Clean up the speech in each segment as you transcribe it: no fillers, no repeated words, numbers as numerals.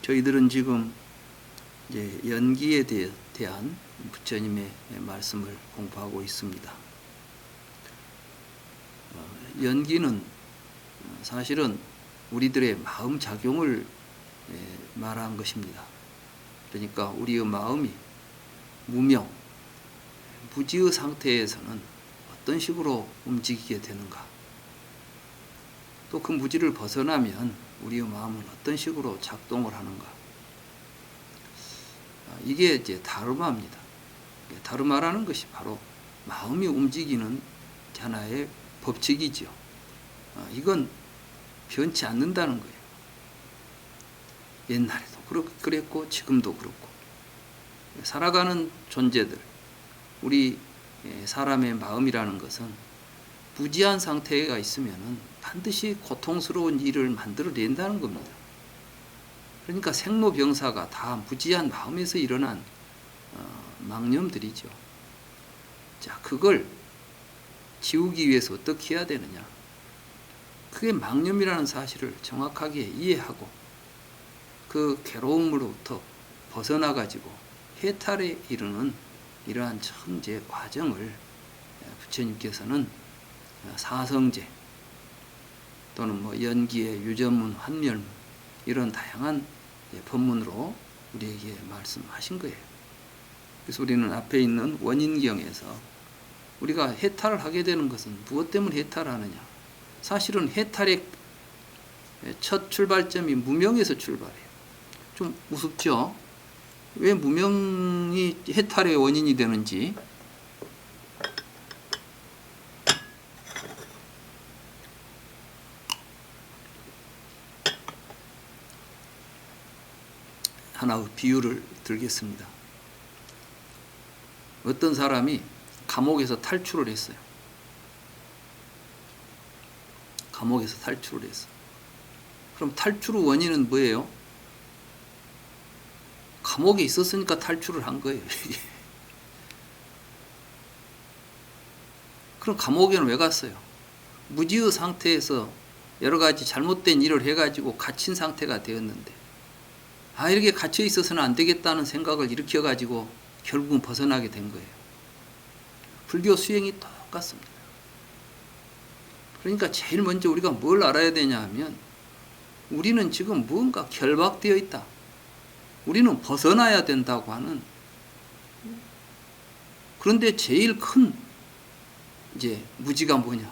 저희들은 지금 이제 연기에 대한 부처님의 말씀을 공부하고 있습니다. 연기는 사실은 우리들의 마음 작용을 말한 것입니다. 그러니까 우리의 마음이 무명, 무지의 상태에서는 어떤 식으로 움직이게 되는가, 또 그 무지를 벗어나면 우리의 마음은 어떤 식으로 작동을 하는가. 이게 이제 다르마입니다. 다르마라는 것이 바로 마음이 움직이는 하나의 법칙이지요. 이건 변치 않는다는 거예요. 옛날에도 그랬고 지금도 그렇고, 살아가는 존재들, 우리 사람의 마음이라는 것은 무지한 상태가 있으면 반드시 고통스러운 일을 만들어낸다는 겁니다. 그러니까 생로병사가 다 무지한 마음에서 일어난 망념들이죠. 자, 그걸 지우기 위해서 어떻게 해야 되느냐? 그게 망념이라는 사실을 정확하게 이해하고 그 괴로움으로부터 벗어나가지고 해탈에 이르는 이러한 천재 과정을 부처님께서는 사성제 또는 연기의 유전문, 환멸문 이런 다양한 법문으로 우리에게 말씀하신 거예요. 그래서 우리는 앞에 있는 원인경에서 우리가 해탈을 하게 되는 것은 무엇 때문에 해탈하느냐? 사실은 해탈의 첫 출발점이 무명에서 출발해요. 좀 우습죠? 왜 무명이 해탈의 원인이 되는지. 하나의 비유를 들겠습니다. 어떤 사람이 감옥에서 탈출을 했어요. 감옥에서 탈출을 했어. 그럼 탈출의 원인은 뭐예요? 감옥에 있었으니까 탈출을 한 거예요. 그럼 감옥에는 왜 갔어요? 무지의 상태에서 여러 가지 잘못된 일을 해가지고 갇힌 상태가 되었는데, 이렇게 갇혀 있어서는 안 되겠다는 생각을 일으켜가지고 결국은 벗어나게 된 거예요. 불교 수행이 똑같습니다. 그러니까 제일 먼저 우리가 뭘 알아야 되냐 하면, 우리는 지금 무언가 결박되어 있다. 우리는 벗어나야 된다고 하는, 그런데 제일 큰 이제 무지가 뭐냐?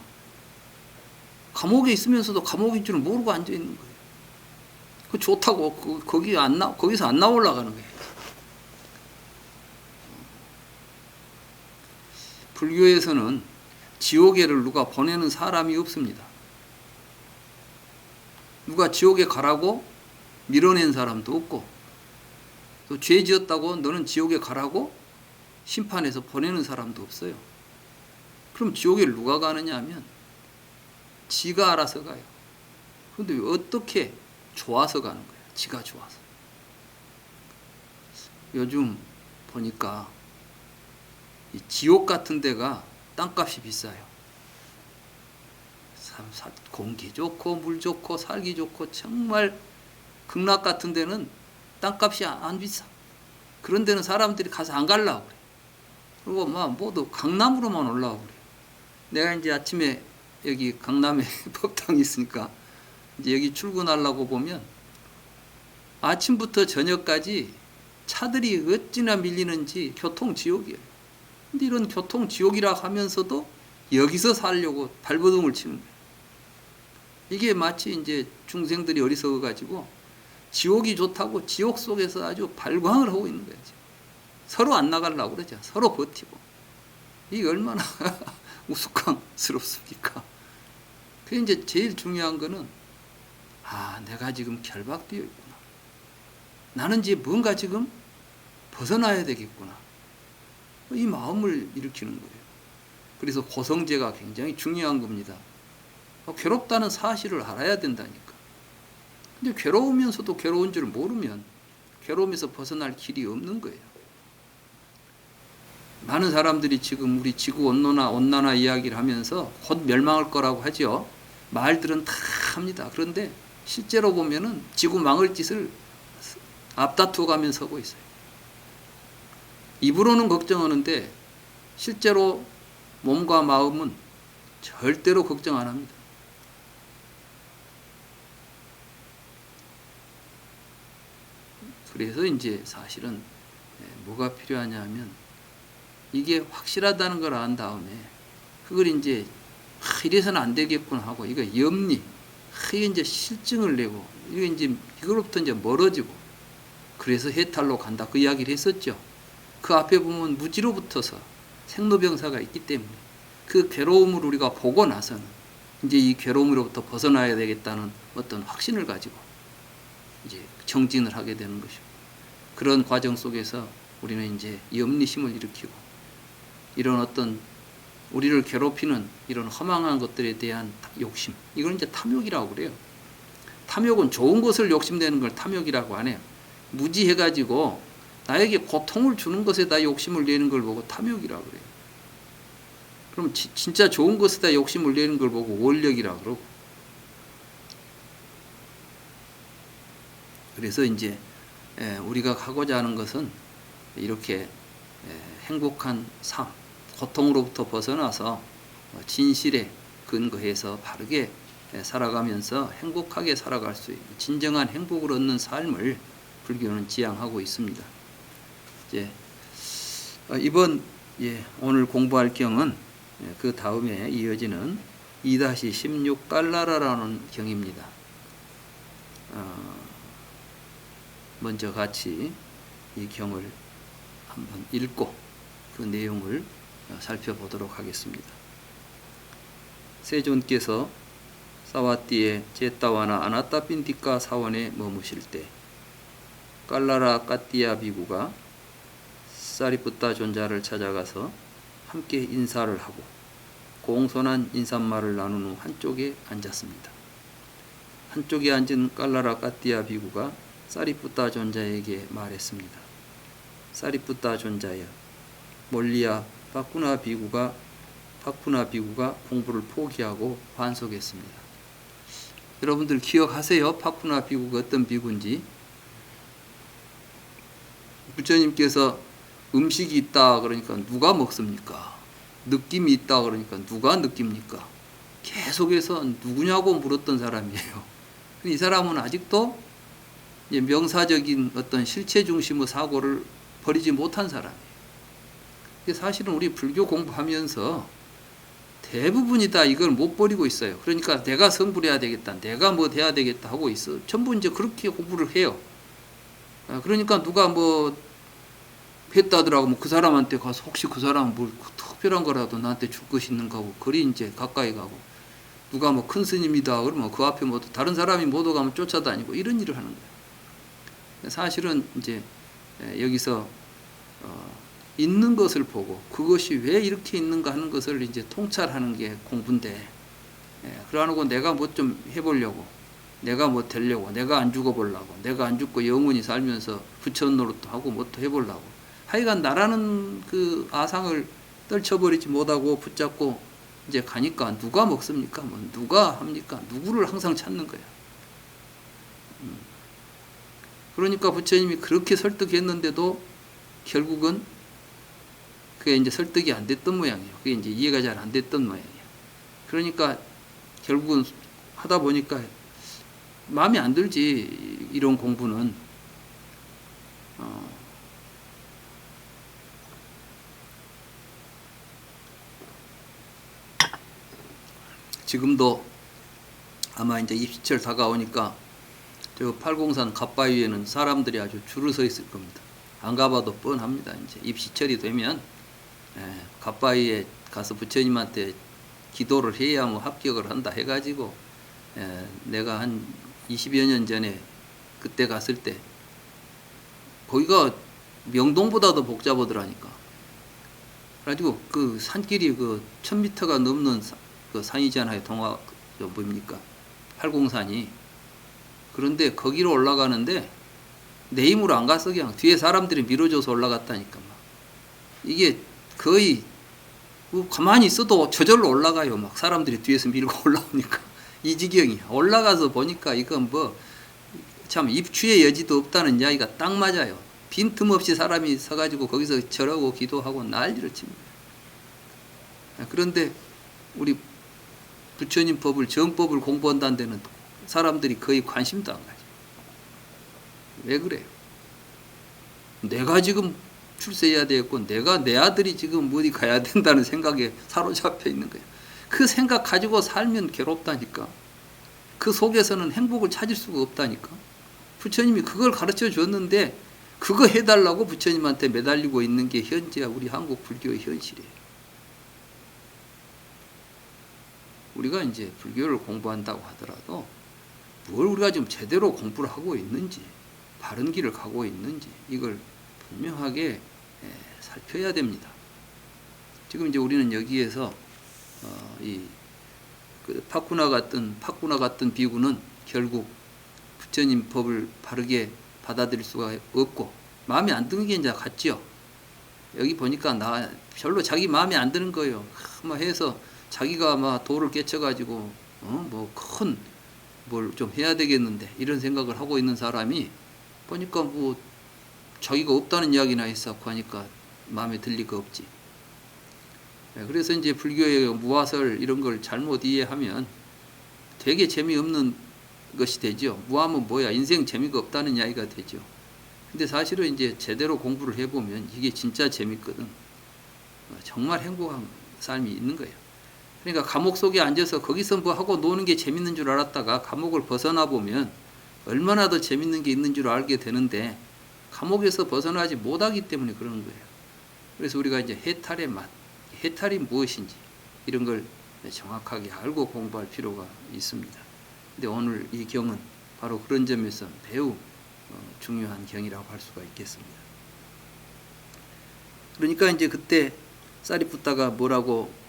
감옥에 있으면서도 감옥인 줄은 모르고 앉아 있는 거예요. 그 좋다고 거기서 안 나올라가는 거예요. 불교에서는 지옥에를 누가 보내는 사람이 없습니다. 누가 지옥에 가라고 밀어낸 사람도 없고, 또 죄 지었다고 너는 지옥에 가라고 심판해서 보내는 사람도 없어요. 그럼 지옥에 누가 가느냐 하면 지가 알아서 가요. 그런데 어떻게 좋아서 가는 거예요. 지가 좋아서. 요즘 보니까 이 지옥 같은 데가 땅값이 비싸요. 공기 좋고 물 좋고 살기 좋고 정말 극락 같은 데는 땅값이 안 비싸. 그런 데는 사람들이 가서 안 가려고 그래. 그리고 모두 강남으로만 올라오고 그래. 내가 이제 아침에 여기 강남에 법당이 있으니까 이제 여기 출근하려고 보면 아침부터 저녁까지 차들이 어찌나 밀리는지 교통지옥이에요. 근데 이런 교통지옥이라 하면서도 여기서 살려고 발버둥을 치는 거예요. 이게 마치 이제 중생들이 어리석어가지고 지옥이 좋다고 지옥 속에서 아주 발광을 하고 있는 거예요. 서로 안 나가려고 그러죠. 서로 버티고. 이게 얼마나 우스꽝스럽습니까? 그게 이제 제일 중요한 거는, 내가 지금 결박되어 있구나. 나는 이제 뭔가 지금 벗어나야 되겠구나. 이 마음을 일으키는 거예요. 그래서 고성제가 굉장히 중요한 겁니다. 괴롭다는 사실을 알아야 된다니까. 근데 괴로우면서도 괴로운 줄 모르면 괴로움에서 벗어날 길이 없는 거예요. 많은 사람들이 지금 우리 지구 온난화 이야기를 하면서 곧 멸망할 거라고 하죠. 말들은 다 합니다. 그런데 실제로 보면은 지구 망할 짓을 앞다투어가며 서고 있어요. 입으로는 걱정하는데 실제로 몸과 마음은 절대로 걱정 안 합니다. 그래서 이제 사실은 뭐가 필요하냐 하면 이게 확실하다는 걸 안 다음에 그걸 이제 이래서는 안 되겠구나 하고 이거 염리, 이게 이제 실증을 내고 이게 이제 이걸로부터 이제 멀어지고 그래서 해탈로 간다 그 이야기를 했었죠. 그 앞에 보면 무지로 붙어서 생로병사가 있기 때문에 그 괴로움을 우리가 보고 나서는 이제 이 괴로움으로부터 벗어나야 되겠다는 어떤 확신을 가지고 이제 정진을 하게 되는 것이고 그런 과정 속에서 우리는 이제 염리심을 일으키고 이런 어떤 우리를 괴롭히는 이런 허망한 것들에 대한 욕심 이걸 이제 탐욕이라고 그래요. 탐욕은 좋은 것을 욕심내는 걸 탐욕이라고 안 해요. 무지해가지고 나에게 고통을 주는 것에다 욕심을 내는 걸 보고 탐욕이라고 그래요. 그럼 진짜 좋은 것에다 욕심을 내는 걸 보고 원력이라고 그러고 그래서 이제 우리가 하고자 하는 것은 이렇게 행복한 삶, 고통으로부터 벗어나서 진실에 근거해서 바르게 살아가면서 행복하게 살아갈 수 있는 진정한 행복을 얻는 삶을 불교는 지향하고 있습니다. 이제 이번 오늘 공부할 경은 그 다음에 이어지는 2-16 깔라라라는 경입니다. 먼저 같이 이 경을 한번 읽고 그 내용을 살펴보도록 하겠습니다. 세존께서 사와띠의 제따와나 아나타핀디카 사원에 머무실 때 깔라라 까띠아 비구가 사리푸타 존자를 찾아가서 함께 인사를 하고 공손한 인사말을 나눈 후 한쪽에 앉았습니다. 한쪽에 앉은 깔라라 까띠아 비구가 사리푸타 존자에게 말했습니다. 사리푸타 존자여, 몰리아 파쿠나 비구가 공부를 포기하고 반석했습니다. 여러분들 기억하세요? 파쿠나 비구가 어떤 비구인지? 부처님께서 음식이 있다 그러니까 누가 먹습니까? 느낌이 있다 그러니까 누가 느낍니까? 계속해서 누구냐고 물었던 사람이에요. 이 사람은 아직도 명사적인 어떤 실체 중심의 사고를 버리지 못한 사람이에요. 사실은 우리 불교 공부하면서 대부분이 다 이걸 못 버리고 있어요. 그러니까 내가 성불해야 되겠다, 내가 뭐 돼야 되겠다 하고 있어. 전부 이제 그렇게 공부를 해요. 그러니까 누가 뭐 했다더라고 뭐 그 사람한테 가서 혹시 그 사람은 뭘 특별한 거라도 나한테 줄 것이 있는가 하고 그리 이제 가까이 가고 누가 뭐 큰 스님이다 그러면 그 앞에 뭐 다른 사람이 못 오가면 쫓아다니고 이런 일을 하는 거예요. 사실은 이제 여기서 있는 것을 보고 그것이 왜 이렇게 있는가 하는 것을 이제 통찰하는 게 공부인데 그러고 내가 뭐 좀 해보려고 내가 뭐 되려고 내가 안 죽어보려고 내가 안 죽고 영원히 살면서 부처 노릇도 하고 뭐 또 해보려고 하여간 나라는 그 아상을 떨쳐버리지 못하고 붙잡고 이제 가니까 누가 먹습니까? 뭐 누가 합니까? 누구를 항상 찾는 거야. 그러니까 부처님이 그렇게 설득했는데도 결국은 그게 이제 설득이 안 됐던 모양이에요. 그게 이제 이해가 잘 안 됐던 모양이에요. 그러니까 결국은 하다 보니까 마음에 안 들지. 이런 공부는 지금도 아마 이제 입시철 다가오니까 저 팔공산 갓바위에는 사람들이 아주 줄을 서 있을 겁니다. 안 가봐도 뻔합니다. 이제 입시철이 되면 갓바위에 가서 부처님한테 기도를 해야 뭐 합격을 한다 해가지고 내가 한 20여 년 전에 그때 갔을 때 거기가 명동보다도 복잡하더라니까. 그래가지고 그 산길이 그 1000m가 넘는 그 산이잖아요. 동화 뭡니까? 팔공산이. 그런데 거기로 올라가는데 내 힘으로 안 갔어. 그냥 뒤에 사람들이 밀어줘서 올라갔다니까. 막. 이게 거의 뭐 가만히 있어도 저절로 올라가요. 막 사람들이 뒤에서 밀고 올라오니까 이 지경이야. 올라가서 보니까 이건 뭐 참 입추의 여지도 없다는 이야기가 딱 맞아요. 빈틈없이 사람이 서가지고 거기서 절하고 기도하고 난리를 칩니다. 그런데 우리 부처님 법을, 정법을 공부한다는 데는 사람들이 거의 관심도 안 가죠. 왜 그래요? 내가 지금 출세해야 되겠고 내가 내 아들이 지금 어디 가야 된다는 생각에 사로잡혀 있는 거예요. 그 생각 가지고 살면 괴롭다니까. 그 속에서는 행복을 찾을 수가 없다니까. 부처님이 그걸 가르쳐 줬는데 그거 해달라고 부처님한테 매달리고 있는 게 현재 우리 한국 불교의 현실이에요. 우리가 이제 불교를 공부한다고 하더라도 뭘 우리가 좀 제대로 공부를 하고 있는지, 바른 길을 가고 있는지 이걸 분명하게 살펴야 됩니다. 지금 이제 우리는 여기에서 그 파쿠나 같은 비구는 결국 부처님 법을 바르게 받아들일 수가 없고 마음에 안 드는 게 이제 같지요. 여기 보니까 별로 자기 마음에 안 드는 거예요. 막 해서 자기가 막 도를 깨쳐가지고 뭐 큰 뭘 좀 해야 되겠는데 이런 생각을 하고 있는 사람이 보니까 뭐 자기가 없다는 이야기나 했었고 하니까 마음에 들 리가 없지. 그래서 이제 불교의 무화설 이런 걸 잘못 이해하면 되게 재미없는 것이 되죠. 무함은 뭐야? 인생 재미가 없다는 이야기가 되죠. 근데 사실은 이제 제대로 공부를 해보면 이게 진짜 재밌거든. 정말 행복한 삶이 있는 거예요. 그러니까 감옥 속에 앉아서 거기서 뭐 하고 노는 게 재밌는 줄 알았다가 감옥을 벗어나 보면 얼마나 더 재밌는 게 있는 줄 알게 되는데 감옥에서 벗어나지 못하기 때문에 그러는 거예요. 그래서 우리가 이제 해탈의 맛, 해탈이 무엇인지 이런 걸 정확하게 알고 공부할 필요가 있습니다. 근데 오늘 이 경은 바로 그런 점에서 매우 중요한 경이라고 할 수가 있겠습니다. 그러니까 이제 그때 사리푸타가 뭐라고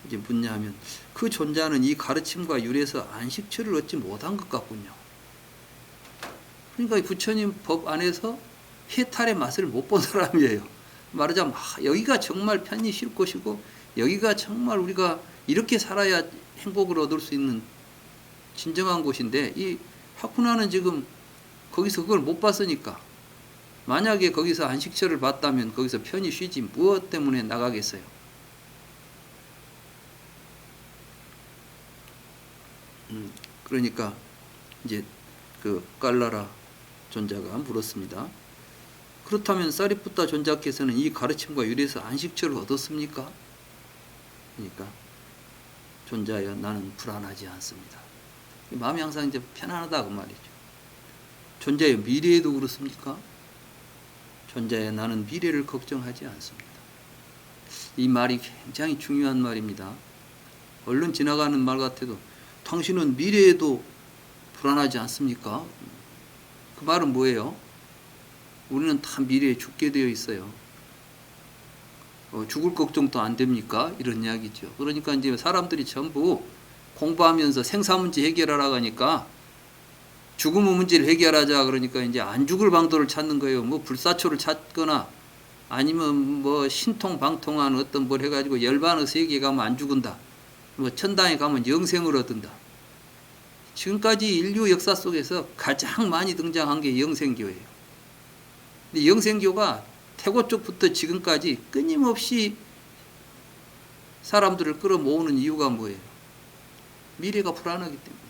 이제 묻냐 하면 그 존자는 이 가르침과 율에서 안식처를 얻지 못한 것 같군요. 그러니까 이 부처님 법 안에서 해탈의 맛을 못 본 사람이에요. 말하자면 여기가 정말 편히 쉴 곳이고 여기가 정말 우리가 이렇게 살아야 행복을 얻을 수 있는 진정한 곳인데 이 파쿠나는 지금 거기서 그걸 못 봤으니까 만약에 거기서 안식처를 봤다면 거기서 편히 쉬지 무엇 때문에 나가겠어요. 그러니까 이제 그 깔라라 존자가 물었습니다. 그렇다면 사리푸타 존자께서는 이 가르침과 율에서 안식처를 얻었습니까? 그러니까 존자여 나는 불안하지 않습니다. 마음이 항상 이제 편안하다 그 말이죠. 존자여 미래에도 그렇습니까? 존자여 나는 미래를 걱정하지 않습니다. 이 말이 굉장히 중요한 말입니다. 얼른 지나가는 말 같아도 당신은 미래에도 불안하지 않습니까? 그 말은 뭐예요? 우리는 다 미래에 죽게 되어 있어요. 죽을 걱정도 안 됩니까? 이런 이야기죠. 그러니까 이제 사람들이 전부 공부하면서 생사문제 해결하라고 하니까 죽음의 문제를 해결하자 그러니까 이제 안 죽을 방도를 찾는 거예요. 뭐 불사초를 찾거나 아니면 뭐 신통방통한 어떤 뭘 해가지고 열반의 세계에 가면 안 죽은다. 뭐 천당에 가면 영생을 얻는다. 지금까지 인류 역사 속에서 가장 많이 등장한 게 영생교예요. 근데 영생교가 태고 쪽부터 지금까지 끊임없이 사람들을 끌어모으는 이유가 뭐예요? 미래가 불안하기 때문에.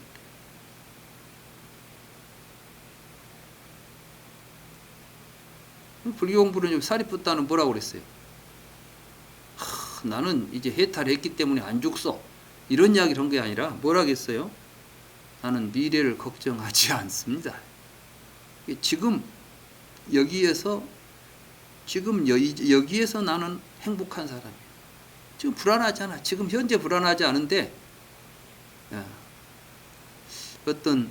불교 공부는 좀 사리푸타는 뭐라고 그랬어요? 나는 이제 해탈했기 때문에 안 죽소. 이런 이야기를 한 게 아니라 뭐라고 했어요? 나는 미래를 걱정하지 않습니다. 지금 여기에서 나는 행복한 사람이에요. 지금 불안하잖아. 지금 현재 불안하지 않은데 어떤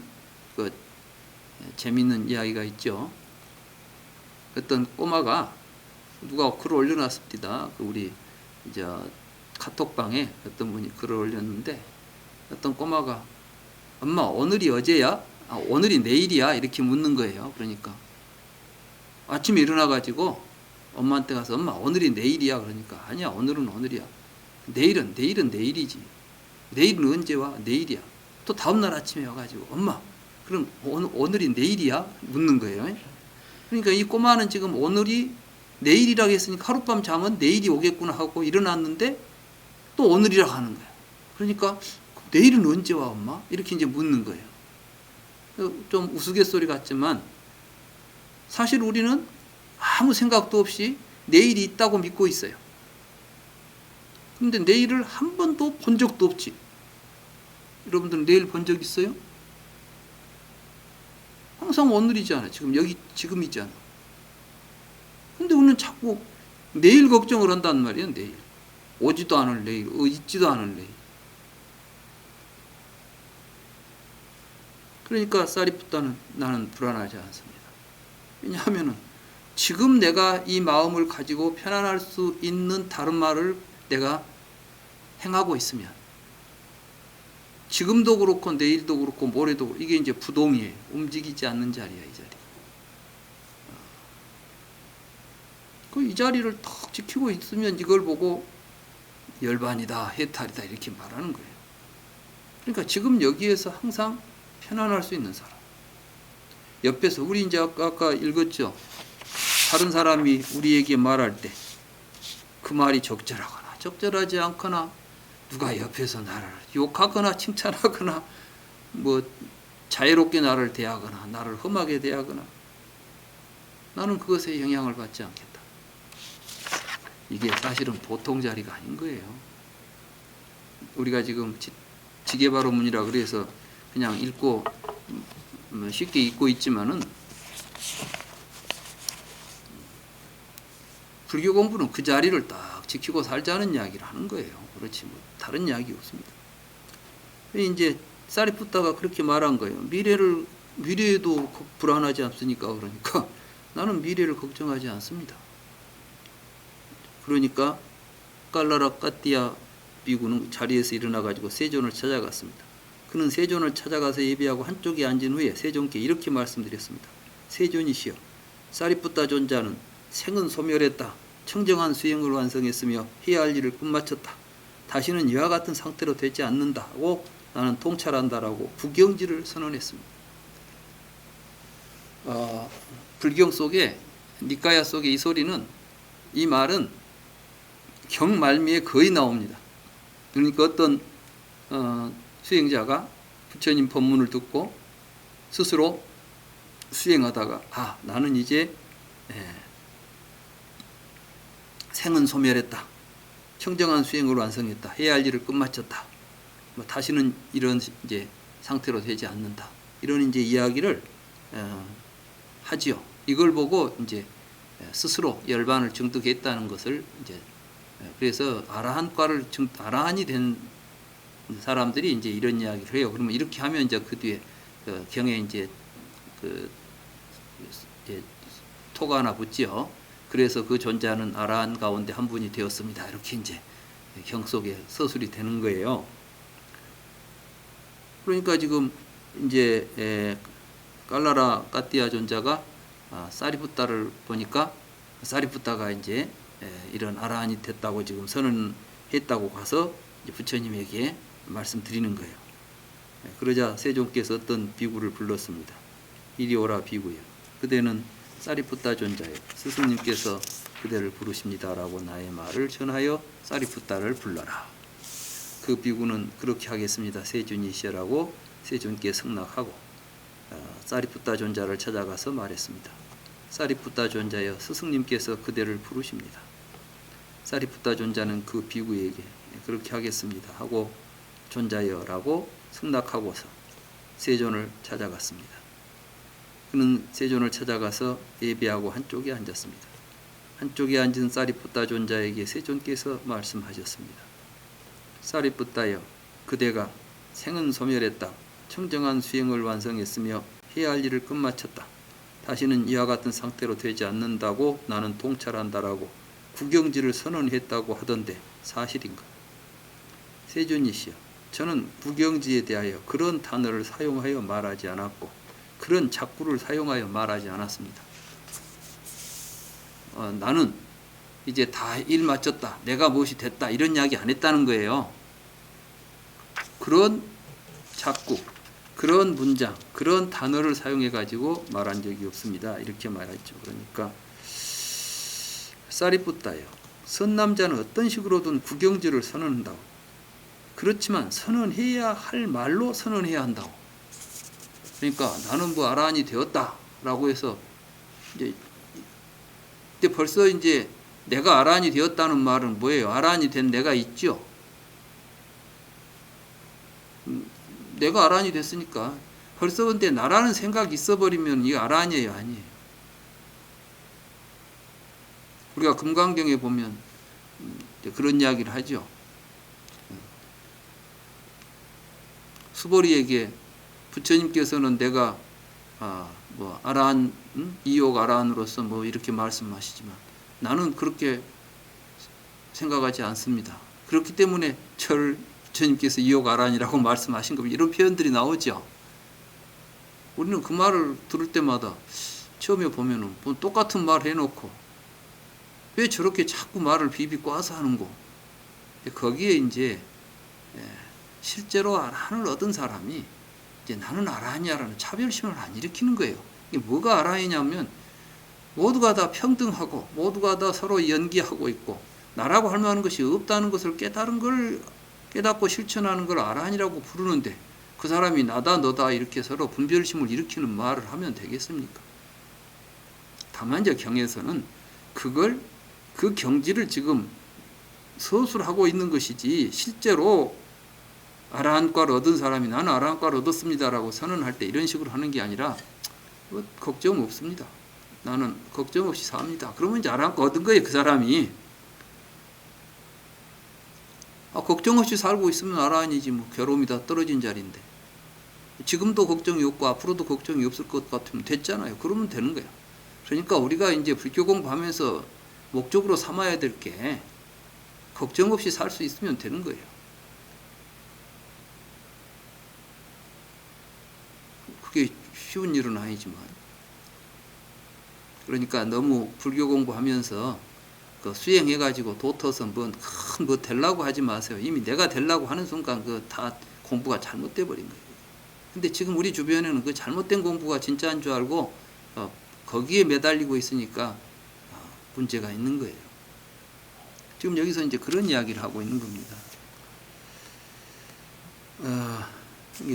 그 재밌는 이야기가 있죠. 어떤 꼬마가 누가 글을 올려놨습니다. 우리 이제 카톡방에 어떤 분이 글을 올렸는데 어떤 꼬마가 엄마 오늘이 어제야? 오늘이 내일이야? 이렇게 묻는 거예요. 그러니까 아침에 일어나가지고 엄마한테 가서 엄마 오늘이 내일이야? 그러니까 아니야 오늘은 오늘이야. 내일은 내일이지. 내일은 언제 와? 내일이야. 또 다음날 아침에 와가지고 엄마 그럼 오늘이 내일이야? 묻는 거예요. 그러니까 이 꼬마는 지금 오늘이 내일이라고 했으니까 하룻밤 자면 내일이 오겠구나 하고 일어났는데 또 오늘이라고 하는 거야. 그러니까 내일은 언제 와 엄마? 이렇게 이제 묻는 거예요. 좀 우스갯소리 같지만 사실 우리는 아무 생각도 없이 내일이 있다고 믿고 있어요. 근데 내일을 한 번도 본 적도 없지. 여러분들 내일 본 적 있어요? 항상 오늘이잖아. 지금이잖아. 근데 우리는 자꾸 내일 걱정을 한단 말이에요. 내일. 오지도 않을 내일, 있지도 않을 내일. 그러니까 사리푸타는 나는 불안하지 않습니다. 왜냐하면 지금 내가 이 마음을 가지고 편안할 수 있는 다른 말을 내가 행하고 있으면 지금도 그렇고 내일도 그렇고 모레도 그렇고 이게 이제 부동이에요. 움직이지 않는 자리야, 이 자리. 이 자리를 탁 지키고 있으면 이걸 보고 열반이다, 해탈이다 이렇게 말하는 거예요. 그러니까 지금 여기에서 항상 편안할 수 있는 사람. 옆에서 우리 이제 아까 읽었죠. 다른 사람이 우리에게 말할 때 그 말이 적절하거나 적절하지 않거나 누가 옆에서 나를 욕하거나 칭찬하거나 뭐 자유롭게 나를 대하거나 나를 험하게 대하거나 나는 그것에 영향을 받지 않겠다. 이게 사실은 보통 자리가 아닌 거예요. 우리가 지금 지게바로문이라 그래서 그냥 읽고 쉽게 읽고 있지만은 불교 공부는 그 자리를 딱 지키고 살자는 이야기를 하는 거예요. 그렇지 뭐 다른 이야기 없습니다. 이제 사리푸타가 그렇게 말한 거예요. 미래에도 불안하지 않습니까? 그러니까 나는 미래를 걱정하지 않습니다. 그러니까 깔라라 까띠아 비구는 자리에서 일어나 가지고 세존을 찾아갔습니다. 그는 세존을 찾아가서 예배하고 한쪽에 앉은 후에 세존께 이렇게 말씀드렸습니다. 세존이시여, 사리푸타 존자는 생은 소멸했다. 청정한 수행을 완성했으며 해야 할 일을 끝마쳤다. 다시는 이와 같은 상태로 되지 않는다고 나는 통찰한다라고 부경지를 선언했습니다. 불경 속에 니까야 속에 이 소리는 이 말은 경말미에 거의 나옵니다. 그러니까 어떤 수행자가 부처님 법문을 듣고 스스로 수행하다가 나는 이제 생은 소멸했다. 청정한 수행을 완성했다. 해야 할 일을 끝마쳤다. 다시는 이런 이제 상태로 되지 않는다. 이런 이제 이야기를 하지요. 이걸 보고 이제 스스로 열반을 증득했다는 것을 이제 그래서 아라한이 된 사람들이 이제 이런 이야기를 해요. 그러면 이렇게 하면 이제 그 뒤에 경에 이제 토가 하나 붙지요. 그래서 그 존재하는 아라한 가운데 한 분이 되었습니다. 이렇게 이제 경 속에 서술이 되는 거예요. 그러니까 지금 이제 깔라라 까띠아 존자가 사리푸타를 보니까 사리푸타가 이제 이런 아라한이 됐다고 지금 선언했다고 가서 부처님에게 말씀드리는 거예요. 그러자 세존께서 어떤 비구를 불렀습니다. 이리 오라 비구여. 그대는 사리푸타 존자여. 스승님께서 그대를 부르십니다라고 나의 말을 전하여 사리푸타를 불러라. 그 비구는 그렇게 하겠습니다. 세존이시라고 세존께 승낙하고 사리푸타 존자를 찾아가서 말했습니다. 사리푸타 존자여, 스승님께서 그대를 부르십니다. 사리푸타 존자는 그 비구에게 그렇게 하겠습니다 하고 존자여라고 승낙하고서 세존을 찾아갔습니다. 그는 세존을 찾아가서 예배하고 한쪽에 앉았습니다. 한쪽에 앉은 사리푸타 존자에게 세존께서 말씀하셨습니다. 사리푸타여, 그대가 생은 소멸했다. 청정한 수행을 완성했으며 해야 할 일을 끝마쳤다. 다시는 이와 같은 상태로 되지 않는다고 나는 통찰한다라고 부경지를 선언했다고 하던데 사실인가? 세존이시여, 저는 부경지에 대하여 그런 단어를 사용하여 말하지 않았고 그런 작구를 사용하여 말하지 않았습니다. 나는 이제 다 일 마쳤다. 내가 무엇이 됐다. 이런 이야기 안 했다는 거예요. 그런 작구, 그런 문장, 그런 단어를 사용해 가지고 말한 적이 없습니다. 이렇게 말했죠. 그러니까 사리푸타여, 선남자는 어떤 식으로든 구경지를 선언한다고. 그렇지만 선언해야 할 말로 선언해야 한다고. 그러니까 나는 뭐 아라한이 되었다라고 해서 이제 벌써 이제 내가 아라한이 되었다는 말은 뭐예요? 아라한이 된 내가 있죠. 내가 아라한이 됐으니까 벌써 근데 나라는 생각이 있어버리면 이게 아라한이에요, 아니에요? 우리가 금강경에 보면 그런 이야기를 하죠. 수보리에게 부처님께서는 내가 뭐 아라한, 이욕 아라한으로서 뭐 이렇게 말씀하시지만 나는 그렇게 생각하지 않습니다. 그렇기 때문에 저를 부처님께서 이욕 아라한이라고 말씀하신 겁니다. 이런 표현들이 나오죠. 우리는 그 말을 들을 때마다 처음에 보면은 뭐 똑같은 말 해놓고 왜 저렇게 자꾸 말을 비비꼬아서 하는고. 거기에 이제 실제로 아라한을 얻은 사람이 이제 나는 아라한이야라는 차별심을 안 일으키는 거예요. 이게 뭐가 아라한이냐면 모두가 다 평등하고 모두가 다 서로 연기하고 있고 나라고 할 만한 것이 없다는 것을 깨닫고 실천하는 걸 아라한이라고 부르는데 그 사람이 나다 너다 이렇게 서로 분별심을 일으키는 말을 하면 되겠습니까? 다만 이제 경에서는 그 경지를 지금 서술하고 있는 것이지 실제로 아라한과를 얻은 사람이 나는 아라한과를 얻었습니다라고 선언할 때 이런 식으로 하는 게 아니라 걱정 없습니다. 나는 걱정 없이 삽니다. 그러면 이제 아라한과 얻은 거예요, 그 사람이. 걱정 없이 살고 있으면 아라한이지 뭐. 괴로움이 다 떨어진 자리인데 지금도 걱정이 없고 앞으로도 걱정이 없을 것 같으면 됐잖아요. 그러면 되는 거야. 그러니까 우리가 이제 불교 공부하면서 목적으로 삼아야 될 게 걱정 없이 살 수 있으면 되는 거예요. 그게 쉬운 일은 아니지만 그러니까 너무 불교 공부하면서 수행해가지고 도터서 뭐 되려고 하지 마세요. 이미 내가 되려고 하는 순간 다 공부가 잘못돼 버린 거예요. 근데 지금 우리 주변에는 그 잘못된 공부가 진짜인 줄 알고 거기에 매달리고 있으니까 문제가 있는 거예요. 지금 여기서 이제 그런 이야기를 하고 있는 겁니다.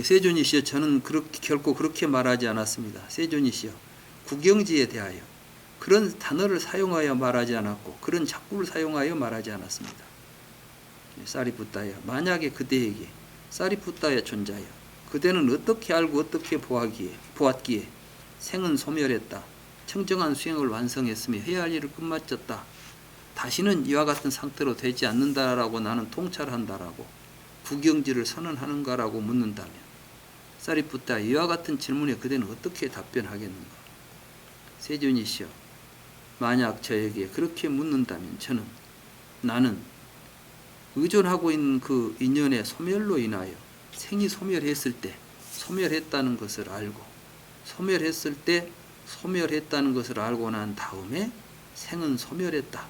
세존이시여, 저는 결코 그렇게 말하지 않았습니다. 세존이시여, 구경지에 대하여 그런 단어를 사용하여 말하지 않았고 그런 작구를 사용하여 말하지 않았습니다. 사리푸타야, 만약에 그대에게 사리푸타야 존자여, 그대는 어떻게 알고 어떻게 보았기에 생은 소멸했다, 청정한 수행을 완성했으며 해야 할 일을 끝마쳤다, 다시는 이와 같은 상태로 되지 않는다라고 나는 통찰한다라고 구경지를 선언하는가라고 묻는다면 사리푸타, 이와 같은 질문에 그대는 어떻게 답변하겠는가? 세존이시여, 만약 저에게 그렇게 묻는다면 나는 의존하고 있는 그 인연의 소멸로 인하여 생이 소멸했을 때 소멸했다는 것을 알고 소멸했을 때 소멸했다는 것을 알고 난 다음에 생은 소멸했다,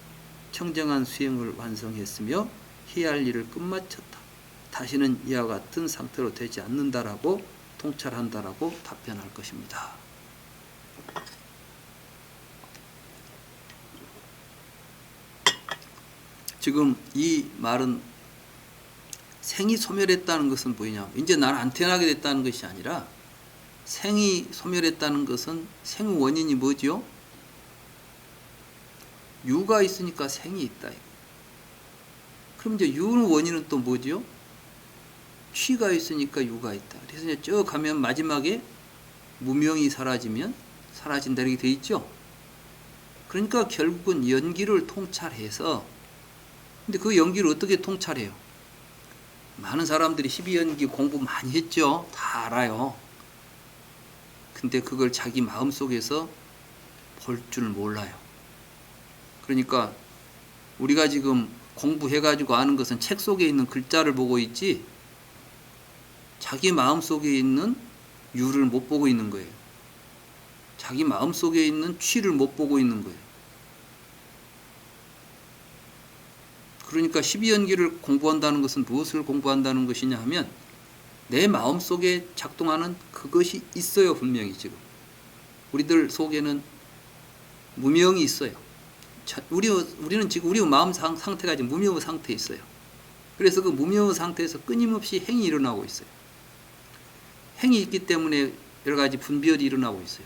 청정한 수행을 완성했으며 해야 할 일을 끝마쳤다, 다시는 이와 같은 상태로 되지 않는다라고 통찰한다라고 답변할 것입니다. 지금 이 말은 생이 소멸했다는 것은 뭐냐? 이제 나는 안 태어나게 됐다는 것이 아니라 생이 소멸했다는 것은 생의 원인이 뭐죠? 유가 있으니까 생이 있다. 그럼 이제 유의 원인은 또 뭐죠? 취가 있으니까 유가 있다. 그래서 이제 쭉 가면 마지막에 무명이 사라지면 사라진다 이렇게 돼 있죠. 그러니까 결국은 연기를 통찰해서, 근데 그 연기를 어떻게 통찰해요? 많은 사람들이 12연기 공부 많이 했죠. 다 알아요. 근데 그걸 자기 마음속에서 볼 줄 몰라요. 그러니까 우리가 지금 공부해가지고 아는 것은 책 속에 있는 글자를 보고 있지 자기 마음속에 있는 유를 못 보고 있는 거예요. 자기 마음속에 있는 취를 못 보고 있는 거예요. 그러니까 12연기를 공부한다는 것은 무엇을 공부한다는 것이냐 하면 내 마음속에 작동하는 그것이 있어요. 분명히 지금 우리들 속에는 무명이 있어요. 우리는 지금 우리 마음 상태가 지금 무명 상태에 있어요. 그래서 그 무명 상태에서 끊임없이 행이 일어나고 있어요. 행이 있기 때문에 여러 가지 분별이 일어나고 있어요.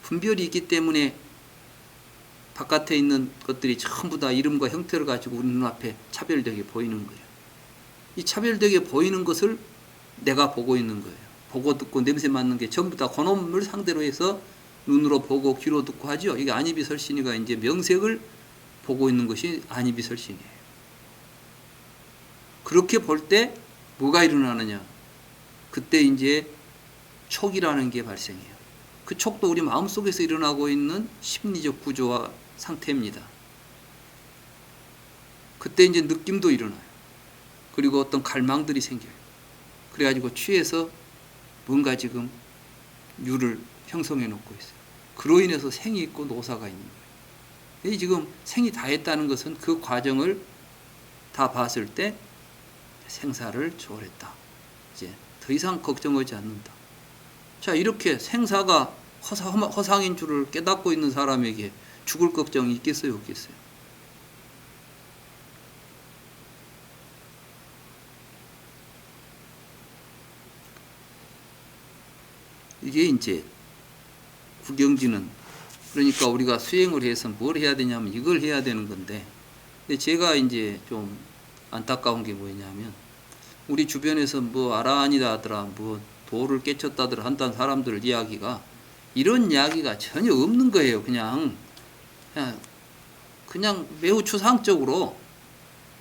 분별이 있기 때문에 바깥에 있는 것들이 전부 다 이름과 형태를 가지고 우리 눈앞에 차별되게 보이는 거예요. 이 차별되게 보이는 것을 내가 보고 있는 거예요. 보고 듣고 냄새 맡는 게 전부 다 그놈을 상대로 해서 눈으로 보고 귀로 듣고 하죠. 이게 안이비설신이가 이제 명색을 보고 있는 것이 안이비설신이에요. 그렇게 볼 때 뭐가 일어나느냐? 그때 이제 촉이라는 게 발생해요. 그 촉도 우리 마음속에서 일어나고 있는 심리적 구조와 상태입니다. 그때 이제 느낌도 일어나요. 그리고 어떤 갈망들이 생겨요. 그래가지고 취해서 뭔가 지금 유를 형성해 놓고 있어요. 그로 인해서 생이 있고 노사가 있는 거예요. 지금 생이 다 했다는 것은 그 과정을 다 봤을 때 생사를 초월했다. 이제 더 이상 걱정하지 않는다. 자, 이렇게 생사가 허상인 줄을 깨닫고 있는 사람에게 죽을 걱정이 있겠어요, 없겠어요? 이게 이제 구경지는, 그러니까 우리가 수행을 해서 뭘 해야 되냐면 이걸 해야 되는 건데, 근데 제가 이제 좀 안타까운 게 뭐냐면 우리 주변에서 뭐 아라한이다 하더라, 뭐 도를 깨쳤다더라 한다는 사람들 이야기가 이런 이야기가 전혀 없는 거예요. 그냥 매우 추상적으로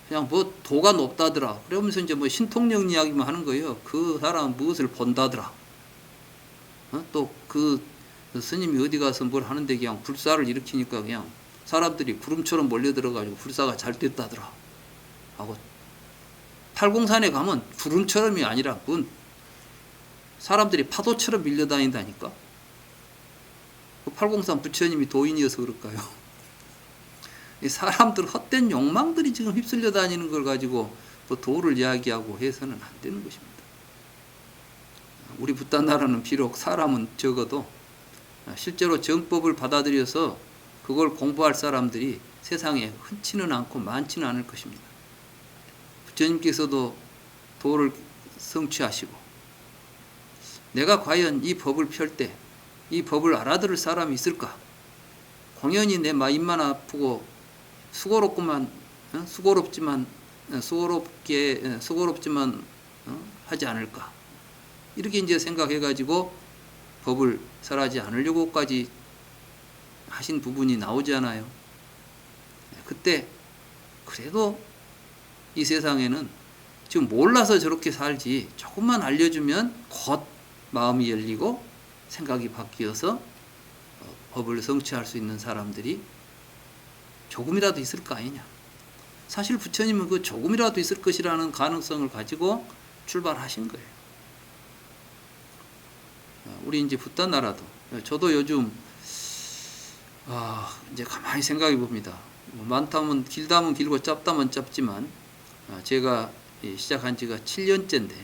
그냥 뭐 도가 높다더라 그러면서 이제 뭐 신통력 이야기만 하는 거예요. 그 사람은 무엇을 본다더라. 또 그 스님이 어디 가서 뭘 하는데 그냥 불사를 일으키니까 그냥 사람들이 구름처럼 몰려들어가지고 불사가 잘 됐다더라 하고, 팔공산에 가면 구름처럼이 아니라 그건 사람들이 파도처럼 밀려다닌다니까. 그 팔공산 부처님이 도인이어서 그럴까요? 사람들 헛된 욕망들이 지금 휩쓸려 다니는 걸 가지고 뭐 도를 이야기하고 해서는 안 되는 것입니다. 우리 붓단나라는 비록 사람은 적어도 실제로 정법을 받아들여서 그걸 공부할 사람들이 세상에 흔치는 않고 많지는 않을 것입니다. 부처님께서도 도를 성취하시고, 내가 과연 이 법을 펼 때 이 법을 알아들을 사람이 있을까? 공연히 내 입만 아프고 수고롭지만 하지 않을까? 이렇게 이제 생각해가지고 법을 설하지 않으려고까지 하신 부분이 나오잖아요. 그때 그래도 이 세상에는 지금 몰라서 저렇게 살지, 조금만 알려주면 곧 마음이 열리고 생각이 바뀌어서 법을 성취할 수 있는 사람들이 조금이라도 있을 거 아니냐. 사실 부처님은 그 조금이라도 있을 것이라는 가능성을 가지고 출발하신 거예요. 우리 이제 붓단나라도, 저도 요즘 이제 가만히 생각해 봅니다. 많다면 길다면 길고 짧다면 짧지만 제가 시작한 지가 7년째인데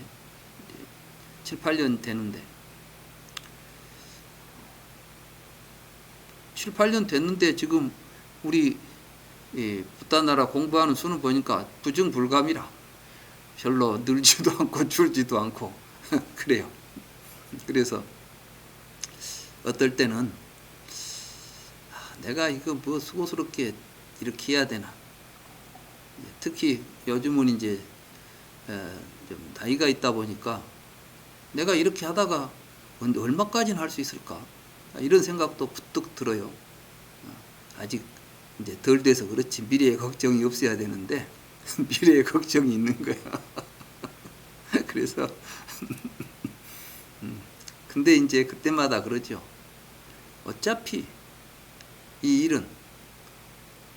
7, 8년 되는데 7, 8년 됐는데 지금 우리 붓단나라 공부하는 수는 보니까 부정불감이라 별로 늘지도 않고 줄지도 않고 그래요. 그래서 어떨 때는 내가 이거 뭐 수고스럽게 이렇게 해야 되나. 특히 요즘은 이제 좀 나이가 있다 보니까 내가 이렇게 하다가 얼마까지는 할 수 있을까, 이런 생각도 부뜩 들어요. 아직 이제 덜 돼서 그렇지 미래의 걱정이 없어야 되는데 미래의 걱정이 있는 거야. 그래서 근데 이제 그때마다 그러죠. 어차피 이 일은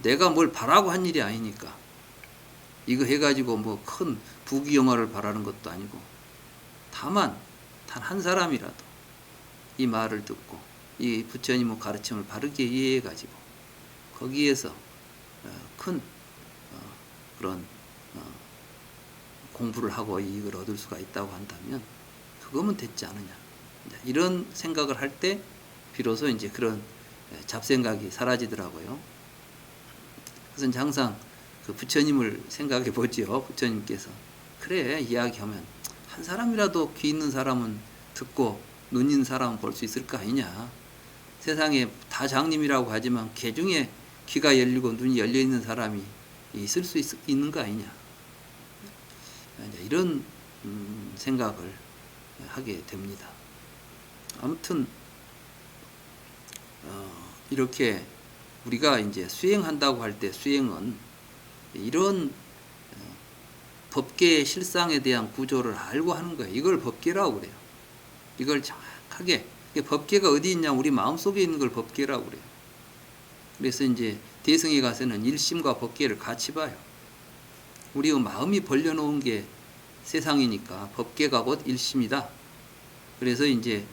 내가 뭘 바라고 한 일이 아니니까, 이거 해가지고 뭐 큰 부귀영화를 바라는 것도 아니고, 다만 단 한 사람이라도 이 말을 듣고 이 부처님의 가르침을 바르게 이해해가지고 거기에서 큰 그런 공부를 하고 이익을 얻을 수가 있다고 한다면 그거면 됐지 않느냐. 이런 생각을 할 때 비로소 이제 그런 잡생각이 사라지더라고요. 그래서 이제 항상 그 부처님을 생각해 보지요. 부처님께서 그래 이야기하면 한 사람이라도 귀 있는 사람은 듣고 눈 있는 사람은 볼 수 있을 거 아니냐. 세상에 다 장님이라고 하지만 개 중에 귀가 열리고 눈이 열려 있는 사람이 있을 수 있는 거 아니냐. 이런 생각을 하게 됩니다. 아무튼 이렇게 우리가 이제 수행한다고 할 때 수행은 이런 법계의 실상에 대한 구조를 알고 하는 거예요. 이걸 법계라고 그래요. 이걸 정확하게 법계가 어디 있냐 우리 마음속에 있는 걸 법계라고 그래요. 그래서 이제 대승에 가서는 일심과 법계를 같이 봐요. 우리의 마음이 벌려놓은 게 세상이니까 법계가 곧 일심이다. 그래서 이제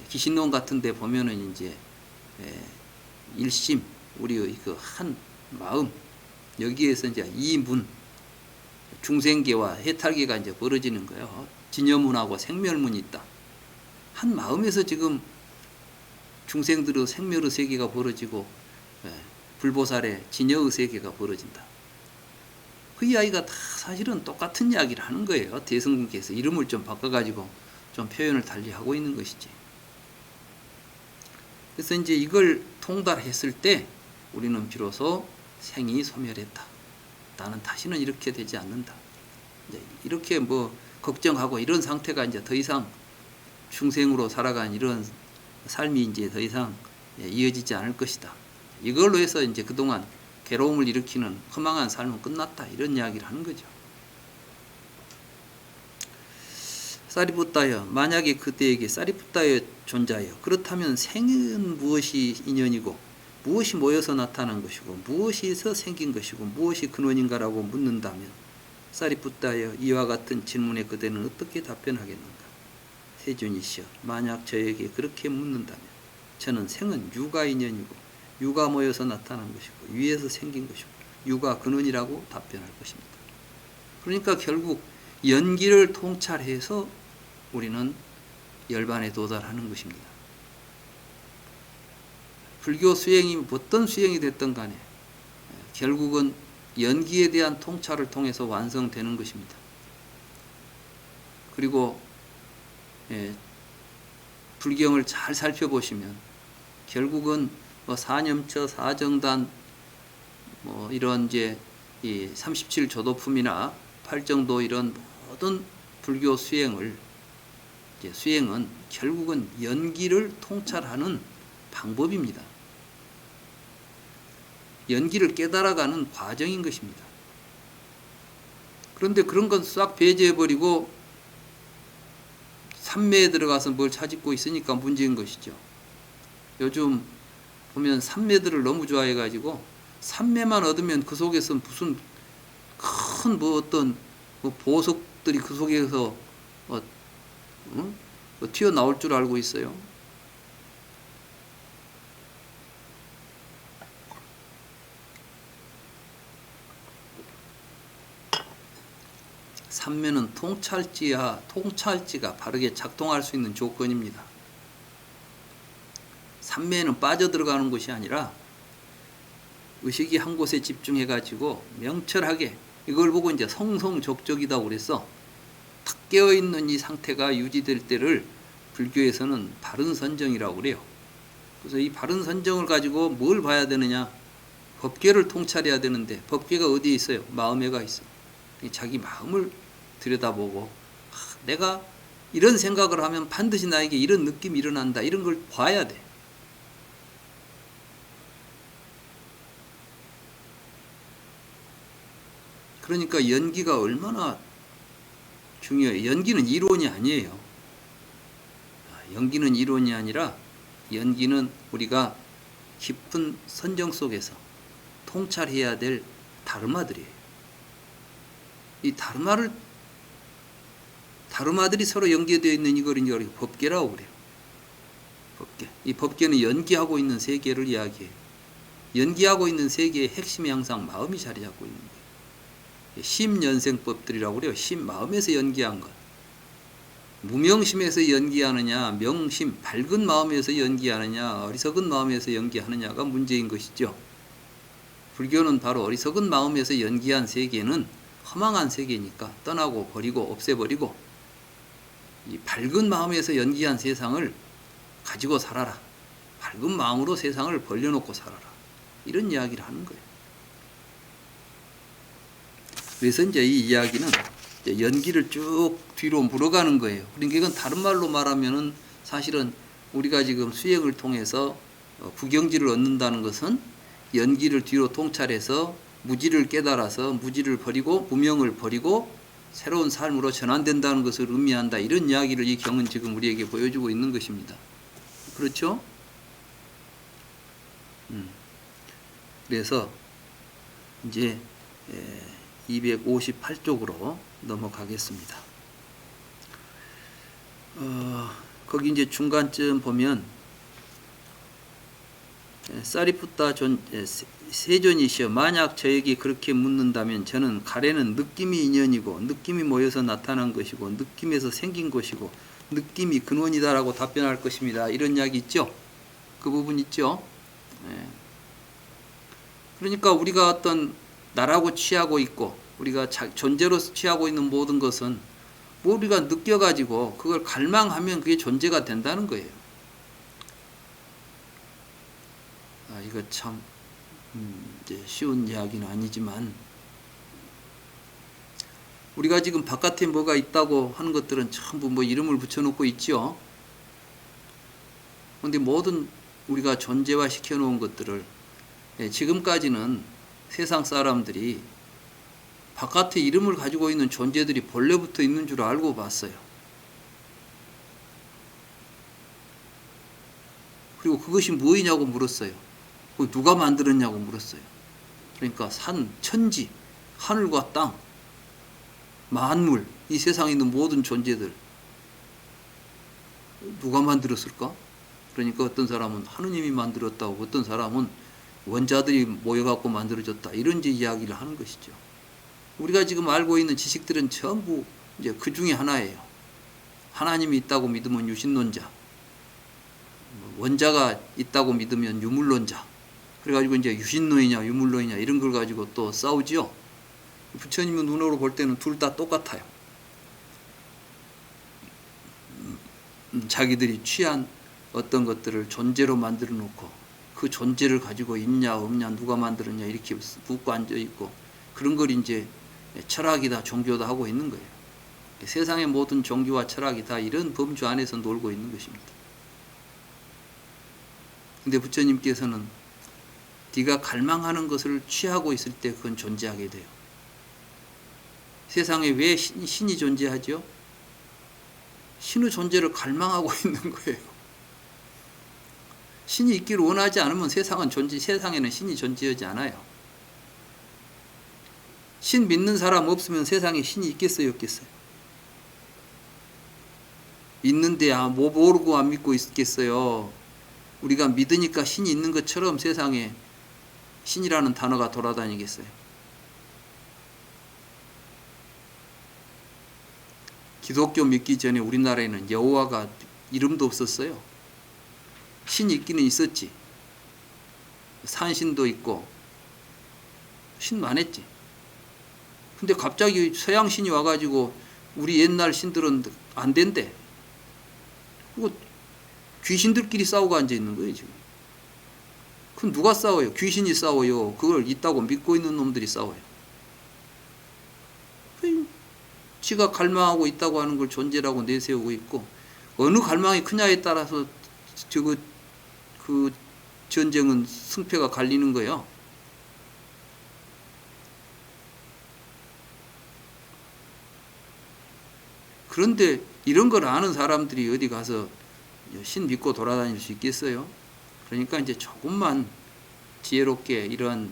기신론 같은 데 보면은 이제 일심, 우리의 그 한 마음, 여기에서 이제 이문, 중생계와 해탈계가 이제 벌어지는 거예요. 진여문하고 생멸문이 있다. 한 마음에서 지금 중생들의 생멸의 세계가 벌어지고 불보살의 진여의 세계가 벌어진다. 그 이야기가 다 사실은 똑같은 이야기를 하는 거예요. 대승분께서 이름을 좀 바꿔가지고 좀 표현을 달리 하고 있는 것이지. 그래서 이제 이걸 통달했을 때 우리는 비로소 생이 소멸했다. 나는 다시는 이렇게 되지 않는다. 이제 이렇게 뭐 걱정하고 이런 상태가 이제 더 이상 중생으로 살아간 이런 삶이 이제 더 이상 이어지지 않을 것이다. 이걸로 해서 이제 그동안 괴로움을 일으키는 허망한 삶은 끝났다. 이런 이야기를 하는 거죠. 사리푸tta여, 만약에 그대에게 사리푸tta여 존자여, 그렇다면 생은 무엇이 인연이고 무엇이 모여서 나타난 것이고 무엇이서 생긴 것이고 무엇이 근원인가라고 묻는다면 사리푸tta여, 이와 같은 질문에 그대는 어떻게 답변하겠는가? 세존이시여, 만약 저에게 그렇게 묻는다면 저는 생은 유가 인연이고 유가 모여서 나타난 것이고 위에서 생긴 것이고 유가 근원이라고 답변할 것입니다. 그러니까 결국 연기를 통찰해서 우리는 열반에 도달하는 것입니다. 불교 수행이 어떤 수행이 됐든 간에 결국은 연기에 대한 통찰을 통해서 완성되는 것입니다. 그리고 불경을 잘 살펴보시면 결국은 뭐 사념처, 사정단, 뭐 이런 이제 이 37조도품이나 팔정도 이런 모든 불교 수행은 결국은 연기를 통찰하는 방법입니다. 연기를 깨달아가는 과정인 것입니다. 그런데 그런 건 싹 배제해버리고 삼매에 들어가서 뭘 차짓고 있으니까 문제인 것이죠. 요즘 보면 삼매들을 너무 좋아해가지고 삼매만 얻으면 그 속에서 무슨 큰 어떤 보석들이 그 속에서 튀어나올 줄 알고 있어요. 삼매는 통찰지가 바르게 작동할 수 있는 조건입니다. 삼매는 빠져들어가는 것이 아니라 의식이 한 곳에 집중해가지고 명철하게 이걸 보고 이제 성성족적이다고 그래서 탁 깨어있는 이 상태가 유지될 때를 불교에서는 바른 선정이라고 그래요. 그래서 이 바른 선정을 가지고 뭘 봐야 되느냐? 법계를 통찰해야 되는데 법계가 어디에 있어요? 마음에가 있어. 자기 마음을 들여다보고 내가 이런 생각을 하면 반드시 나에게 이런 느낌이 일어난다. 이런 걸 봐야 돼. 그러니까 연기가 얼마나 중요해요. 연기는 이론이 아니에요. 연기는 이론이 아니라 연기는 우리가 깊은 선정 속에서 통찰해야 될 다르마들이에요. 이 다르마들이 서로 연계되어 있는 이걸 법계라고 그래요. 법계. 이 법계는 연기하고 있는 세계를 이야기해요. 연기하고 있는 세계의 핵심이 항상 마음이 자리 잡고 있는 거예요. 심연생법들이라고 그래요. 심, 마음에서 연기한 것. 무명심에서 연기하느냐, 명심, 밝은 마음에서 연기하느냐, 어리석은 마음에서 연기하느냐가 문제인 것이죠. 불교는 바로 어리석은 마음에서 연기한 세계는 허망한 세계니까 떠나고 버리고 없애버리고 이 밝은 마음에서 연기한 세상을 가지고 살아라. 밝은 마음으로 세상을 벌려놓고 살아라. 이런 이야기를 하는 거예요. 그래서 이제 이 이야기는 이제 연기를 쭉 뒤로 물어가는 거예요. 그러니까 이건 다른 말로 말하면은 사실은 우리가 지금 수행을 통해서 구경지를 얻는다는 것은 연기를 뒤로 통찰해서 무지를 깨달아서 무지를 버리고 무명을 버리고 새로운 삶으로 전환된다는 것을 의미한다. 이런 이야기를 이 경은 지금 우리에게 보여주고 있는 것입니다. 그렇죠? 그래서 이제 258쪽으로 넘어가겠습니다. 거기 이제 중간쯤 보면 사리푸타 세존이시여, 만약 저에게 그렇게 묻는다면 저는 가래는 느낌이 인연이고 느낌이 모여서 나타난 것이고 느낌에서 생긴 것이고 느낌이 근원이다라고 답변할 것입니다. 이런 이야기 있죠? 그 부분 있죠? 그러니까 우리가 어떤 나라고 취하고 있고 우리가 존재로 취하고 있는 모든 것은 뭐 우리가 느껴가지고 그걸 갈망하면 그게 존재가 된다는 거예요. 이거 참 이제 쉬운 이야기는 아니지만 우리가 지금 바깥에 뭐가 있다고 하는 것들은 전부 뭐 이름을 붙여놓고 있죠. 그런데 모든 우리가 존재화 시켜놓은 것들을 지금까지는 세상 사람들이 바깥에 이름을 가지고 있는 존재들이 본래부터 있는 줄 알고 봤어요. 그리고 그것이 무엇이냐고 물었어요. 누가 만들었냐고 물었어요. 그러니까 산, 천지, 하늘과 땅, 만물, 이 세상에 있는 모든 존재들 누가 만들었을까? 그러니까 어떤 사람은 하느님이 만들었다고, 어떤 사람은 원자들이 모여갖고 만들어졌다, 이런 이야기를 하는 것이죠. 우리가 지금 알고 있는 지식들은 전부 이제 그 중에 하나예요. 하나님이 있다고 믿으면 유신론자, 원자가 있다고 믿으면 유물론자. 그래가지고 이제 유신론이냐 유물론이냐 이런 걸 가지고 또 싸우지요. 부처님은 눈으로 볼 때는 둘 다 똑같아요. 자기들이 취한 어떤 것들을 존재로 만들어 놓고 그 존재를 가지고 있냐 없냐 누가 만들었냐 이렇게 묻고 앉아 있고 그런 걸 이제 철학이다 종교다 하고 있는 거예요. 세상의 모든 종교와 철학이 다 이런 범주 안에서 놀고 있는 것입니다. 근데 부처님께서는 네가 갈망하는 것을 취하고 있을 때 그건 존재하게 돼요. 세상에 왜 신이 존재하죠? 신의 존재를 갈망하고 있는 거예요. 신이 있기를 원하지 않으면 세상에는 신이 존재하지 않아요. 신 믿는 사람 없으면 세상에 신이 있겠어요, 없겠어요? 있는데 뭐 모르고 안 믿고 있겠어요. 우리가 믿으니까 신이 있는 것처럼 세상에 신이라는 단어가 돌아다니겠어요. 기독교 믿기 전에 우리나라에는 여호와가 이름도 없었어요. 신이 있기는 있었지. 산신도 있고 신 많았지. 근데 갑자기 서양 신이 와가지고 우리 옛날 신들은 안 된대. 그리고 귀신들끼리 싸우고 앉아 있는 거예요 지금. 그럼 누가 싸워요? 귀신이 싸워요. 그걸 있다고 믿고 있는 놈들이 싸워요. 지가 갈망하고 있다고 하는 걸 존재라고 내세우고 있고 어느 갈망이 크냐에 따라서 그 전쟁은 승패가 갈리는 거예요. 그런데 이런 걸 아는 사람들이 어디 가서 신 믿고 돌아다닐 수 있겠어요? 그러니까 이제 조금만 지혜롭게 이런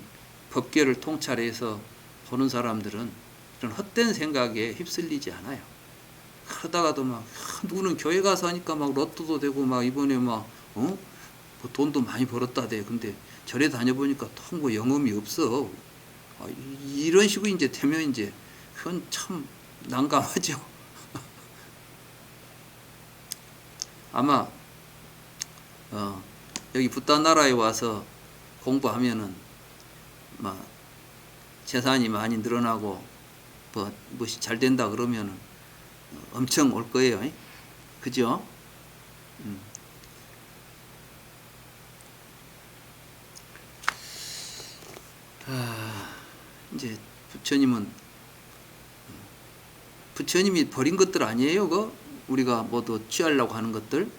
법계를 통찰해서 보는 사람들은 이런 헛된 생각에 휩쓸리지 않아요. 그러다가도 막 누구는 교회 가서 하니까 막 로또도 되고 막 이번에 막 뭐 돈도 많이 벌었다대. 근데 절에 다녀보니까 통고 영험이 없어. 이런 식으로 이제 되면 이제 그건 참 난감하죠. 아마 여기 붓다 나라에 와서 공부하면은 막 재산이 많이 늘어나고 무엇이 잘 된다 그러면은 엄청 올 거예요. 그죠? 이제 부처님이 버린 것들 아니에요? 우리가 모두 취하려고 하는 것들,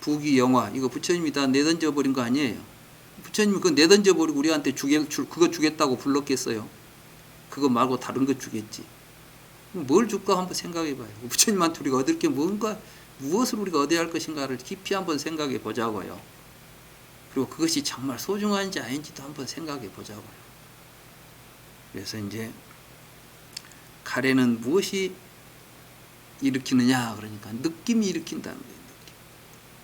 부귀 영화, 이거 부처님이 다 내던져 버린 거 아니에요? 부처님이 그거 내던져 버리고 우리한테 그거 주겠다고 불렀겠어요? 그거 말고 다른 거 주겠지. 뭘 줄까 한번 생각해 봐요. 부처님한테 우리가 얻을 게 뭔가, 무엇을 우리가 얻어야 할 것인가를 깊이 한번 생각해 보자고요. 그리고 그것이 정말 소중한지 아닌지도 한번 생각해 보자고요. 그래서 이제 가래는 무엇이 일으키느냐 그러니까 느낌이 일으킨다는 거예요.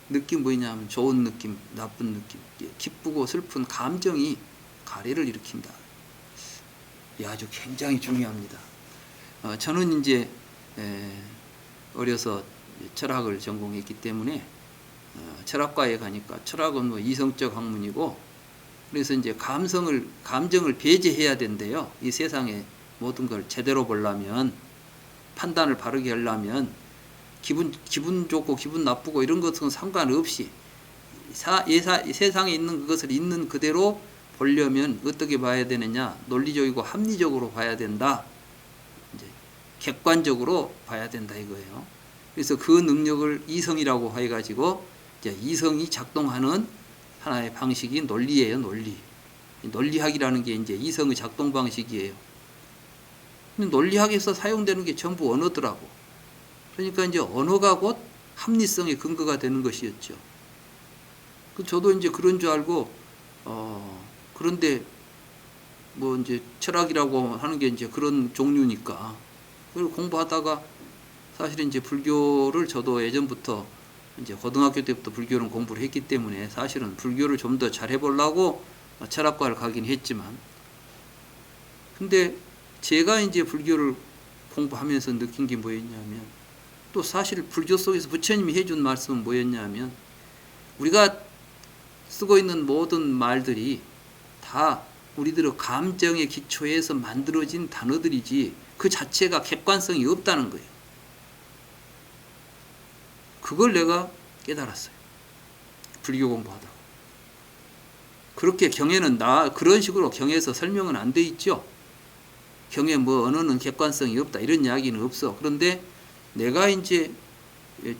느낌 뭐냐면 좋은 느낌, 나쁜 느낌, 기쁘고 슬픈 감정이 가래를 일으킨다. 아주 굉장히 중요합니다. 저는 이제 어려서 철학을 전공했기 때문에 철학과에 가니까 철학은 뭐 이성적 학문이고, 그래서 이제 감정을 배제해야 된대요. 이 세상에 모든 걸 제대로 보려면, 판단을 바르게 하려면 기분 좋고 기분 나쁘고 이런 것은 상관없이 세상에 있는 그것을 있는 그대로 보려면 어떻게 봐야 되느냐? 논리적이고 합리적으로 봐야 된다. 이제 객관적으로 봐야 된다 이거예요. 그래서 그 능력을 이성이라고 해가지고 이제 이성이 작동하는 하나의 방식이 논리예요, 논리. 논리학이라는 게 이제 이성의 작동 방식이에요. 근데 논리학에서 사용되는 게 전부 언어더라고. 그러니까 이제 언어가 곧 합리성의 근거가 되는 것이었죠. 저도 이제 그런 줄 알고, 그런데 뭐 이제 철학이라고 하는 게 이제 그런 종류니까. 그걸 공부하다가 사실은 이제 불교를 저도 예전부터 이제 고등학교 때부터 불교를 공부를 했기 때문에 사실은 불교를 좀 더 잘 해보려고 철학과를 가긴 했지만, 근데 제가 이제 불교를 공부하면서 느낀 게 뭐였냐면, 또 사실 불교 속에서 부처님이 해준 말씀은 뭐였냐면, 우리가 쓰고 있는 모든 말들이 다 우리들의 감정의 기초에서 만들어진 단어들이지 그 자체가 객관성이 없다는 거예요. 그걸 내가 깨달았어요. 불교 공부하다가. 그렇게 경에는 그런 식으로 경에서 설명은 안 돼 있죠. 경에 뭐 언어는 객관성이 없다 이런 이야기는 없어. 그런데 내가 이제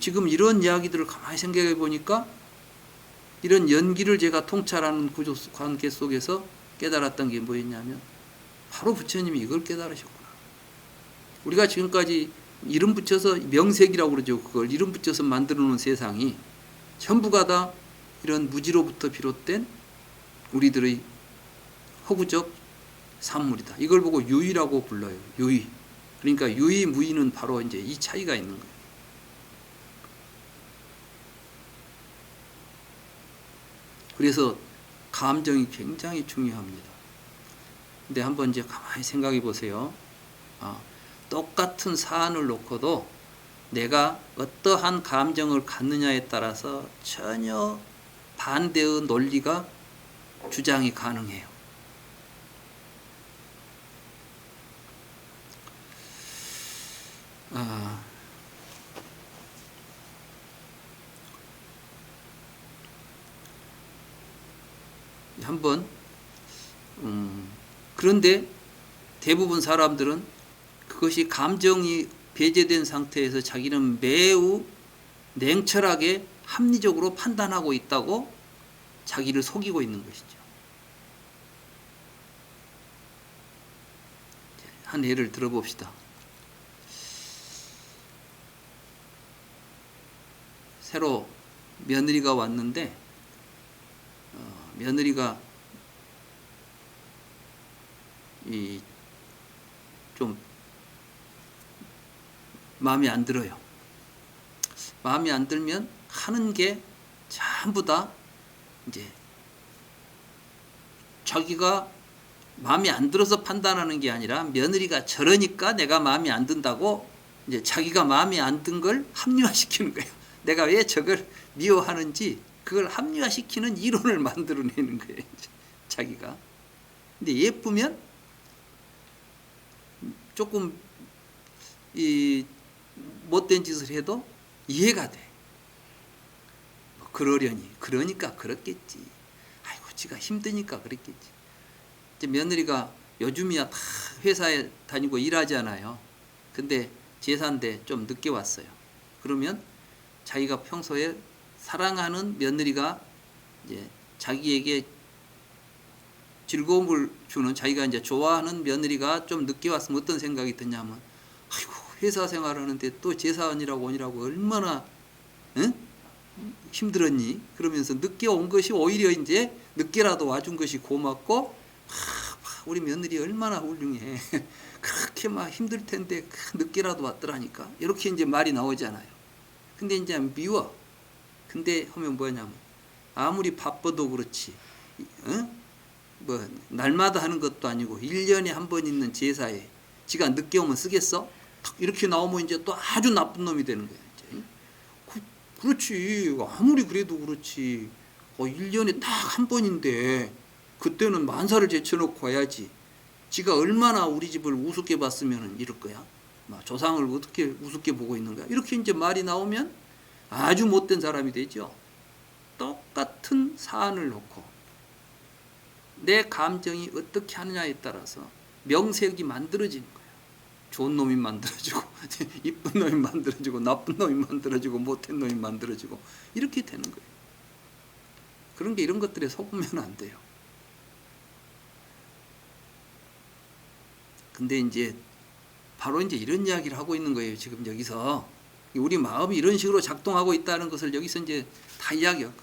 지금 이런 이야기들을 가만히 생각해 보니까 이런 연기를 제가 통찰하는 구조 관계 속에서 깨달았던 게 뭐였냐면, 바로 부처님이 이걸 깨달으셨구나. 우리가 지금까지 이름 붙여서 명색이라고 그러죠. 그걸 이름 붙여서 만들어 놓은 세상이 전부가 다 이런 무지로부터 비롯된 우리들의 허구적 산물이다. 이걸 보고 유의라고 불러요. 유의. 그러니까 유의, 무의는 바로 이제 이 차이가 있는 거예요. 그래서 감정이 굉장히 중요합니다. 근데 한번 이제 가만히 생각해 보세요. 똑같은 사안을 놓고도 내가 어떠한 감정을 갖느냐에 따라서 전혀 반대의 논리가 주장이 가능해요. 한번 그런데 대부분 사람들은 그것이 감정이 배제된 상태에서 자기는 매우 냉철하게 합리적으로 판단하고 있다고 자기를 속이고 있는 것이죠. 한 예를 들어봅시다. 새로 며느리가 왔는데 며느리가 좀 마음에 안 들어요. 마음에 안 들면 하는 게 전부 다 이제 자기가 마음에 안 들어서 판단하는 게 아니라 며느리가 저러니까 내가 마음에 안 든다고 이제 자기가 마음에 안 든 걸 합리화시키는 거예요. 내가 왜 저걸 미워하는지 그걸 합리화시키는 이론을 만들어내는 거예요. 이제 자기가. 근데 예쁘면 조금 이 못된 짓을 해도 이해가 돼. 뭐 그러려니 그러니까 그렇겠지. 아이고 지가 힘드니까 그랬겠지. 이제 며느리가 요즘이야 다 회사에 다니고 일하잖아요. 근데 제사인데 좀 늦게 왔어요. 그러면 자기가 평소에 사랑하는 며느리가 이제 자기에게 즐거움을 주는 자기가 이제 좋아하는 며느리가 좀 늦게 왔으면 어떤 생각이 드냐면 아이고 회사 생활하는데 또 제사원이라고 오니라고 얼마나 응? 힘들었니? 그러면서 늦게 온 것이 오히려 이제 늦게라도 와준 것이 고맙고 우리 며느리 얼마나 훌륭해. 그렇게 막 힘들 텐데 늦게라도 왔더라니까. 이렇게 이제 말이 나오잖아요. 근데 이제 미워. 근데 하면 뭐냐면 아무리 바빠도 그렇지. 뭐 날마다 하는 것도 아니고 1년에 한 번 있는 제사에 지가 늦게 오면 쓰겠어? 이렇게 나오면 이제 또 아주 나쁜 놈이 되는 거야. 이제. 그렇지. 아무리 그래도 그렇지. 1년에 딱 한 번인데 그때는 만사를 제쳐놓고 와야지. 지가 얼마나 우리 집을 우습게 봤으면 이럴 거야. 조상을 어떻게 우습게 보고 있는 거야. 이렇게 이제 말이 나오면 아주 못된 사람이 되죠. 똑같은 사안을 놓고 내 감정이 어떻게 하느냐에 따라서 명색이 만들어지는 거예요. 좋은 놈이 만들어지고 이쁜 놈이 만들어지고 나쁜 놈이 만들어지고 못된 놈이 만들어지고 이렇게 되는 거예요. 그런 게 이런 것들에 속으면 안 돼요. 근데 이제 바로 이제 이런 이야기를 하고 있는 거예요. 지금 여기서 우리 마음이 이런 식으로 작동하고 있다는 것을 여기서 이제 다 이야기해요.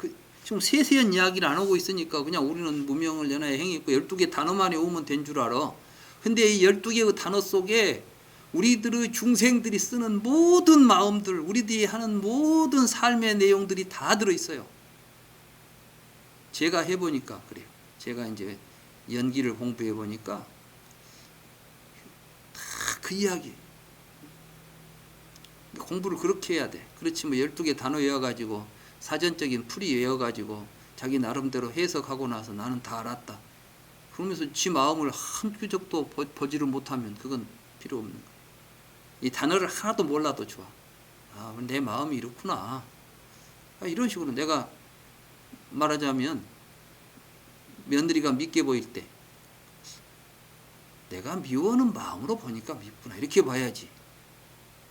지금 세세한 이야기를 안 하고 있으니까 그냥 우리는 무명을 연하에 행했고 12개 단어만 외우면 된 줄 알아. 근데 이 12개의 단어 속에 우리들의 중생들이 쓰는 모든 마음들, 우리들이 하는 모든 삶의 내용들이 다 들어있어요. 제가 해보니까 그래요. 제가 이제 연기를 공부해보니까 다 그 이야기. 공부를 그렇게 해야 돼. 그렇지 뭐 12개 단어 외워가지고 사전적인 풀이 외워가지고 자기 나름대로 해석하고 나서 나는 다 알았다. 그러면서 지 마음을 한 큐적도 보지를 못하면 그건 필요 없는 거야. 이 단어를 하나도 몰라도 좋아. 아, 내 마음이 이렇구나. 이런 식으로 내가 말하자면 며느리가 밉게 보일 때 내가 미워하는 마음으로 보니까 밉구나. 이렇게 봐야지.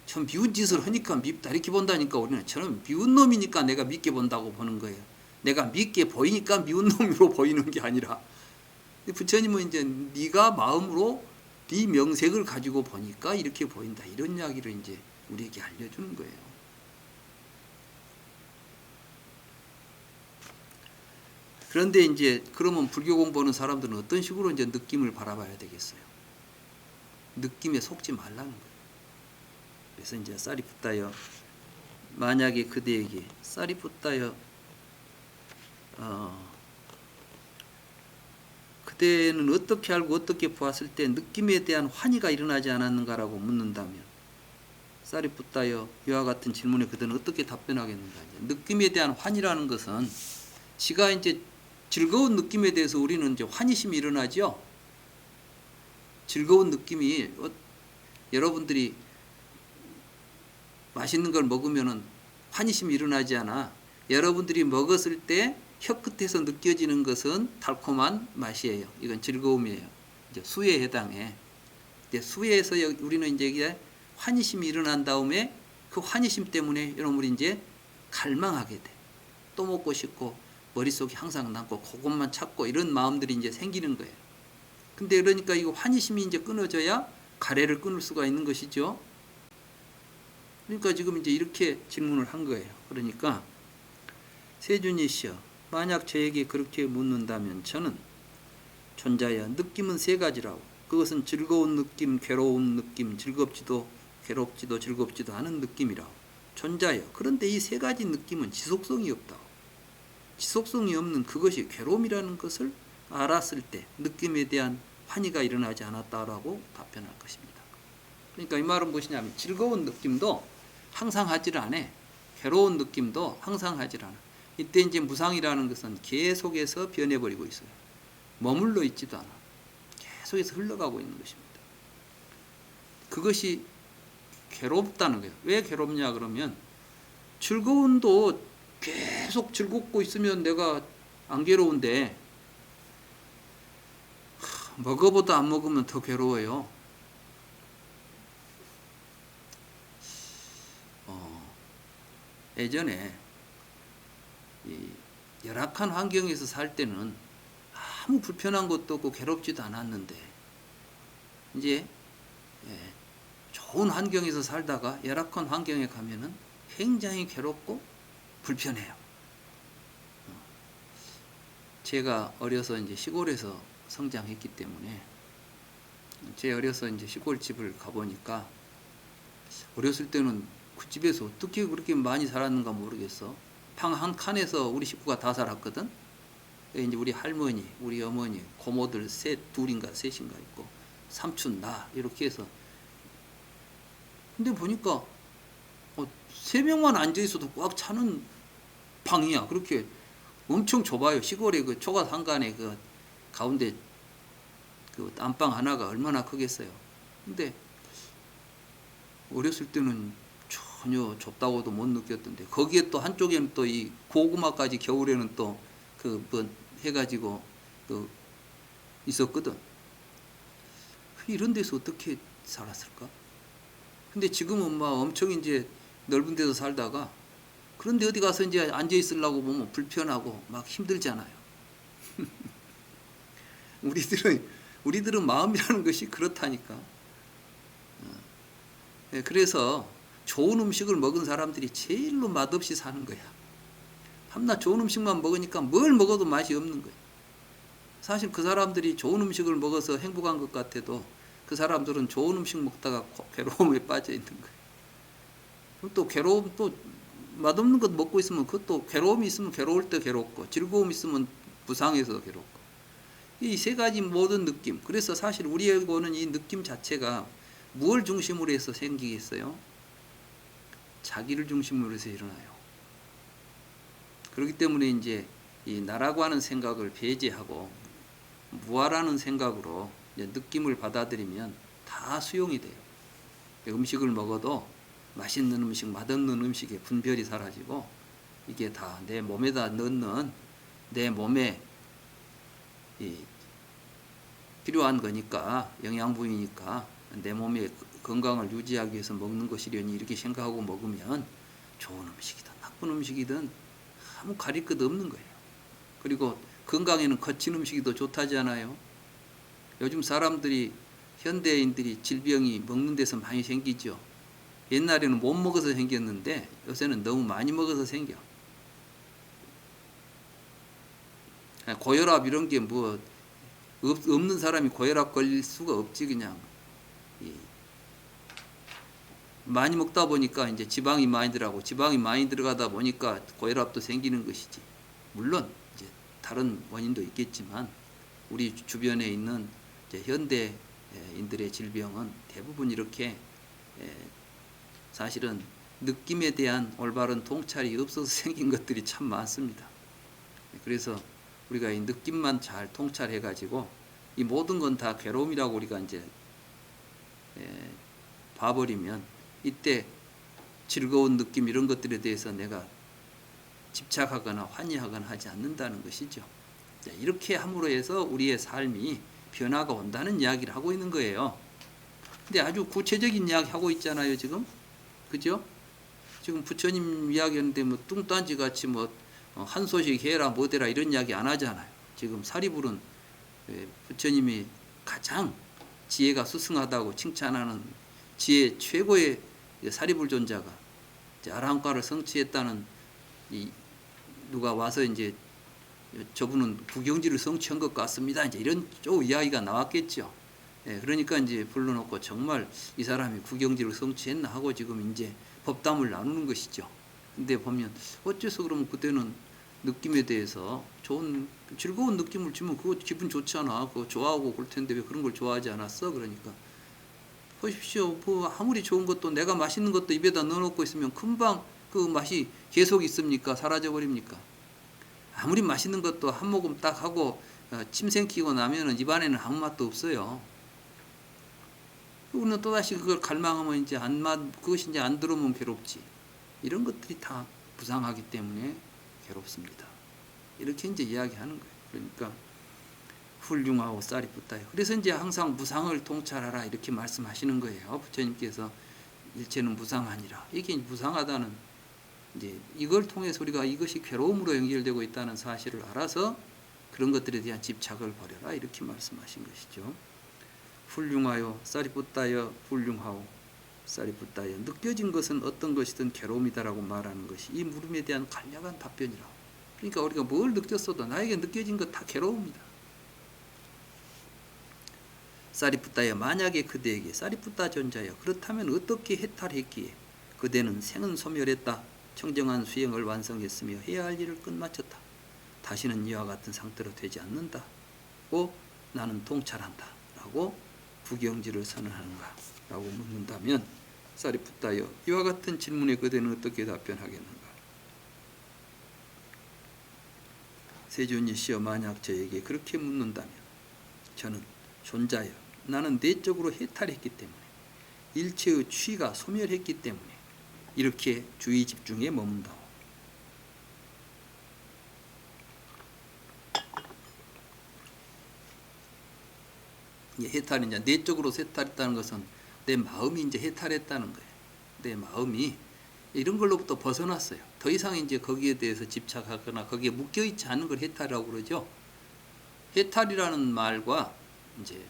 전 미운 짓을 하니까 밉다. 이렇게 본다니까 우리는 저는 미운 놈이니까 내가 밉게 본다고 보는 거예요. 내가 밉게 보이니까 미운 놈으로 보이는 게 아니라 부처님은 이제 네가 마음으로 네 명색을 가지고 보니까 이렇게 보인다. 이런 이야기를 이제 우리에게 알려주는 거예요. 그런데 이제 그러면 불교 공부하는 사람들은 어떤 식으로 이제 느낌을 바라봐야 되겠어요? 느낌에 속지 말라는 거예요. 그래서 이제 사리푸타여, 만약에 그대에게 사리푸타여, 그대는 어떻게 알고 어떻게 보았을 때 느낌에 대한 환희가 일어나지 않았는가라고 묻는다면, 사리푸타여, 이와 같은 질문에 그대는 어떻게 답변하겠는가? 느낌에 대한 환희라는 것은 지가 이제 즐거운 느낌에 대해서 우리는 이제 환희심이 일어나죠. 즐거운 느낌이 여러분들이 맛있는 걸 먹으면은 환희심이 일어나지 않아. 여러분들이 먹었을 때 혀끝에서 느껴지는 것은 달콤한 맛이에요. 이건 즐거움이에요. 이제 수에 해당해. 이제 수에서 우리는 이제 환희심이 일어난 다음에 그 환희심 때문에 여러분이 이제 갈망하게 돼. 또 먹고 싶고 머릿속이 항상 남고 그것만 찾고 이런 마음들이 이제 생기는 거예요. 근데 그러니까 이거 환희심이 이제 끊어져야 가래를 끊을 수가 있는 것이죠. 그러니까 지금 이제 이렇게 질문을 한 거예요. 그러니까 세준이시여, 만약 저에게 그렇게 묻는다면 저는 존자여, 느낌은 세 가지라고. 그것은 즐거운 느낌, 괴로운 느낌, 즐겁지도 괴롭지도 즐겁지도 않은 느낌이라고. 존자여, 그런데 이 세 가지 느낌은 지속성이 없다고. 지속성이 없는 그것이 괴로움이라는 것을 알았을 때, 느낌에 대한 환희가 일어나지 않았다라고 답변할 것입니다. 그러니까 이 말은 무엇이냐면 즐거운 느낌도 항상 하질 않아. 괴로운 느낌도 항상 하질 않아. 이때 이제 무상이라는 것은 계속해서 변해버리고 있어요. 머물러 있지도 않아. 계속해서 흘러가고 있는 것입니다. 그것이 괴롭다는 거예요. 왜 괴롭냐 그러면 즐거움도 계속 즐겁고 있으면 내가 안 괴로운데 먹어보다 안 먹으면 더 괴로워요. 예전에 이 열악한 환경에서 살 때는 아무 불편한 것도 없고 괴롭지도 않았는데 이제 좋은 환경에서 살다가 열악한 환경에 가면은 굉장히 괴롭고 불편해요. 제가 어려서 이제 시골에서 성장했기 때문에 제 어려서 이제 시골집을 가보니까 어렸을 때는 그 집에서 어떻게 그렇게 많이 살았는가 모르겠어. 방 한 칸에서 우리 식구가 다 살았거든. 이제 우리 할머니, 우리 어머니, 고모들 둘인가 셋인가 있고 삼촌 나 이렇게 해서. 근데 보니까 3명만 앉아 있어도 꽉 차는 방이야. 그렇게 엄청 좁아요. 시골의 그 초가 상간에 그 가운데 그 안방 하나가 얼마나 크겠어요. 근데 어렸을 때는 전혀 좁다고도 못 느꼈던데 거기에 또 한쪽에는 또 이 고구마까지 겨울에는 또 그 뭐 해가지고 그 있었거든. 이런 데서 어떻게 살았을까? 근데 지금은 막 엄청 이제 넓은 데서 살다가 그런데 어디 가서 이제 앉아 있으려고 보면 불편하고 막 힘들잖아요. 우리들은 마음이라는 것이 그렇다니까. 그래서 좋은 음식을 먹은 사람들이 제일로 맛없이 사는 거야. 밤낮 좋은 음식만 먹으니까 뭘 먹어도 맛이 없는 거야. 사실 그 사람들이 좋은 음식을 먹어서 행복한 것 같아도 그 사람들은 좋은 음식 먹다가 괴로움에 빠져 있는 거야. 또 괴로움, 또 맛없는 것 먹고 있으면 그것도 괴로움이 있으면 괴로울 때 괴롭고 즐거움이 있으면 부상해서 괴롭고 이 세 가지 모든 느낌. 그래서 사실 우리에게는 이 느낌 자체가 무엇을 중심으로 해서 생기겠어요? 자기를 중심으로 해서 일어나요. 그렇기 때문에 이제 이 나라고 하는 생각을 배제하고 무아라는 생각으로 이제 느낌을 받아들이면 다 수용이 돼요. 음식을 먹어도 맛있는 음식, 맛없는 음식의 분별이 사라지고 이게 다 내 몸에다 넣는 내 몸에 필요한 거니까 영양분이니까 내 몸의 건강을 유지하기 위해서 먹는 것이려니 이렇게 생각하고 먹으면 좋은 음식이든 나쁜 음식이든 아무 가릴 것 없는 거예요. 그리고 건강에는 거친 음식이 더 좋다잖아요. 요즘 사람들이 현대인들이 질병이 먹는 데서 많이 생기죠. 옛날에는 못 먹어서 생겼는데 요새는 너무 많이 먹어서 생겨. 고혈압 이런 게 뭐 없는 사람이 고혈압 걸릴 수가 없지. 그냥 많이 먹다 보니까 이제 지방이 많이 들어가고 지방이 많이 들어가다 보니까 고혈압도 생기는 것이지. 물론 이제 다른 원인도 있겠지만 우리 주변에 있는 이제 현대인들의 질병은 대부분 이렇게 사실은 느낌에 대한 올바른 통찰이 없어서 생긴 것들이 참 많습니다. 그래서 우리가 이 느낌만 잘 통찰해 가지고 이 모든 건 다 괴로움이라고 우리가 이제 봐버리면 이때 즐거운 느낌 이런 것들에 대해서 내가 집착하거나 환희하거나 하지 않는다는 것이죠. 이렇게 함으로 해서 우리의 삶이 변화가 온다는 이야기를 하고 있는 거예요. 근데 아주 구체적인 이야기 하고 있잖아요, 지금. 그죠? 지금 부처님 이야기하는데 뭐 뚱딴지 같이 뭐 한 소식 해라 뭐되라 이런 이야기 안 하잖아요. 지금 사리불은 부처님이 가장 지혜가 수승하다고 칭찬하는 지혜 최고의 사리불 존자가 아라한과를 성취했다는 누가 와서 이제 저분은 구경지를 성취한 것 같습니다. 이제 이런 쪽 이야기가 나왔겠죠. 그러니까 이제 불러놓고 정말 이 사람이 구경지를 성취했나 하고 지금 이제 법담을 나누는 것이죠. 근데 보면 어째서 그러면 그때는 느낌에 대해서 좋은 즐거운 느낌을 주면 그거 기분 좋잖아. 그거 좋아하고 그럴 텐데 왜 그런 걸 좋아하지 않았어? 그러니까 보십시오. 뭐 아무리 좋은 것도 내가 맛있는 것도 입에다 넣어놓고 있으면 금방 그 맛이 계속 있습니까? 사라져 버립니까? 아무리 맛있는 것도 한 모금 딱 하고 침 생기고 나면은 입안에는 아무 맛도 없어요. 우리는 또다시 그걸 갈망하면 이제 그것이 이제 안 들어오면 괴롭지. 이런 것들이 다 무상하기 때문에 괴롭습니다. 이렇게 이제 이야기하는 거예요. 그러니까 훌륭하고 쌀이 붙다요. 그래서 이제 항상 무상을 통찰하라 이렇게 말씀하시는 거예요. 부처님께서 일체는 무상하니라. 이게 무상하다는 이제 이걸 통해서 우리가 이것이 괴로움으로 연결되고 있다는 사실을 알아서 그런 것들에 대한 집착을 버려라 이렇게 말씀하신 것이죠. 훌륭하여 쌀이 붙다여 훌륭하오 쌀이 붙다여 느껴진 것은 어떤 것이든 괴로움이다라고 말하는 것이 이 물음에 대한 간략한 답변이라. 그러니까 우리가 뭘 느꼈어도 나에게 느껴진 것 다 괴로움이다. 쌀이 붙다여 만약에 그대에게 쌀이 붙다 존자여 그렇다면 어떻게 해탈했기에 그대는 생은 소멸했다. 청정한 수행을 완성했으며 해야 할 일을 끝마쳤다. 다시는 이와 같은 상태로 되지 않는다고 나는 통찰한다. 라고 부경지를 선언하는가? 라고 묻는다면 쌀이 붙다여 이와 같은 질문에 그대는 어떻게 답변하겠는가? 세존이시여 만약 저에게 그렇게 묻는다면 저는 존자여 나는 내적으로 해탈했기 때문에 일체의 취가 소멸했기 때문에 이렇게 주의 집중에 머문다. 해탈이 이제 내적으로 해탈했다는 것은 내 마음이 이제 해탈했다는 거예요. 내 마음이 이런 걸로부터 벗어났어요. 더 이상 이제 거기에 대해서 집착하거나 거기에 묶여 있지 않은 걸 해탈이라고 그러죠. 해탈이라는 말과 이제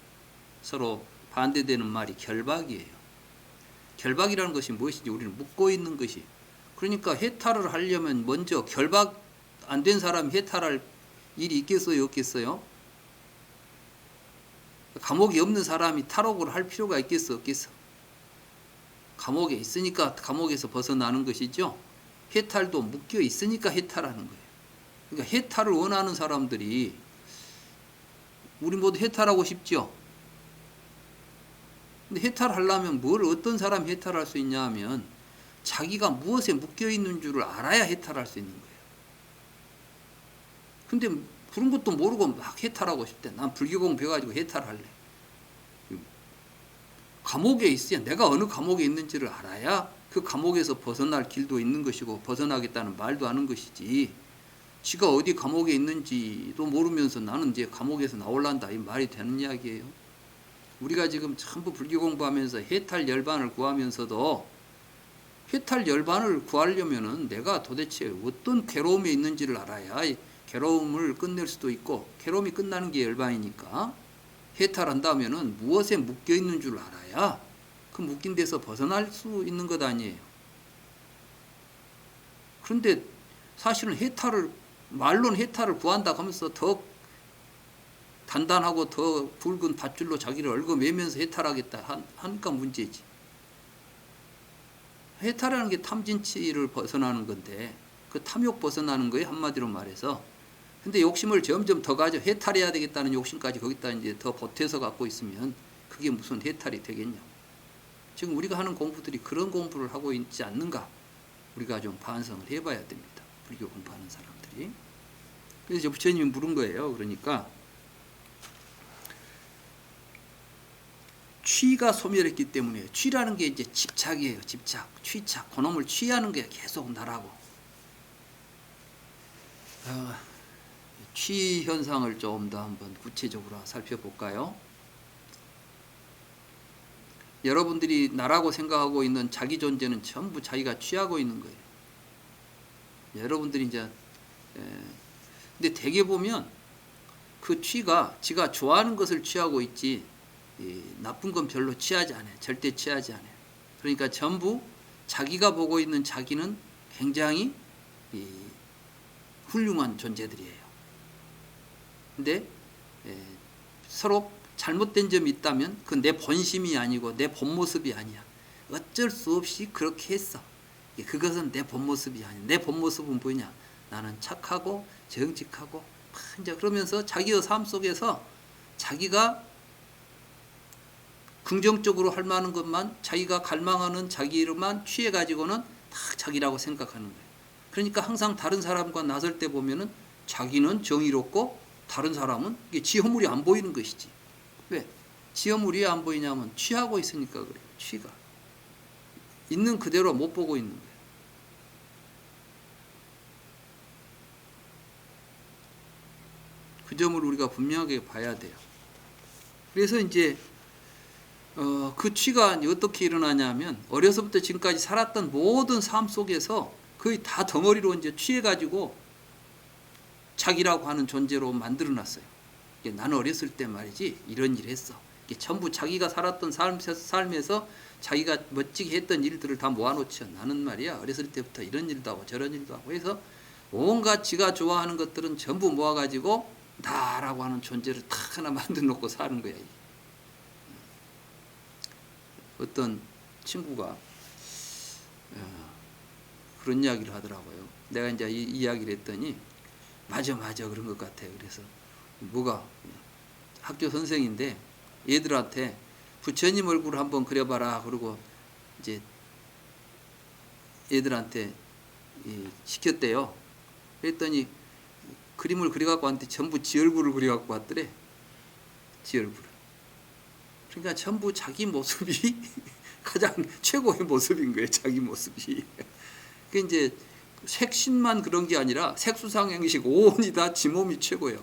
서로 반대되는 말이 결박이에요. 결박이라는 것이 무엇인지 우리는 묻고 있는 것이. 그러니까 해탈을 하려면 먼저 결박 안 된 사람이 해탈할 일이 있겠어요, 없겠어요? 감옥이 없는 사람이 탈옥을 할 필요가 있겠어, 없겠어? 감옥에 있으니까 감옥에서 벗어나는 것이죠. 해탈도 묶여 있으니까 해탈하는 거예요. 그러니까 해탈을 원하는 사람들이 우리 모두 해탈하고 싶죠. 근데 해탈하려면 어떤 사람이 해탈할 수 있냐 하면 자기가 무엇에 묶여 있는 줄을 알아야 해탈할 수 있는 거예요. 근데 그런 것도 모르고 막 해탈하고 싶대. 난 불교공 배워가지고 해탈할래. 감옥에 있어야 내가 어느 감옥에 있는지를 알아야 그 감옥에서 벗어날 길도 있는 것이고 벗어나겠다는 말도 하는 것이지. 지가 어디 감옥에 있는지도 모르면서 나는 이제 감옥에서 나올란다 이 말이 되는 이야기예요. 우리가 지금 전부 불교 공부하면서 해탈 열반을 구하면서도 해탈 열반을 구하려면은 내가 도대체 어떤 괴로움에 있는지를 알아야 괴로움을 끝낼 수도 있고 괴로움이 끝나는 게 열반이니까 해탈한다면은 무엇에 묶여 있는 줄 알아야 그 묶인 데서 벗어날 수 있는 것 아니에요. 그런데 사실은 말로는 해탈을 구한다 하면서 더 단단하고 더 굵은 밧줄로 자기를 얽어매면서 해탈하겠다 하니까 문제지. 해탈하는 게 탐진치를 벗어나는 건데 그 탐욕 벗어나는 거예요, 한마디로 말해서. 근데 욕심을 점점 더 가져 해탈해야 되겠다는 욕심까지 거기다 이제 더 보태서 갖고 있으면 그게 무슨 해탈이 되겠냐. 지금 우리가 하는 공부들이 그런 공부를 하고 있지 않는가 우리가 좀 반성을 해봐야 됩니다. 불교 공부하는 사람들이. 그래서 이제 부처님이 물은 거예요. 그러니까 취가 소멸했기 때문에 취라는 게 이제 집착이에요. 집착, 취착, 그놈을 취하는 게 계속 나라고. 취 현상을 좀 더 한번 구체적으로 살펴볼까요? 여러분들이 나라고 생각하고 있는 자기 존재는 전부 자기가 취하고 있는 거예요. 여러분들이 이제 근데 대개 보면 그 취가 지가 좋아하는 것을 취하고 있지 나쁜 건 별로 취하지 않아요. 절대 취하지 않아요. 그러니까 전부 자기가 보고 있는 자기는 굉장히 훌륭한 존재들이에요. 근데 서로 잘못된 점이 있다면 그 내 본심이 아니고 내 본모습이 아니야. 어쩔 수 없이 그렇게 했어. 그것은 내 본모습이 아니야. 내 본모습은 뭐냐? 나는 착하고 정직하고 이제 그러면서 자기의 삶 속에서 자기가 긍정적으로 할 만한 것만 자기가 갈망하는 자기만 취해 가지고는 다 자기라고 생각하는 거예요. 그러니까 항상 다른 사람과 나설 때 보면은 자기는 정의롭고 다른 사람은 이게 지 허물이 안 보이는 것이지. 왜? 지 허물이 왜 안 보이냐면 취하고 있으니까 그래요. 취가 있는 그대로 못 보고 있는 거예요. 그 점을 우리가 분명하게 봐야 돼요. 그래서 이제 그 취가 어떻게 일어나냐면 어려서부터 지금까지 살았던 모든 삶 속에서 거의 다 덩어리로 이제 취해가지고 자기라고 하는 존재로 만들어놨어요. 나는 어렸을 때 말이지 이런 일 했어. 이게 전부 자기가 살았던 삶에서 자기가 멋지게 했던 일들을 다 모아놓죠. 나는 말이야 어렸을 때부터 이런 일도 하고 저런 일도 하고 해서 온갖 지가 좋아하는 것들은 전부 모아가지고 나라고 하는 존재를 딱 하나 만들어 놓고 사는 거야. 어떤 친구가 그런 이야기를 하더라고요. 내가 이제 이 이야기를 했더니 맞아 그런 것 같아요. 그래서 뭐가 학교 선생인데 얘들한테 부처님 얼굴을 한번 그려봐라 그러고 이제 얘들한테 시켰대요. 그랬더니 그림을 그려갖고 왔는데 전부 지 얼굴을 그려갖고 왔더래. 지 얼굴을. 그러니까 전부 자기 모습이 가장 최고의 모습인 거예요. 자기 모습이. 그 이제 색신만 그런 게 아니라 색수상행식 온이 다 지 몸이 최고예요.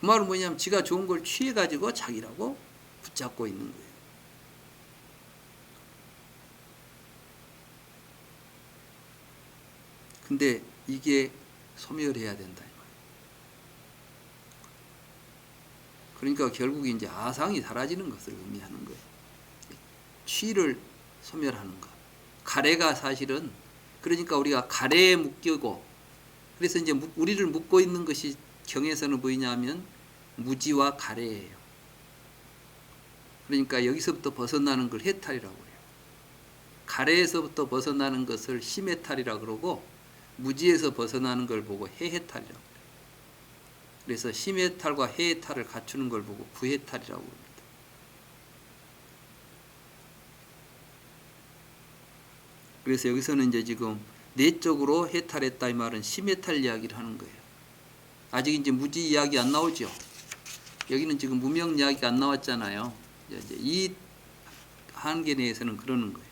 그 말은 뭐냐면 지가 좋은 걸 취해가지고 자기라고 붙잡고 있는 거예요. 근데 이게 소멸해야 된다. 그러니까 결국 이제 아상이 사라지는 것을 의미하는 거예요. 취를 소멸하는 것. 가래가 사실은 그러니까 우리가 가래에 묶이고 그래서 이제 우리를 묶고 있는 것이 경에서는 뭐냐면 무지와 가래예요. 그러니까 여기서부터 벗어나는 걸 해탈이라고 해요. 가래에서부터 벗어나는 것을 심해탈이라고 그러고 무지에서 벗어나는 걸 보고 해해탈이라고 해요. 그래서 심해탈과 해해탈을 갖추는 걸 보고 구해탈이라고 합니다. 그래서 여기서는 이제 지금 내적으로 해탈했다 이 말은 심해탈 이야기를 하는 거예요. 아직 이제 무지 이야기 안 나오죠. 여기는 지금 무명 이야기가 안 나왔잖아요. 이제 이 한계 내에서는 그러는 거예요.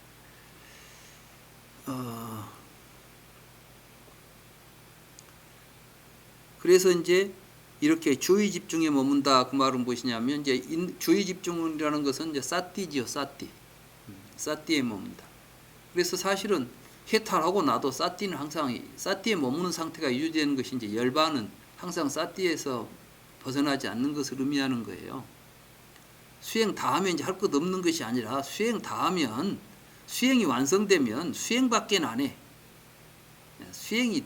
그래서 이제 이렇게 주의 집중에 머문다 그 말은 무엇이냐면 이제 주의 집중이라는 것은 이제 사띠지요, 사띠. 사띠에 머문다. 그래서 사실은 해탈하고 나도 사띠는 항상 사띠에 머무는 상태가 유지되는 것이 이제 열반은 항상 사띠에서 벗어나지 않는 것을 의미하는 거예요. 수행 다 하면 이제 할 것 없는 것이 아니라 수행 다 하면 수행이 완성되면 수행밖에 안 해. 수행이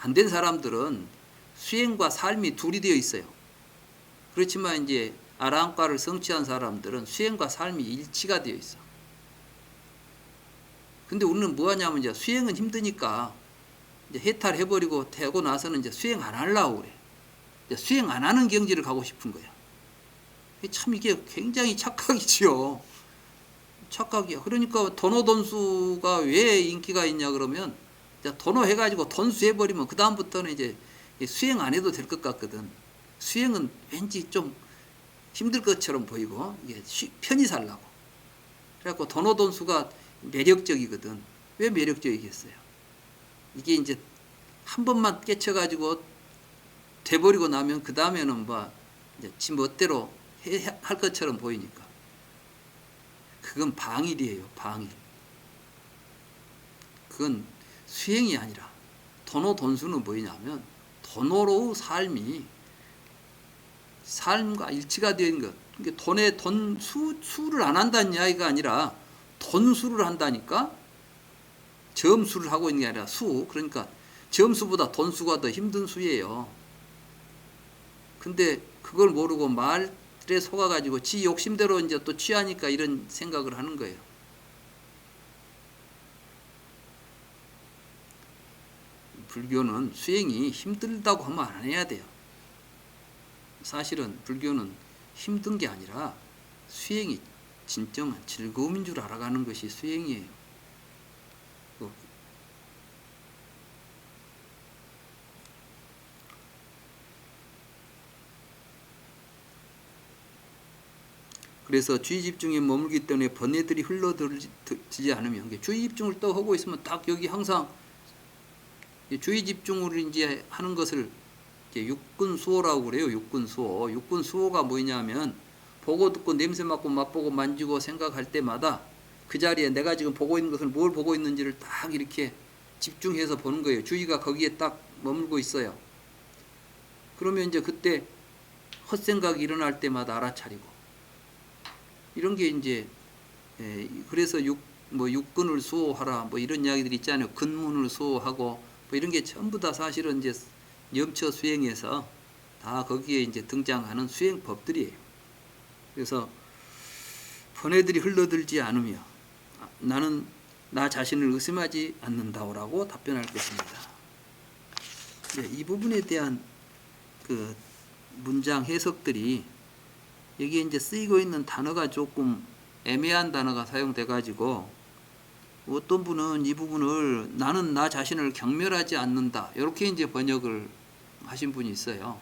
안 된 사람들은 수행과 삶이 둘이 되어 있어요. 그렇지만 이제 아라한과를 성취한 사람들은 수행과 삶이 일치가 되어 있어. 근데 우리는 뭐 하냐면 이제 수행은 힘드니까 이제 해탈해버리고 되고 나서는 이제 수행 안 하려고 그래. 이제 수행 안 하는 경지를 가고 싶은 거야. 참 이게 굉장히 착각이지요. 착각이야. 그러니까 도노돈수가 왜 인기가 있냐 그러면 도노해가지고 돈수해버리면 그 다음부터는 이제 수행 안 해도 될 것 같거든. 수행은 왠지 좀 힘들 것처럼 보이고 이게 편히 살라고. 그래갖고 도노돈수가 매력적이거든. 왜 매력적이겠어요? 이게 이제 한 번만 깨쳐가지고 돼버리고 나면 그 다음에는 뭐 이제 지 멋대로 할 것처럼 보이니까. 그건 방일이에요. 방일. 그건 수행이 아니라 도노돈수는 뭐냐면 도노로의 삶이 삶과 일치가 되는 것. 그러니까 돈에 수를 안 한다는 이야기가 아니라 돈수를 한다니까. 점수를 하고 있는 게 아니라 수. 그러니까 점수보다 돈수가 더 힘든 수예요. 근데 그걸 모르고 말에 속아가지고 지 욕심대로 이제 또 취하니까 이런 생각을 하는 거예요. 불교는 수행이 힘들다고 하면 안 해야 돼요. 사실은 불교는 힘든 게 아니라 수행이 진정한 즐거움인 줄 알아가는 것이 수행이에요. 그래서 주의집중에 머물기 때문에 번뇌들이 흘러들지 않으면, 주의집중을 또 하고 있으면 딱 여기 항상 주의집중으로 이제 하는 것을 육근수호라고 그래요. 육근수호. 육근수호가 뭐냐면 보고 듣고 냄새 맡고 맛보고 만지고 생각할 때마다 그 자리에 내가 지금 보고 있는 것을 뭘 보고 있는지를 딱 이렇게 집중해서 보는 거예요. 주의가 거기에 딱 머물고 있어요. 그러면 이제 그때 헛생각이 일어날 때마다 알아차리고, 이런 게 이제 그래서 육근을 수호하라 뭐 이런 이야기들이 있잖아요. 근문을 수호하고 뭐 이런 게 전부 다 사실은 이제 염처 수행에서 다 거기에 이제 등장하는 수행법들이에요. 그래서 번뇌들이 흘러들지 않으며 나는 나 자신을 의심하지 않는다라고 답변할 것입니다. 이 부분에 대한 그 문장 해석들이 여기에 이제 쓰이고 있는 단어가 조금 애매한 단어가 사용돼 가지고 어떤 분은 이 부분을 나는 나 자신을 경멸하지 않는다 이렇게 이제 번역을 하신 분이 있어요.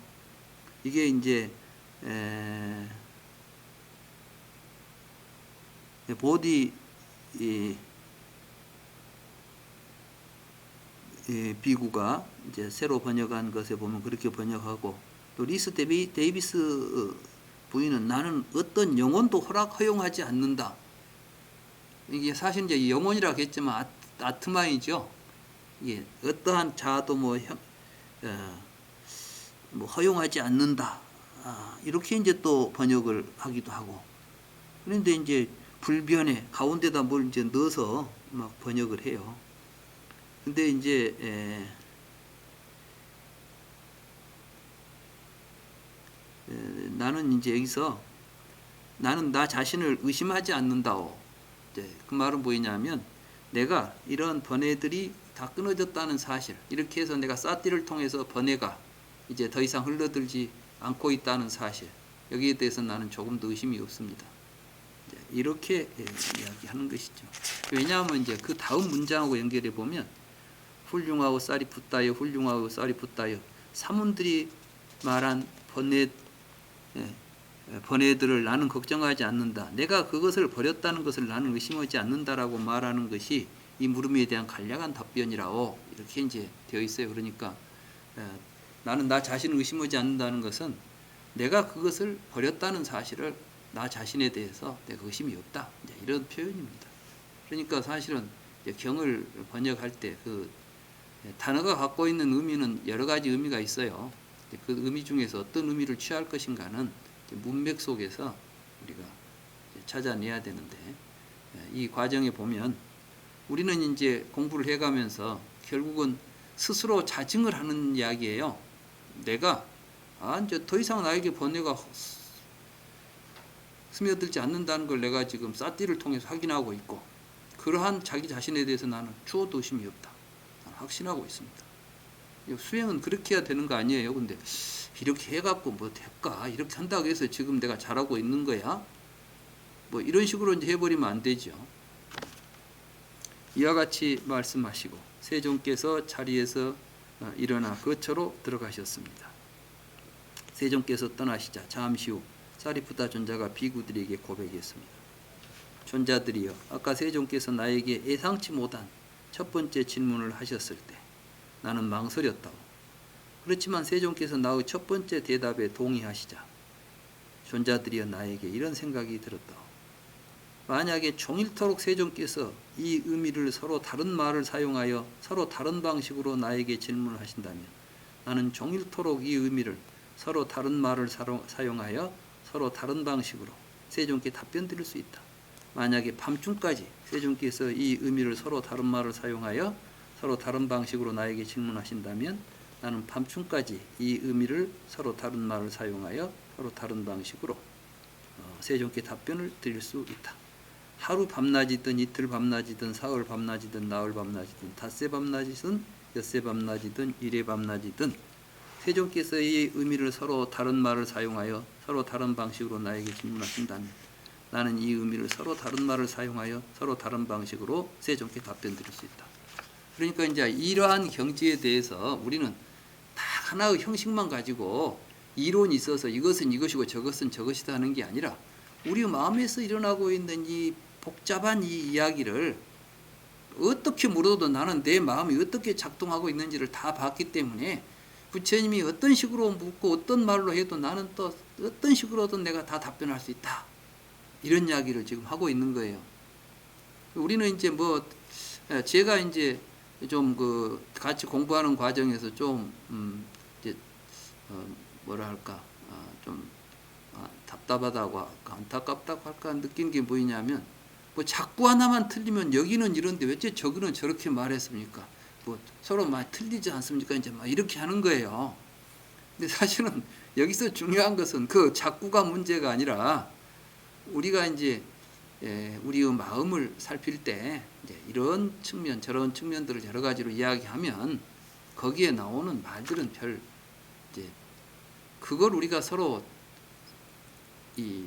이게 이제 보디 비구가 이제 새로 번역한 것에 보면 그렇게 번역하고, 또 리스 데이비스 부인은 나는 어떤 영혼도 허용하지 않는다. 이게 사실 이제 영혼이라고 했지만 아트마이죠. 이게 어떠한 자아도 뭐 허용하지 않는다. 이렇게 이제 또 번역을 하기도 하고. 그런데 이제 불변에 가운데다 뭘 이제 넣어서 막 번역을 해요. 근데 이제 나는 이제 여기서 나는 나 자신을 의심하지 않는다오. 그 말은 뭐냐면 내가 이런 번뇌들이 다 끊어졌다는 사실, 이렇게 해서 내가 사띠를 통해서 번뇌가 이제 더 이상 흘러들지 않고 있다는 사실, 여기에 대해서 나는 조금도 의심이 없습니다. 이렇게 이야기하는 것이죠. 왜냐하면 이제 그 다음 문장하고 연결해 보면 훌륭하고 쌀이 붙다여 훌륭하고 쌀이 붙다여 사문들이 말한 번뇌들을 나는 걱정하지 않는다. 내가 그것을 버렸다는 것을 나는 의심하지 않는다라고 말하는 것이 이 물음에 대한 간략한 답변이라고 이렇게 이제 되어 있어요. 그러니까 나는 나 자신을 의심하지 않는다는 것은 내가 그것을 버렸다는 사실을 나 자신에 대해서 내가 의심이 없다. 이제 이런 표현입니다. 그러니까 사실은 경을 번역할 때 그 단어가 갖고 있는 의미는 여러 가지 의미가 있어요. 그 의미 중에서 어떤 의미를 취할 것인가는 문맥 속에서 우리가 찾아내야 되는데, 이 과정에 보면 우리는 이제 공부를 해가면서 결국은 스스로 자증을 하는 이야기예요. 내가 이제 더 이상 나에게 번뇌가 스며들지 않는다는 걸 내가 지금 사띠를 통해서 확인하고 있고, 그러한 자기 자신에 대해서 나는 추호도 의심이 없다. 나는 확신하고 있습니다. 수행은 그렇게 해야 되는 거 아니에요. 근데 이렇게 해갖고 뭐 될까? 이렇게 한다고 해서 지금 내가 잘하고 있는 거야? 뭐 이런 식으로 이제 해버리면 안 되죠. 이와 같이 말씀하시고 세종께서 자리에서 일어나 거처로 들어가셨습니다. 세종께서 떠나시자 잠시 후 사리푸타 존자가 비구들에게 고백했습니다. 존자들이여, 아까 세종께서 나에게 예상치 못한 첫 번째 질문을 하셨을 때 나는 망설였다고. 그렇지만 세종께서 나의 첫 번째 대답에 동의하시자 존자들이여 나에게 이런 생각이 들었다고. 만약에 종일토록 세종께서 이 의미를 서로 다른 말을 사용하여 서로 다른 방식으로 나에게 질문을 하신다면 나는 종일토록 이 의미를 서로 다른 말을 사용하여 서로 다른 방식으로 세종께 답변 드릴 수 있다. 만약에 밤중까지 세종께서 이 의미를 서로 다른 말을 사용하여 서로 다른 방식으로 나에게 질문하신다면 나는 밤중까지 이 의미를 서로 다른 말을 사용하여 서로 다른 방식으로 세종께 답변을 드릴 수 있다. 하루 밤낮이든 이틀 밤낮이든 사흘 밤낮이든 나흘 밤낮이든 닷새 밤낮이든 엿새 밤낮이든 이래 밤낮이든 세존께서의 의미를 서로 다른 말을 사용하여 서로 다른 방식으로 나에게 질문하신다면 나는 이 의미를 서로 다른 말을 사용하여 서로 다른 방식으로 세존께 답변 드릴 수 있다. 그러니까 이제 이러한 경지에 대해서 우리는 다 하나의 형식만 가지고 이론이 있어서 이것은 이것이고 저것은 저것이다 하는 게 아니라 우리 마음에서 일어나고 있는 이 복잡한 이 이야기를 어떻게 물어도 나는 내 마음이 어떻게 작동하고 있는지를 다 봤기 때문에 부처님이 어떤 식으로 묻고 어떤 말로 해도 나는 또 어떤 식으로든 내가 다 답변할 수 있다. 이런 이야기를 지금 하고 있는 거예요. 우리는 이제 뭐 제가 이제 좀 그 같이 공부하는 과정에서 좀 이제 뭐랄까 좀 답답하다고 할까 안타깝다고 할까 느낀 게 뭐냐면 뭐 자꾸 하나만 틀리면 여기는 이런데 왜 저기는 저렇게 말했습니까? 뭐 서로 막 틀리지 않습니까? 이제 막 이렇게 하는 거예요. 근데 사실은 여기서 중요한 것은 그 자꾸가 문제가 아니라 우리가 이제 우리의 마음을 살필 때 이제 이런 측면 저런 측면들을 여러 가지로 이야기하면 거기에 나오는 말들은 별 이제 그걸 우리가 서로 이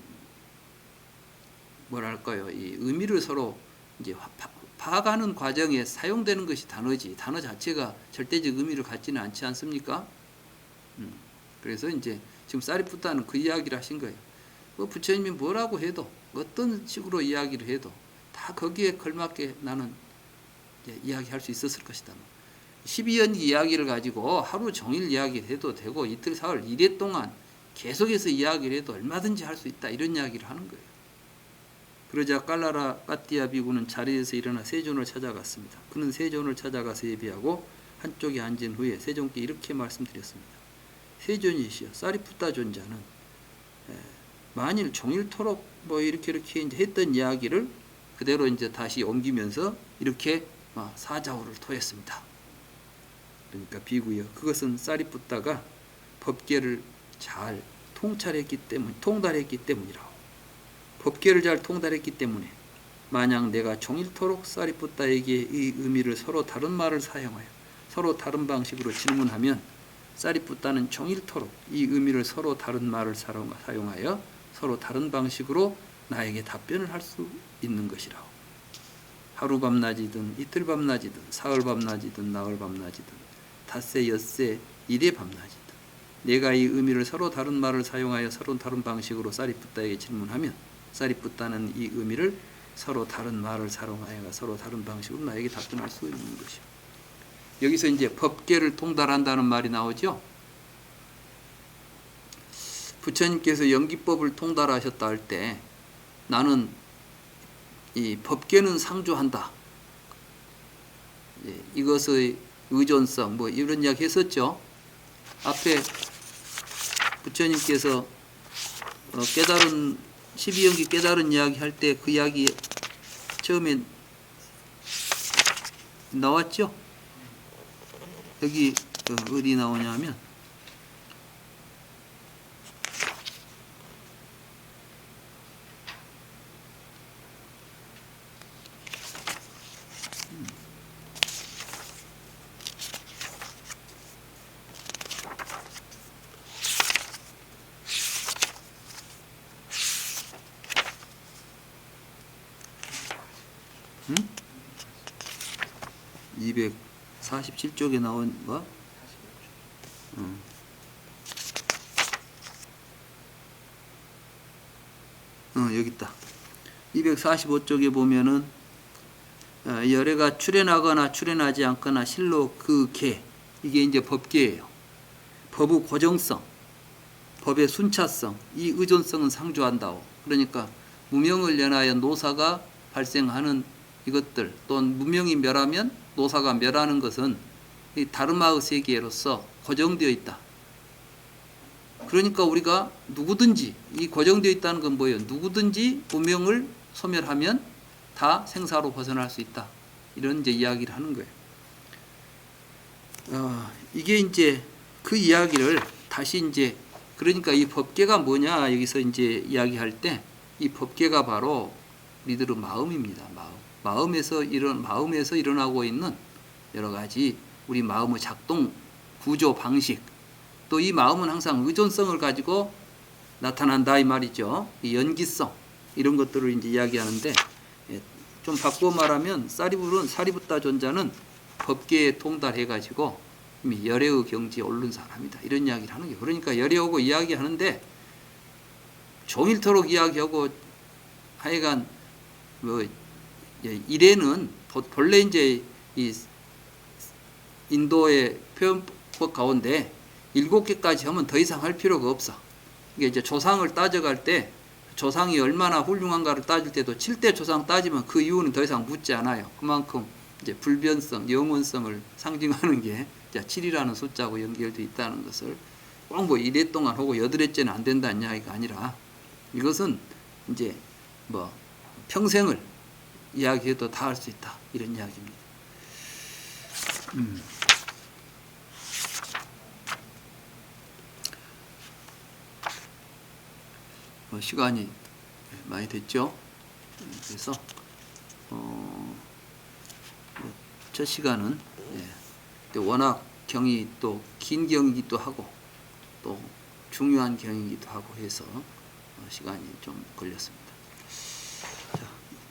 뭐랄까요 이 의미를 서로 이제 파악하는 과정에 사용되는 것이 단어지 단어 자체가 절대적 의미를 갖지는 않지 않습니까? 그래서 이제 지금 사리푸타는 그 이야기를 하신 거예요. 뭐 부처님이 뭐라고 해도 어떤 식으로 이야기를 해도 다 거기에 걸맞게 나는 이야기할 수 있었을 것이다. 12연기 이야기를 가지고 하루 종일 이야기를 해도 되고 이틀 사흘 이래 동안 계속해서 이야기를 해도 얼마든지 할 수 있다. 이런 이야기를 하는 거예요. 그러자 깔라라 까띠아 비구는 자리에서 일어나 세존을 찾아갔습니다. 그는 세존을 찾아가서 예비하고 한쪽에 앉은 후에 세존께 이렇게 말씀드렸습니다. 세존이시여 사리푸타 존자는 만일 종일토록 뭐 이렇게 이제 했던 이야기를 그대로 이제 다시 옮기면서 이렇게 사자후를 토했습니다. 그러니까 비구여 그것은 사리푸타가 법계를 잘 통달했기 때문이라고. 법계를 잘 통달했기 때문에 만약 내가 종일토록 사리푸타에게 이 의미를 서로 다른 말을 사용하여 서로 다른 방식으로 질문하면 사리푸타는 종일토록 이 의미를 서로 다른 말을 사용하여 서로 다른 방식으로 나에게 답변을 할 수 있는 것이라고. 하루 밤낮이든 이틀 밤낮이든 사흘 밤낮이든 나흘 밤낮이든 닷새 엿새 이래 밤낮이든 내가 이 의미를 서로 다른 말을 사용하여 서로 다른 방식으로 사리푸타에게 질문하면 사리푸타는 이 의미를 서로 다른 말을 사용하여 서로 다른 방식으로 나에게 답변할 수 있는 것이요. 여기서 이제 법계를 통달한다는 말이 나오죠. 부처님께서 연기법을 통달하셨다 할 때 나는 이 법계는 상주한다. 이것의 의존성 뭐 이런 이야기 했었죠. 앞에 부처님께서 깨달은 12연기 깨달은 이야기 할 때 그 이야기 처음에 나왔죠. 여기 어디 나오냐면 응? 247쪽에 나온 거? 여기 있다. 245쪽에 보면은 열애가 출현하거나 출현하지 않거나 실로 그 계 이게 이제 법계예요. 법의 고정성, 법의 순차성, 이 의존성은 상주한다고. 그러니까 무명을 연하여 노사가 발생하는 이것들 또는 무명이 멸하면 노사가 멸하는 것은 이 다르마의 세계로서 고정되어 있다. 그러니까 우리가 누구든지 이 고정되어 있다는 건 뭐예요? 누구든지 무명을 소멸하면 다 생사로 벗어날 수 있다. 이런 이제 이야기를 하는 거예요. 이게 이제 그 이야기를 다시 이제 그러니까 이 법계가 뭐냐 여기서 이제 이야기할 때 이 법계가 바로 우리들의 마음입니다. 마음에서 일어나고 있는 여러 가지 우리 마음의 작동 구조 방식, 또 이 마음은 항상 의존성을 가지고 나타난다 이 말이죠. 이 연기성 이런 것들을 이제 이야기하는데, 좀 바꾸어 말하면 사리부타 존자는 법계에 통달해 가지고 이미 열애의 경지에 오른 사람이다 이런 이야기를 하는 거예요. 그러니까 열애하고 이야기하는데 종일토록 이야기하고 하여간 뭐 이래는 본래 이제 이 인도의 표현법 가운데 7개까지 하면 더 이상 할 필요가 없어. 이게 이제 조상을 따져갈 때 조상이 얼마나 훌륭한가를 따질 때도 7대 조상 따지면 그 이유는 더 이상 묻지 않아요. 그만큼 이제 불변성, 영원성을 상징하는 게 7이라는 숫자하고 연결되어 있다는 것을 꼭 뭐 1회 동안 하고 8회째는 안 된다는 이야기가 아니라, 이것은 이제 뭐 평생을 이야기해도 다 할 수 있다 이런 이야기입니다. 시간이 많이 됐죠. 그래서 첫 시간은 워낙 경이 또 긴 경이기도 하고 또 중요한 경이기도 하고 해서 시간이 좀 걸렸습니다. 자,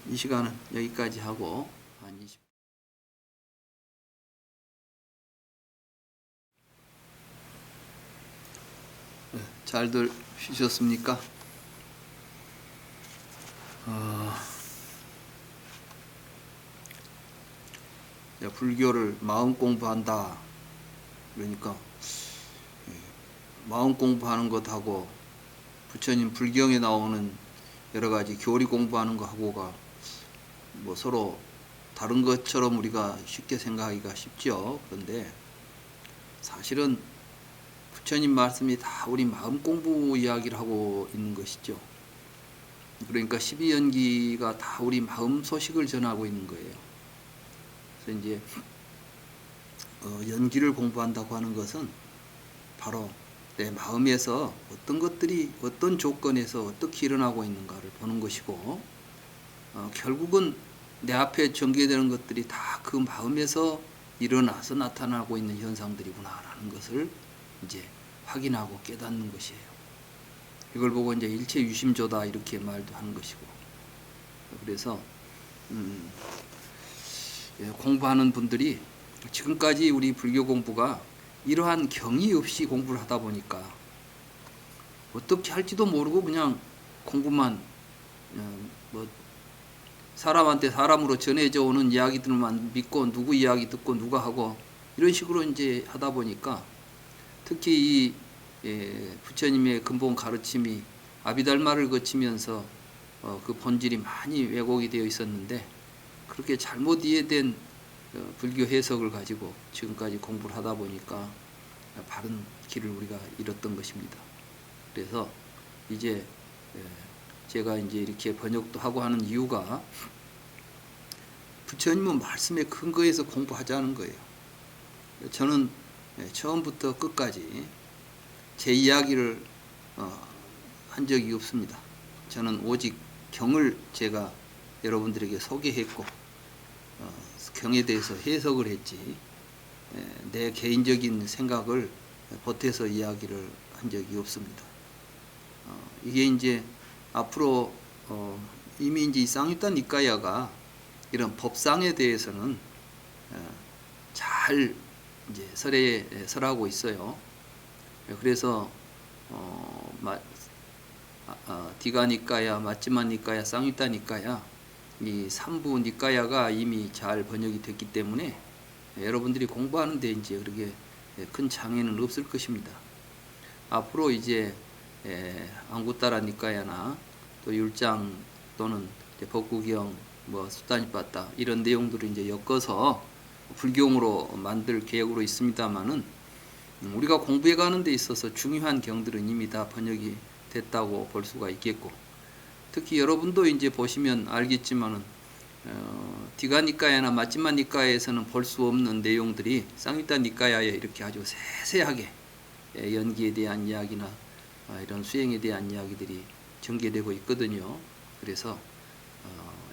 이 시간은 여기까지 하고 한 20. 잘들 쉬셨습니까? 불교를 마음 공부한다. 그러니까 마음 공부하는 것하고 부처님 불경에 나오는 여러 가지 교리 공부하는 것하고가 뭐 서로 다른 것처럼 우리가 쉽게 생각하기가 쉽죠. 그런데 사실은 부처님 말씀이 다 우리 마음 공부 이야기를 하고 있는 것이죠. 그러니까 12연기가 다 우리 마음 소식을 전하고 있는 거예요. 그래서 이제 연기를 공부한다고 하는 것은 바로 내 마음에서 어떤 것들이 어떤 조건에서 어떻게 일어나고 있는가를 보는 것이고, 결국은 내 앞에 전개되는 것들이 다 그 마음에서 일어나서 나타나고 있는 현상들이구나라는 것을 이제 확인하고 깨닫는 것이에요. 이걸 보고 이제 일체 유심조다 이렇게 말도 하는 것이고, 그래서 공부하는 분들이 지금까지 우리 불교 공부가 이러한 경이 없이 공부를 하다 보니까 어떻게 할지도 모르고 그냥 공부만 뭐 사람한테 사람으로 전해져 오는 이야기들만 믿고 누구 이야기 듣고 누가 하고 이런 식으로 이제 하다 보니까, 특히 이 부처님의 근본 가르침이 아비달마를 거치면서 그 본질이 많이 왜곡이 되어 있었는데, 그렇게 잘못 이해된 불교 해석을 가지고 지금까지 공부를 하다 보니까 바른 길을 우리가 잃었던 것입니다. 그래서 이제 제가 이제 이렇게 번역도 하고 하는 이유가 부처님은 말씀의 근거에서 공부하자는 거예요. 저는 처음부터 끝까지 제 이야기를 한 적이 없습니다. 저는 오직 경을 제가 여러분들에게 소개했고 경에 대해서 해석을 했지, 내 개인적인 생각을 보태서 이야기를 한 적이 없습니다. 이게 이제 앞으로 이미 이제 쌍유타 니까야가 이런 법상에 대해서는 잘 이제 설에 설하고 있어요. 그래서 디가 니까야, 마찌마 니까야, 쌍유타 니까야, 이 3부 니까야가 이미 잘 번역이 됐기 때문에 여러분들이 공부하는데 이제 그렇게 큰 장애는 없을 것입니다. 앞으로 이제 앙구따라 니까야나 또 율장 또는 법구경, 뭐 수다니빠따 이런 내용들을 이제 엮어서 불경으로 만들 계획으로 있습니다만은, 우리가 공부해 가는 데 있어서 중요한 경들은 이미 다 번역이 됐다고 볼 수가 있겠고, 특히 여러분도 이제 보시면 알겠지만은 디가 니까야나 마찌마 니까야에서는 볼 수 없는 내용들이 쌍유타 니까야에 이렇게 아주 세세하게 연기에 대한 이야기나 이런 수행에 대한 이야기들이 전개되고 있거든요. 그래서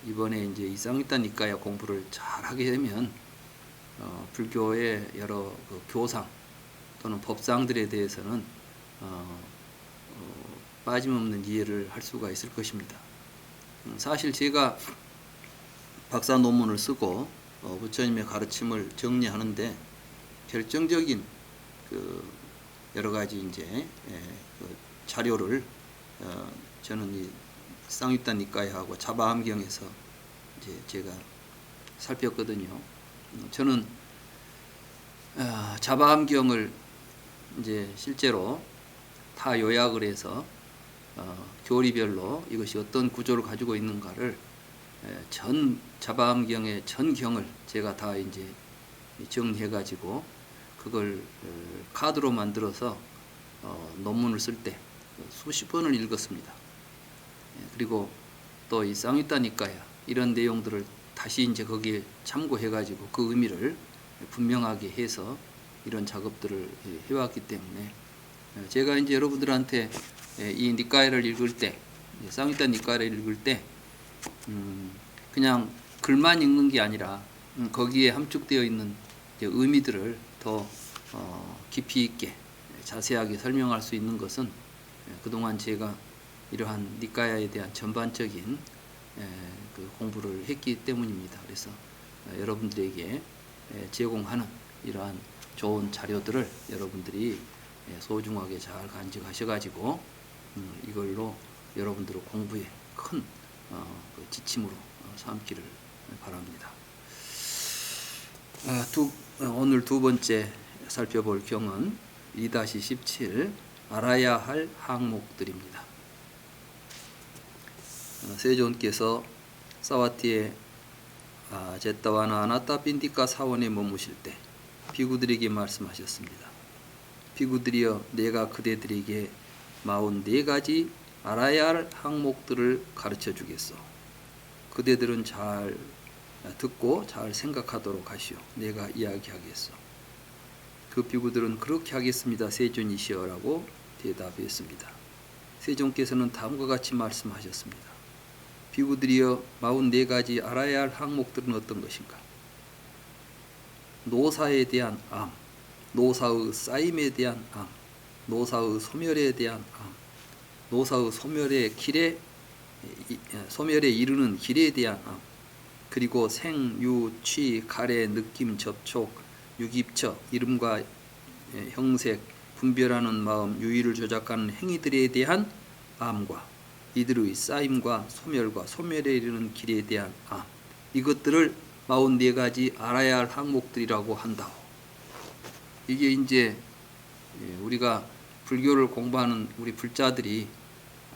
이번에 이제 이 쌍유타 니까야 공부를 잘 하게 되면 불교의 여러 그 교상 또는 법상들에 대해서는 빠짐없는 이해를 할 수가 있을 것입니다. 사실 제가 박사 논문을 쓰고 부처님의 가르침을 정리하는데 결정적인 그 여러 가지 이제 그 자료를 저는 이 쌍유단 니까야하고 자바암경에서 이제 제가 살폈거든요. 저는 자바암경을 이제 실제로 다 요약을 해서 교리별로 이것이 어떤 구조를 가지고 있는가를 전 자바암경의 전 경을 제가 다 이제 정리해 가지고 그걸 카드로 만들어서 논문을 쓸 때 수십 번을 읽었습니다. 그리고 또 이 쌍유단 니까야 이런 내용들을 다시 이제 거기에 참고해 가지고 그 의미를 분명하게 해서 이런 작업들을 해왔기 때문에 제가 이제 여러분들한테 이 니까야를 읽을 때, 쌍유단 니까야를 읽을 때 그냥 글만 읽는 게 아니라 거기에 함축되어 있는 의미들을 더 깊이 있게 자세하게 설명할 수 있는 것은 그동안 제가 이러한 니까야에 대한 전반적인 그 공부를 했기 때문입니다. 그래서 여러분들에게 제공하는 이러한 좋은 자료들을 여러분들이 소중하게 잘 간직하셔가지고 이걸로 여러분들의 공부에 큰 지침으로 삼기를 바랍니다. 오늘 두 번째 살펴볼 경은 2-17 알아야 할 항목들입니다. 세존께서 사와티의 제타와나 아나타 빈디카 사원에 머무실 때 비구들에게 말씀하셨습니다. 비구들이여, 내가 그대들에게 44가지 알아야 할 항목들을 가르쳐 주겠소. 그대들은 잘 듣고 잘 생각하도록 하시오. 내가 이야기하겠소. 그 비구들은 그렇게 하겠습니다, 세존이시여 라고 대답했습니다. 세존께서는 다음과 같이 말씀하셨습니다. 비구들이여, 44가지 알아야 할 항목들은 어떤 것인가? 노사에 대한 암, 노사의 쌓임에 대한 암, 노사의 소멸에 대한 암, 노사의 소멸의 소멸에 이르는 길에 대한 암, 그리고 생, 유, 취, 가래, 느낌, 접촉, 유깁처, 이름과 형색, 분별하는 마음, 유의를 조작하는 행위들에 대한 암과 이들의 쌓임과 소멸과 소멸에 이르는 길에 대한 암, 이것들을 44가지 알아야 할 항목들이라고 한다고. 이게 이제 우리가 불교를 공부하는 우리 불자들이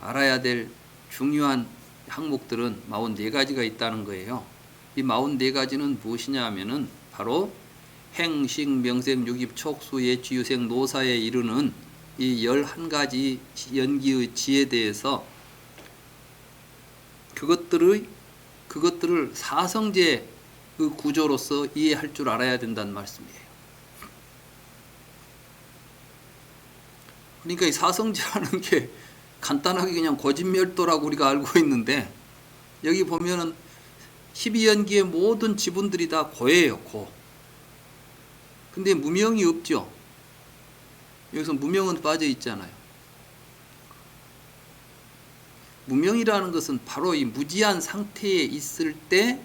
알아야 될 중요한 항목들은 44가지가 있다는 거예요. 이 44가지는 무엇이냐 하면은 바로 행식, 명색, 유깁, 촉수, 예취, 유생, 노사에 이르는 이 11가지 연기의 지에 대해서 그것들을 사성제 그 구조로서 이해할 줄 알아야 된다는 말씀이에요. 그러니까 이 사성제라는 게 간단하게 그냥 고진멸도라고 우리가 알고 있는데, 여기 보면은 12연기의 모든 지분들이 다 고예요, 고. 근데 무명이 없죠. 여기서 무명은 빠져 있잖아요. 무명이라는 것은 바로 이 무지한 상태에 있을 때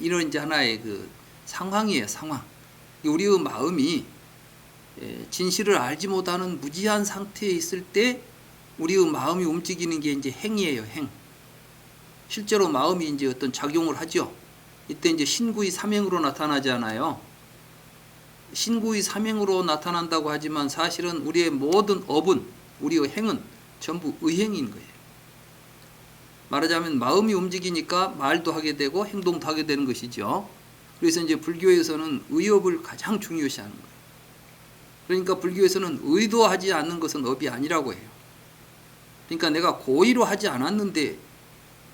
이런 이제 하나의 그 상황이에요, 상황. 우리의 마음이 진실을 알지 못하는 무지한 상태에 있을 때 우리의 마음이 움직이는 게 이제 행이에요, 행. 실제로 마음이 이제 어떤 작용을 하죠. 이때 이제 신구의 삼행으로 나타나잖아요. 신구의 삼행으로 나타난다고 하지만 사실은 우리의 모든 업은, 우리의 행은 전부 의행인 거예요. 말하자면 마음이 움직이니까 말도 하게 되고 행동도 하게 되는 것이죠. 그래서 이제 불교에서는 의업을 가장 중요시하는 거예요. 그러니까 불교에서는 의도하지 않는 것은 업이 아니라고 해요. 그러니까 내가 고의로 하지 않았는데,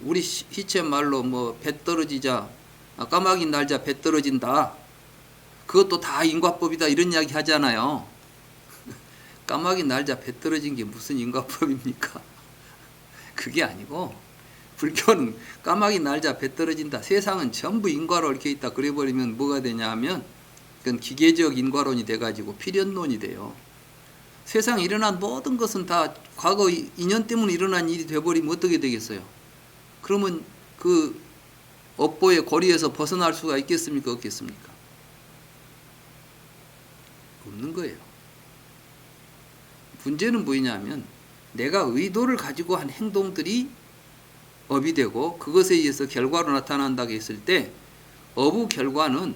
우리 시체 말로 뭐 배 떨어지자, 까마귀 날자 배 떨어진다, 그것도 다 인과법이다, 이런 이야기 하잖아요. 까마귀 날자 배 떨어진 게 무슨 인과법입니까? 그게 아니고 불교는 까마귀 날자 배 떨어진다. 세상은 전부 인과로 얽혀 있다. 그래버리면 뭐가 되냐 하면 그건 기계적 인과론이 돼가지고 필연론이 돼요. 세상에 일어난 모든 것은 다 과거 인연 때문에 일어난 일이 돼버리면 어떻게 되겠어요? 그러면 그 업보의 고리에서 벗어날 수가 있겠습니까? 없겠습니까? 없는 거예요. 문제는 뭐냐면 내가 의도를 가지고 한 행동들이 업이 되고 그것에 의해서 결과로 나타난다고 했을 때 업의 결과는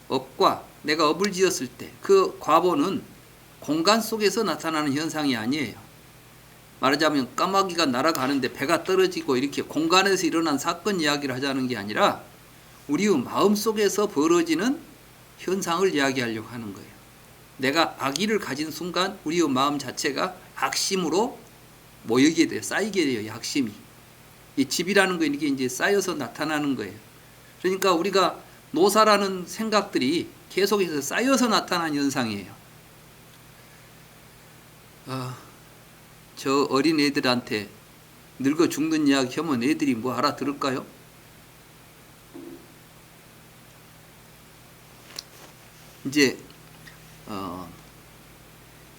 업과 내가 업을 지었을 때 그 과보는 공간 속에서 나타나는 현상이 아니에요. 말하자면 까마귀가 날아가는데 배가 떨어지고 이렇게 공간에서 일어난 사건 이야기를 하자는 게 아니라 우리의 마음속에서 벌어지는 현상을 이야기하려고 하는 거예요. 내가 악의를 가진 순간 우리의 마음 자체가 악심으로 모이게 돼요. 쌓이게 돼요. 악심이. 이 집이라는 거 이게 이제 쌓여서 나타나는 거예요. 그러니까 우리가 노사라는 생각들이 계속해서 쌓여서 나타난 현상이에요. 저 어린 애들한테 늙어 죽는 이야기 하면 애들이 뭐 알아들을까요? 이제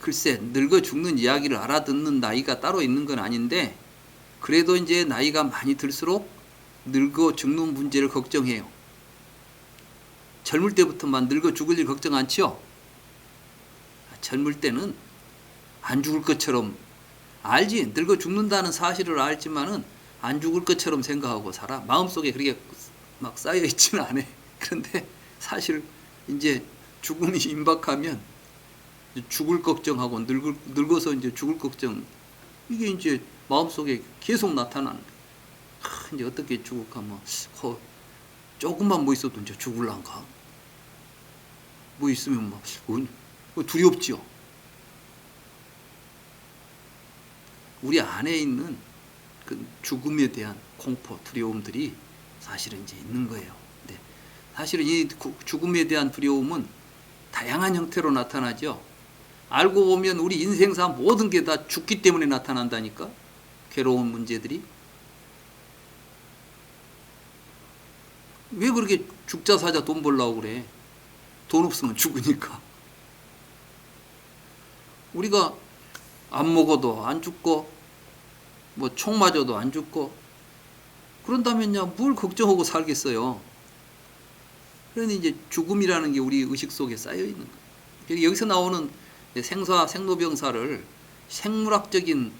글쎄 늙어 죽는 이야기를 알아듣는 나이가 따로 있는 건 아닌데 그래도 이제 나이가 많이 들수록 늙어 죽는 문제를 걱정해요. 젊을 때부터만 늙어 죽을 일 걱정 않지요? 젊을 때는 안 죽을 것처럼 알지. 늙어 죽는다는 사실을 알지만은 안 죽을 것처럼 생각하고 살아. 마음속에 그렇게 막 쌓여 있지는 않아. 그런데 사실 이제 죽음이 임박하면 죽을 걱정하고 늙어서 이제 죽을 걱정 이게 이제 마음속에 계속 나타나는 거예요. 이제 어떻게 죽을까 뭐 조금만 뭐 있어도 이제 죽을란가 뭐 있으면 막 두렵지요. 우리 안에 있는 그 죽음에 대한 공포, 두려움들이 사실은 이제 있는 거예요. 근데 사실은 이 죽음에 대한 두려움은 다양한 형태로 나타나죠. 알고 보면 우리 인생사 모든 게 다 죽기 때문에 나타난다니까. 괴로운 문제들이. 왜 그렇게 죽자 사자 돈 벌려고 그래? 돈 없으면 죽으니까. 우리가 안 먹어도 안 죽고 뭐 총 맞아도 안 죽고 그런다면요 뭘 걱정하고 살겠어요. 그러니 이제 죽음이라는 게 우리 의식 속에 쌓여 있는 거예요. 여기서 나오는 생로병사를 생물학적인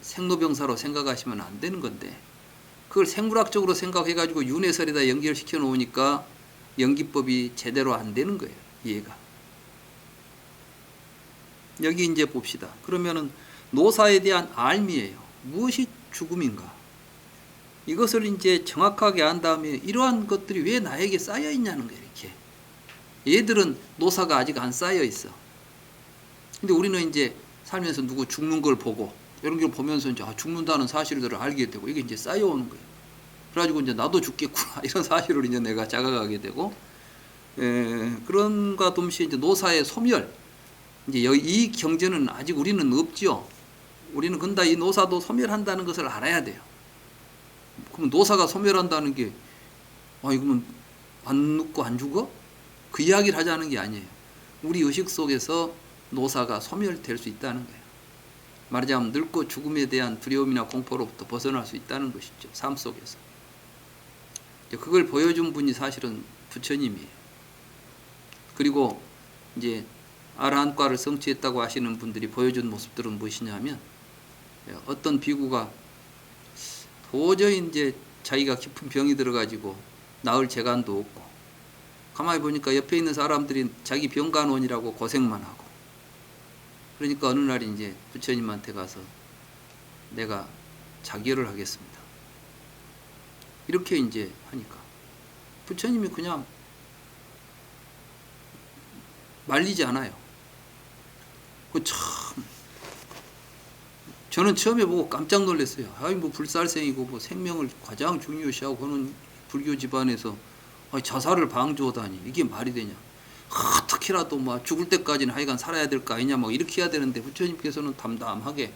생로병사로 생각하시면 안 되는 건데 그걸 생물학적으로 생각해가지고 윤회설에다 연결시켜 놓으니까 연기법이 제대로 안 되는 거예요. 이해가. 여기 이제 봅시다. 그러면은 노사에 대한 알미예요. 무엇이 죽음인가? 이것을 이제 정확하게 안 다음에 이러한 것들이 왜 나에게 쌓여 있냐는 거예요. 이렇게. 얘들은 노사가 아직 안 쌓여 있어. 근데 우리는 이제 살면서 누구 죽는 걸 보고 이런 걸 보면서 이제 죽는다는 사실들을 알게 되고 이게 이제 쌓여오는 거예요. 그래가지고 이제 나도 죽겠구나 이런 사실을 이제 내가 자각하게 되고 그런가 동시에 이제 노사의 소멸 이제 이 경전은 아직 우리는 없지요. 우리는 근데 이 노사도 소멸한다는 것을 알아야 돼요. 그럼 노사가 소멸한다는 게 이거면 안 눕고 안 죽어? 그 이야기를 하자는 게 아니에요. 우리 의식 속에서 노사가 소멸될 수 있다는 거예요. 말하자면 늙고 죽음에 대한 두려움이나 공포로부터 벗어날 수 있다는 것이죠. 삶 속에서. 그걸 보여준 분이 사실은 부처님이에요. 그리고 이제 아라한과를 성취했다고 하시는 분들이 보여준 모습들은 무엇이냐 하면 어떤 비구가 도저히 이제 자기가 깊은 병이 들어가지고 나을 재간도 없고 가만히 보니까 옆에 있는 사람들이 자기 병간원이라고 고생만 하고 그러니까 어느 날 이제 부처님한테 가서 내가 자결을 하겠습니다. 이렇게 이제 하니까 부처님이 그냥 말리지 않아요. 그 참 저는 처음에 보고 깜짝 놀랐어요. 뭐 불살생이고 뭐 생명을 가장 중요시하고 하는 불교 집안에서 자살을 방조하다니 이게 말이 되냐? 어떻게라도 막 죽을 때까지는 하여간 살아야 될 거 아니냐 막 이렇게 해야 되는데 부처님께서는 담담하게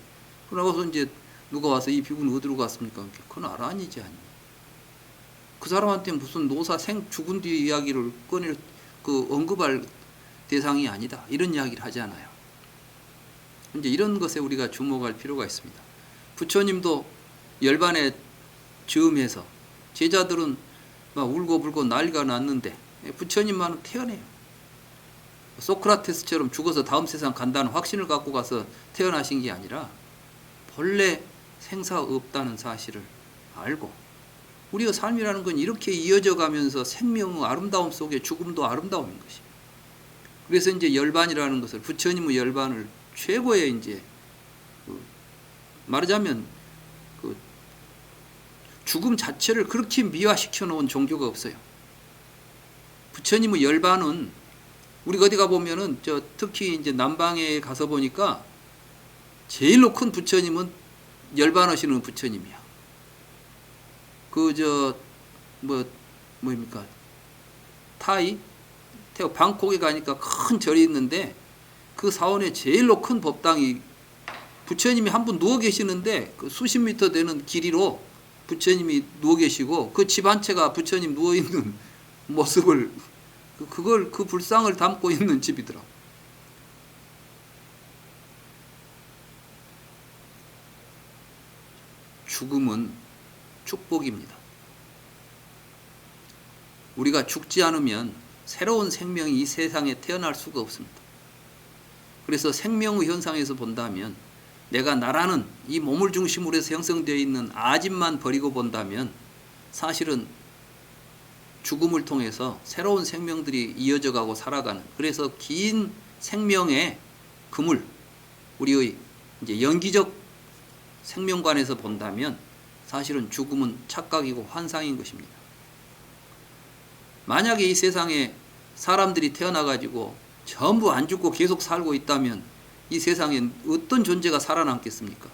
그러고서 이제 누가 와서 이 비구는 어디로 갔습니까? 그건 아란이지 아니. 그 사람한테 무슨 노사 생 죽은 뒤 이야기를 꺼낼 언급할 대상이 아니다. 이런 이야기를 하잖아요. 이제 이런 것에 우리가 주목할 필요가 있습니다. 부처님도 열반에 즈음해서 제자들은 막 울고불고 난리가 났는데 부처님만은 태어나요. 소크라테스처럼 죽어서 다음 세상 간다는 확신을 갖고 가서 태어나신 게 아니라 본래 생사 없다는 사실을 알고 우리의 삶이라는 건 이렇게 이어져 가면서 생명의 아름다움 속에 죽음도 아름다움인 것이에요. 그래서 이제 열반이라는 것을 부처님의 열반을 최고의 이제 말하자면 죽음 자체를 그렇게 미화시켜 놓은 종교가 없어요. 부처님의 열반은 우리가 어디 가 보면은 특히 이제 남방에 가서 보니까 제일로 큰 부처님은 열반하시는 부처님이야. 뭐입니까? 타이? 방콕에 가니까 큰 절이 있는데 그 사원에 제일로 큰 법당이 부처님이 한 분 누워 계시는데 그 수십 미터 되는 길이로 부처님이 누워 계시고 그 집 한 채가 부처님 누워 있는 모습을 그 불상을 담고 있는 집이더라. 죽음은 축복입니다. 우리가 죽지 않으면 새로운 생명이 이 세상에 태어날 수가 없습니다. 그래서 생명의 현상에서 본다면 내가 나라는 이 몸을 중심으로 해서 형성되어 있는 아집만 버리고 본다면 사실은 죽음을 통해서 새로운 생명들이 이어져 가고 살아가는, 그래서 긴 생명의 그물, 우리의 이제 연기적 생명관에서 본다면 사실은 죽음은 착각이고 환상인 것입니다. 만약에 이 세상에 사람들이 태어나가지고 전부 안 죽고 계속 살고 있다면 이 세상에 어떤 존재가 살아남겠습니까?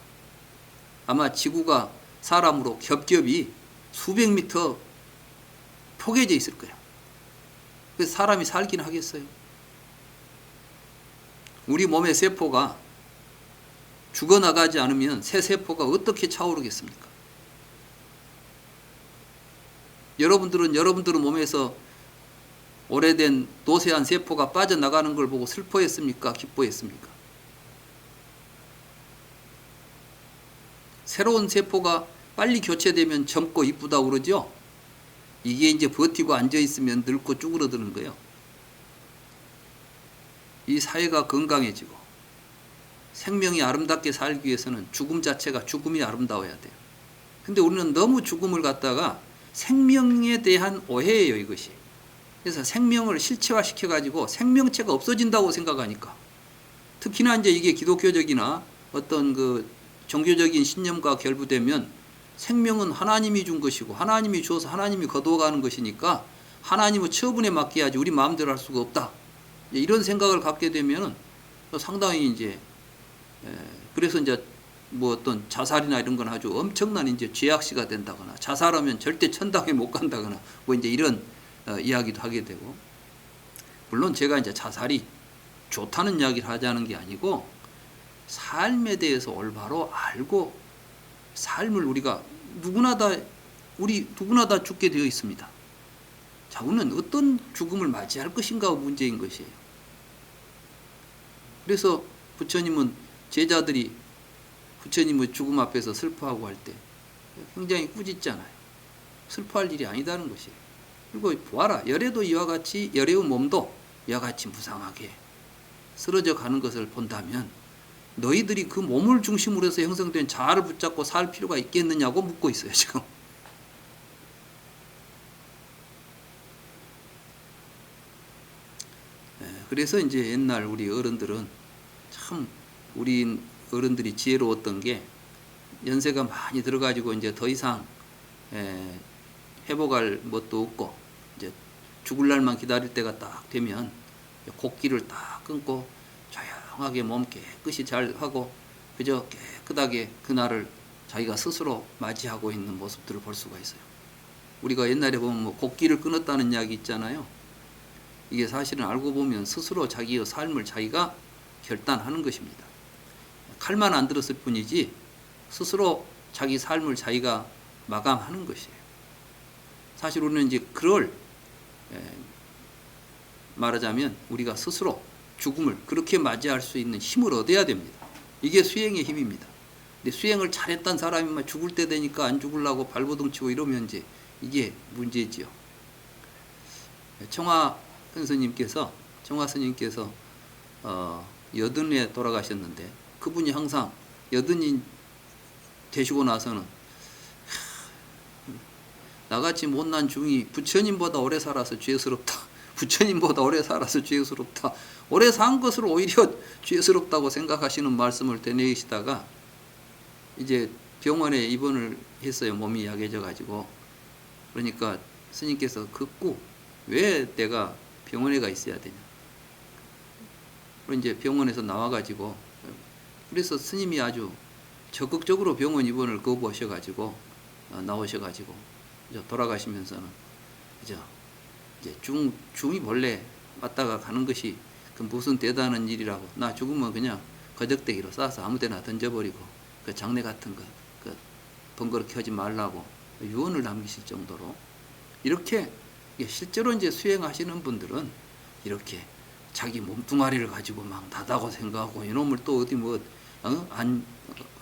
아마 지구가 사람으로 겹겹이 수백 미터 포개져 있을 거예요. 그래서 사람이 살긴 하겠어요? 우리 몸의 세포가 죽어나가지 않으면 새 세포가 어떻게 차오르겠습니까? 여러분들은 몸에서 오래된 노쇠한 세포가 빠져나가는 걸 보고 슬퍼했습니까? 기뻐했습니까? 새로운 세포가 빨리 교체되면 젊고 이쁘다고 그러죠? 이게 이제 버티고 앉아있으면 늙고 쭈그러드는 거예요. 이 사회가 건강해지고 생명이 아름답게 살기 위해서는 죽음 자체가 죽음이 아름다워야 돼요. 근데 우리는 너무 죽음을 갖다가 생명에 대한 오해예요, 이것이. 그래서 생명을 실체화시켜가지고 생명체가 없어진다고 생각하니까, 특히나 이제 이게 기독교적이나 어떤 종교적인 신념과 결부되면 생명은 하나님이 준 것이고 하나님이 주어서 하나님이 거두어가는 것이니까 하나님의 처분에 맡겨야지 우리 마음대로 할 수가 없다. 이런 생각을 갖게 되면은 상당히 이제 그래서 이제 뭐 어떤 자살이나 이런 건 아주 엄청난 이제 죄악시가 된다거나 자살하면 절대 천당에 못 간다거나 뭐 이제 이런 이야기도 하게 되고, 물론 제가 이제 자살이 좋다는 이야기를 하자는 게 아니고 삶에 대해서 올바로 알고 삶을 우리가 누구나 다 죽게 되어 있습니다. 자, 우리는 어떤 죽음을 맞이할 것인가가 문제인 것이에요. 그래서 부처님은 제자들이 부처님의 죽음 앞에서 슬퍼하고 할 때 굉장히 꾸짖잖아요. 슬퍼할 일이 아니다는 것이에요. 그리고 보아라, 열애도 이와 같이, 열애의 몸도 이와 같이 무상하게 쓰러져 가는 것을 본다면 너희들이 그 몸을 중심으로 해서 형성된 자아를 붙잡고 살 필요가 있겠느냐고 묻고 있어요, 지금. 그래서 이제 옛날 우리 어른들은 참, 우리 어른들이 지혜로웠던 게 연세가 많이 들어가지고 이제 더 이상 회복할 것도 없고 이제 죽을 날만 기다릴 때가 딱 되면 곡기를 딱 끊고 조용하게 몸 깨끗이 잘 하고 그저 깨끗하게 그날을 자기가 스스로 맞이하고 있는 모습들을 볼 수가 있어요. 우리가 옛날에 보면 뭐 곡기를 끊었다는 이야기 있잖아요. 이게 사실은 알고 보면 스스로 자기의 삶을 자기가 결단하는 것입니다. 칼만 안 들었을 뿐이지 스스로 자기 삶을 자기가 마감하는 것이에요. 사실 우리는 이제 그걸 말하자면 우리가 스스로 죽음을 그렇게 맞이할 수 있는 힘을 얻어야 됩니다. 이게 수행의 힘입니다. 근데 수행을 잘했던 사람이 죽을 때 되니까 안 죽으려고 발버둥 치고 이러면 이제 이게 문제지요. 청화 스님께서 여든에 돌아가셨는데 그분이 항상 여든이 되시고 나서는 나같이 못난 중이 부처님보다 오래 살아서 죄스럽다. 부처님보다 오래 살아서 죄스럽다. 오래 산 것으로 오히려 죄스럽다고 생각하시는 말씀을 되뇌시다가 이제 병원에 입원을 했어요. 몸이 약해져 가지고. 그러니까 스님께서 긋고 왜 내가 병원에 가 있어야 되냐. 그리고 이제 병원에서 나와 가지고 그래서 스님이 아주 적극적으로 병원 입원을 거부하셔 가지고 나오셔 가지고 돌아가시면서는 이제 중이 본래 왔다가 가는 것이 그 무슨 대단한 일이라고, 나 죽으면 그냥 거적대기로 싸서 아무데나 던져버리고 그 장례 같은 거 그 번거롭게 하지 말라고 유언을 남기실 정도로 이렇게 실제로 이제 수행하시는 분들은 이렇게 자기 몸뚱아리를 가지고 막 나다고 생각하고 이놈을 또 어디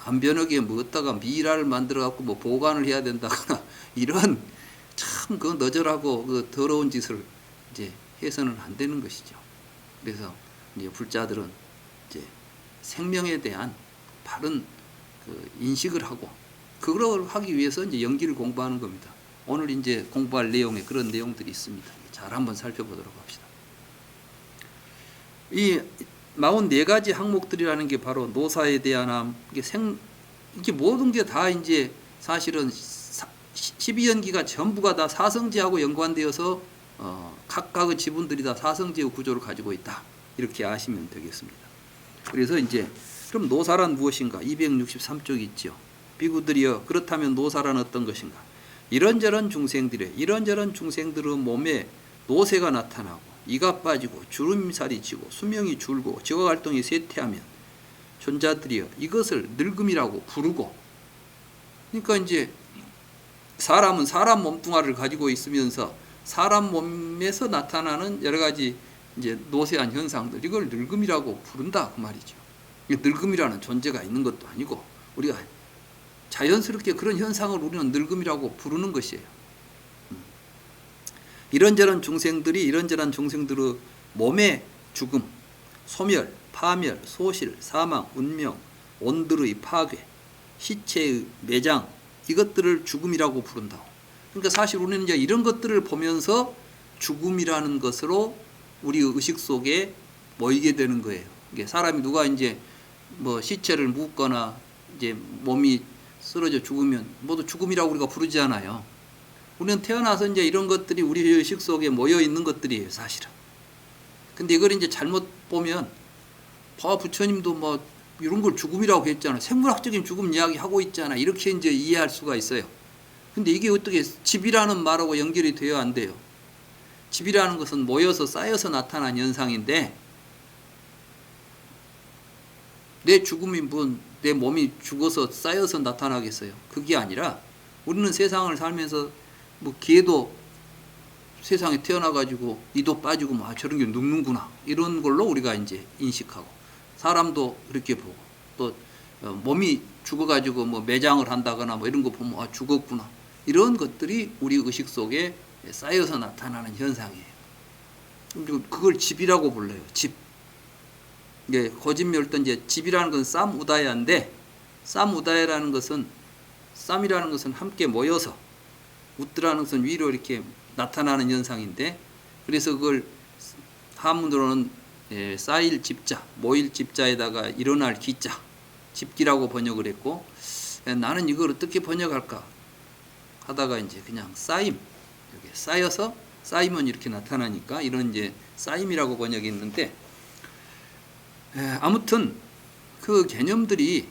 안 변하게 뭐 어디다가 미라를 만들어 갖고 뭐 보관을 해야 된다거나 이런 참 그 너절하고 그 더러운 짓을 이제 해서는 안 되는 것이죠. 그래서 이제 불자들은 이제 생명에 대한 바른 그 인식을 하고 그걸 하기 위해서 이제 연기를 공부하는 겁니다. 오늘 이제 공부할 내용에 그런 내용들이 있습니다. 잘 한번 살펴보도록 합시다. 이 44가지 항목들이라는 게 바로 노사에 대한 이게 모든 게 다 이제 사실은 12연기가 전부가 다 사성제하고 연관되어서 각각의 지분들이 다 사성제의 구조를 가지고 있다. 이렇게 아시면 되겠습니다. 그래서 이제 그럼 노사란 무엇인가? 263쪽이 있죠. 비구들이여 그렇다면 노사란 어떤 것인가? 이런저런 중생들의 몸에 노쇠가 나타나고 이가 빠지고 주름살이 지고 수명이 줄고 지각활동이 쇠퇴하면 존자들이여 이것을 늙음이라고 부르고, 그러니까 이제 사람은 사람 몸뚱아리를 가지고 있으면서 사람 몸에서 나타나는 여러 가지 이제 노쇠한 현상들, 이걸 늙음이라고 부른다 그 말이죠. 늙음이라는 존재가 있는 것도 아니고 우리가 자연스럽게 그런 현상을 우리는 늙음이라고 부르는 것이에요. 이런저런 중생들의 몸의 죽음, 소멸, 파멸, 소실, 사망, 운명, 온들의 파괴, 시체의 매장, 이것들을 죽음이라고 부른다. 그러니까 사실 우리는 이제 이런 것들을 보면서 죽음이라는 것으로 우리 의식 속에 모이게 되는 거예요. 이게 사람이 누가 이제 뭐 시체를 묻거나 이제 몸이 쓰러져 죽으면 모두 죽음이라고 우리가 부르잖아요. 우리는 태어나서 이제 이런 것들이 우리 의식 속에 모여 있는 것들이에요, 사실은. 근데 이걸 이제 잘못 보면, 부처님도 뭐 이런 걸 죽음이라고 했잖아. 생물학적인 죽음 이야기 하고 있잖아. 이렇게 이제 이해할 수가 있어요. 근데 이게 어떻게 집이라는 말하고 연결이 돼야 안 돼요. 집이라는 것은 모여서 쌓여서 나타난 현상인데, 내 죽음이 내 몸이 죽어서 쌓여서 나타나겠어요. 그게 아니라 우리는 세상을 살면서 뭐 개도 세상에 태어나가지고 이도 빠지고 뭐 저런 게 늙는구나 이런 걸로 우리가 이제 인식하고, 사람도 그렇게 보고, 또 몸이 죽어가지고 뭐 매장을 한다거나 뭐 이런 거 보면 죽었구나, 이런 것들이 우리 의식 속에 쌓여서 나타나는 현상이에요. 그걸 집이라고 불러요. 집. 이게 고집멸도 이제 집이라는 건 쌈우다야인데, 쌈우다야라는 것은, 쌈이라는 것은 함께 모여서, 우뜨라는 것은 위로 이렇게 나타나는 현상인데, 그래서 그걸 한문으로는 쌓일 집자, 모일 집자에다가 일어날 기자, 집기라고 번역을 했고, 나는 이걸 어떻게 번역할까 하다가 이제 그냥 쌓임, 이렇게 쌓여서 쌓이면 이렇게 나타나니까 이런 이제 쌓임이라고 번역했는데, 아무튼 그 개념들이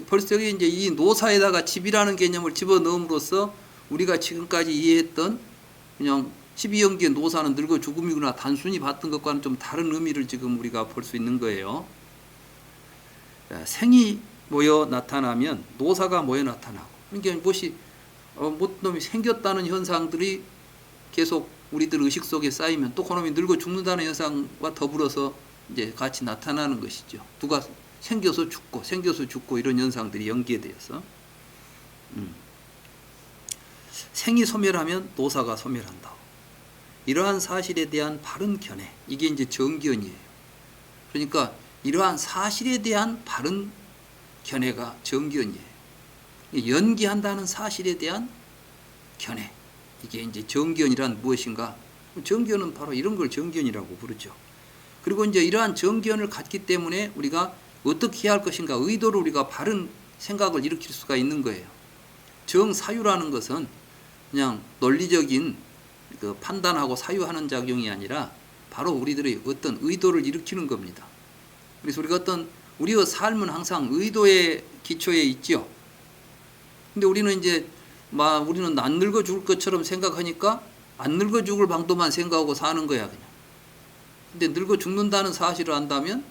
벌써 여기 이제 이 노사에다가 집이라는 개념을 집어넣음으로써 우리가 지금까지 이해했던 그냥 12연기의 노사는 늙어 죽음이구나 단순히 봤던 것과는 좀 다른 의미를 지금 우리가 볼 수 있는 거예요. 생이 모여 나타나면 노사가 모여 나타나고, 그러니까 무엇이 놈이 생겼다는 현상들이 계속 우리들 의식 속에 쌓이면 또 그놈이 늙어 죽는다는 현상과 더불어서 이제 같이 나타나는 것이죠. 누가 생겨서 죽고 이런 현상들이 연계되어서 생이 소멸하면 노사가 소멸한다. 이러한 사실에 대한 바른 견해, 이게 이제 정견이에요. 그러니까 이러한 사실에 대한 바른 견해가 정견이에요. 연기한다는 사실에 대한 견해, 이게 이제 정견이란 무엇인가? 정견은 바로 이런 걸 정견이라고 부르죠. 그리고 이제 이러한 정견을 갖기 때문에 우리가 어떻게 해야 할 것인가, 의도로 우리가 바른 생각을 일으킬 수가 있는 거예요. 정사유라는 것은 그냥 논리적인 그 판단하고 사유하는 작용이 아니라 바로 우리들의 어떤 의도를 일으키는 겁니다. 그래서 우리가 우리의 삶은 항상 의도의 기초에 있죠. 근데 우리는 이제 우리는 안 늙어 죽을 것처럼 생각하니까 안 늙어 죽을 방도만 생각하고 사는 거야, 그냥. 근데 늙어 죽는다는 사실을 안다면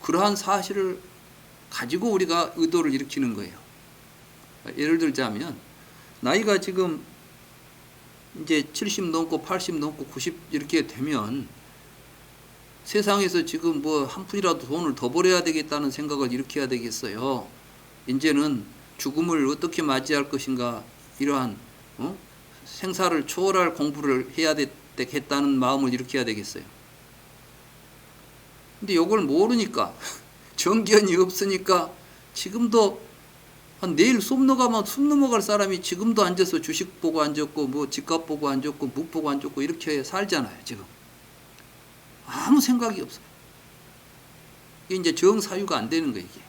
그러한 사실을 가지고 우리가 의도를 일으키는 거예요. 예를 들자면 나이가 지금 이제 70 넘고 80 넘고 90 이렇게 되면 세상에서 지금 뭐 한 푼이라도 돈을 더 벌어야 되겠다는 생각을 일으켜야 되겠어요. 이제는 죽음을 어떻게 맞이할 것인가, 이러한 생사를 초월할 공부를 해야 되겠다는 마음을 일으켜야 되겠어요. 근데 이걸 모르니까 정견이 없으니까 지금도 내일 숨 넘어갈 사람이 지금도 앉아서 주식 보고 앉았고 뭐 집값 보고 앉았고 묵 보고 앉았고 이렇게 살잖아요. 지금 아무 생각이 없어요. 이게 이제 정사유가 안 되는 거예요, 이게.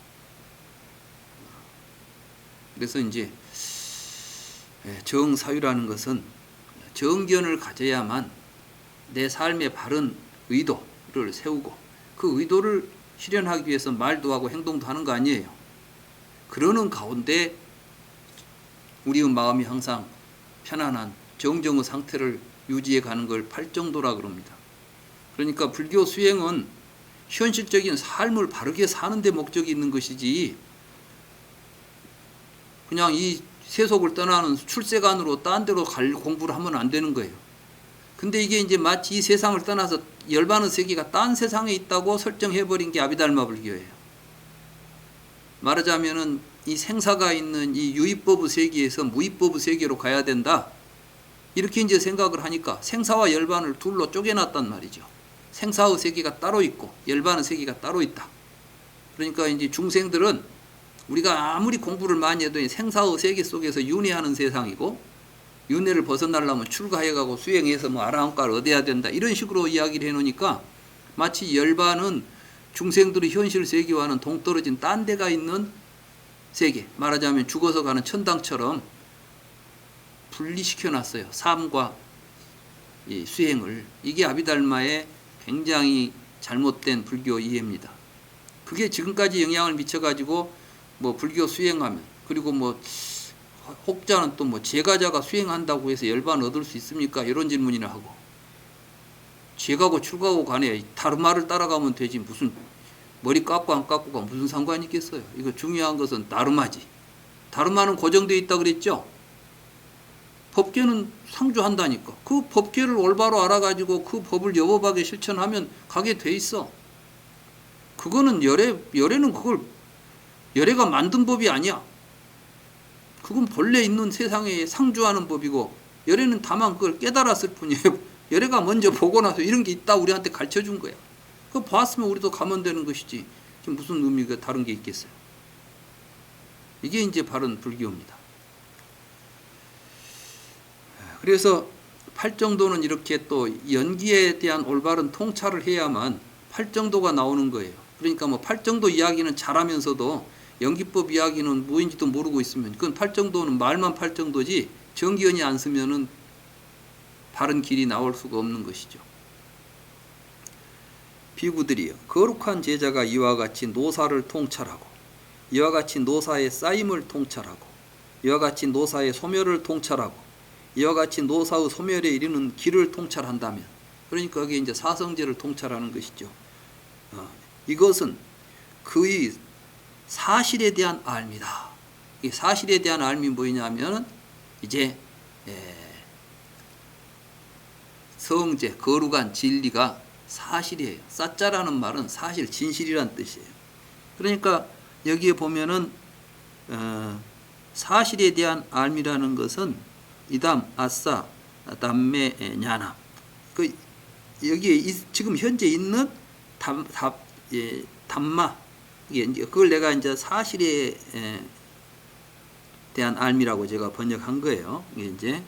그래서 이제 정사유라는 것은 정견을 가져야만 내 삶의 바른 의도를 세우고 그 의도를 실현하기 위해서 말도 하고 행동도 하는 거 아니에요. 그러는 가운데 우리의 마음이 항상 편안한 정정의 상태를 유지해 가는 걸 팔정도라 그럽니다. 그러니까 불교 수행은 현실적인 삶을 바르게 사는 데 목적이 있는 것이지 그냥 이 세속을 떠나는 출세관으로 딴 데로 갈 공부를 하면 안 되는 거예요. 근데 이게 이제 마치 이 세상을 떠나서 열반의 세계가 딴 세상에 있다고 설정해버린 게 아비달마 불교예요. 말하자면은 이 생사가 있는 이 유의법의 세계에서 무의법의 세계로 가야 된다. 이렇게 이제 생각을 하니까 생사와 열반을 둘로 쪼개놨단 말이죠. 생사의 세계가 따로 있고 열반의 세계가 따로 있다. 그러니까 이제 중생들은 우리가 아무리 공부를 많이 해도 생사의 세계 속에서 윤회하는 세상이고, 윤회를 벗어나려면 출가해가고 수행해서 뭐 아라한가를 얻어야 된다, 이런 식으로 이야기를 해놓으니까 마치 열반은 중생들의 현실 세계와는 동떨어진 딴 데가 있는 세계, 말하자면 죽어서 가는 천당처럼 분리시켜 놨어요. 삶과 이 수행을. 이게 아비달마의 굉장히 잘못된 불교 이해입니다. 그게 지금까지 영향을 미쳐가지고 뭐 불교 수행하면, 그리고 뭐 혹자는 또 뭐 제가자가 수행한다고 해서 열반 얻을 수 있습니까? 이런 질문이나 하고, 제가고 출가고 간에 다르마를 따라가면 되지 무슨 머리 깎고 안 깎고가 무슨 상관이 있겠어요. 이거 중요한 것은 다르마지. 다르마는 고정되어 있다 그랬죠. 법계는 상주한다니까. 그 법계를 올바로 알아가지고 그 법을 여법하게 실천하면 가게 돼 있어. 그거는 열애는 그걸 열애가 만든 법이 아니야. 그건 본래 있는 세상에 상주하는 법이고, 열애는 다만 그걸 깨달았을 뿐이에요. 열애가 먼저 보고 나서 이런 게 있다 우리한테 가르쳐 준 거야. 그거 봤으면 우리도 가면 되는 것이지. 지금 무슨 의미가 다른 게 있겠어요. 이게 이제 바른 불교입니다. 그래서 팔정도는 이렇게 또 연기에 대한 올바른 통찰을 해야만 팔정도가 나오는 거예요. 그러니까 뭐 팔정도 이야기는 잘하면서도 연기법 이야기는 뭐인지도 모르고 있으면 그건 팔정도는 말만 팔정도지 정기연이 안 쓰면은 바른 길이 나올 수가 없는 것이죠. 비구들이여, 거룩한 제자가 이와 같이 노사를 통찰하고, 이와 같이 노사의 쌓임을 통찰하고, 이와 같이 노사의 소멸을 통찰하고, 이와 같이 노사의 소멸에 이르는 길을 통찰한다면, 그러니까 그게 이제 사성제를 통찰하는 것이죠. 이것은 그의 사실에 대한 알미다. 이 사실에 대한 알미 뭐냐면 이제 성제, 거룩한 진리가 사실이에요. 사자라는 말은 사실, 진실이란 뜻이에요. 그러니까 여기에 보면은 사실에 대한 알미라는 것은 이담, 아싸, 담메, 냐나. 그 여기에 지금 현재 있는 담마, 그걸 내가 이제 사실에 대한 알미라고 제가 번역한 거예요. 이게 이제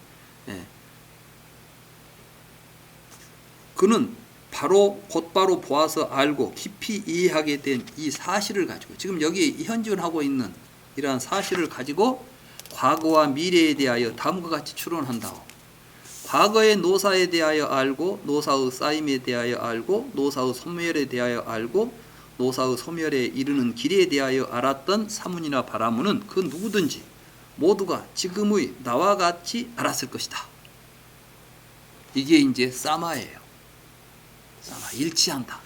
그는 곧바로 보아서 알고 깊이 이해하게 된 이 사실을 가지고, 지금 여기 현존하고 있는 이러한 사실을 가지고 과거와 미래에 대하여 다음과 같이 추론한다고. 과거의 노사에 대하여 알고, 노사의 쌓임에 대하여 알고, 노사의 소멸에 대하여 알고, 노사의 소멸에 이르는 길에 대하여 알았던 사문이나 바라문은 그 누구든지 모두가 지금의 나와 같이 알았을 것이다. 이게 이제 사마예요. 사마, 일치한다.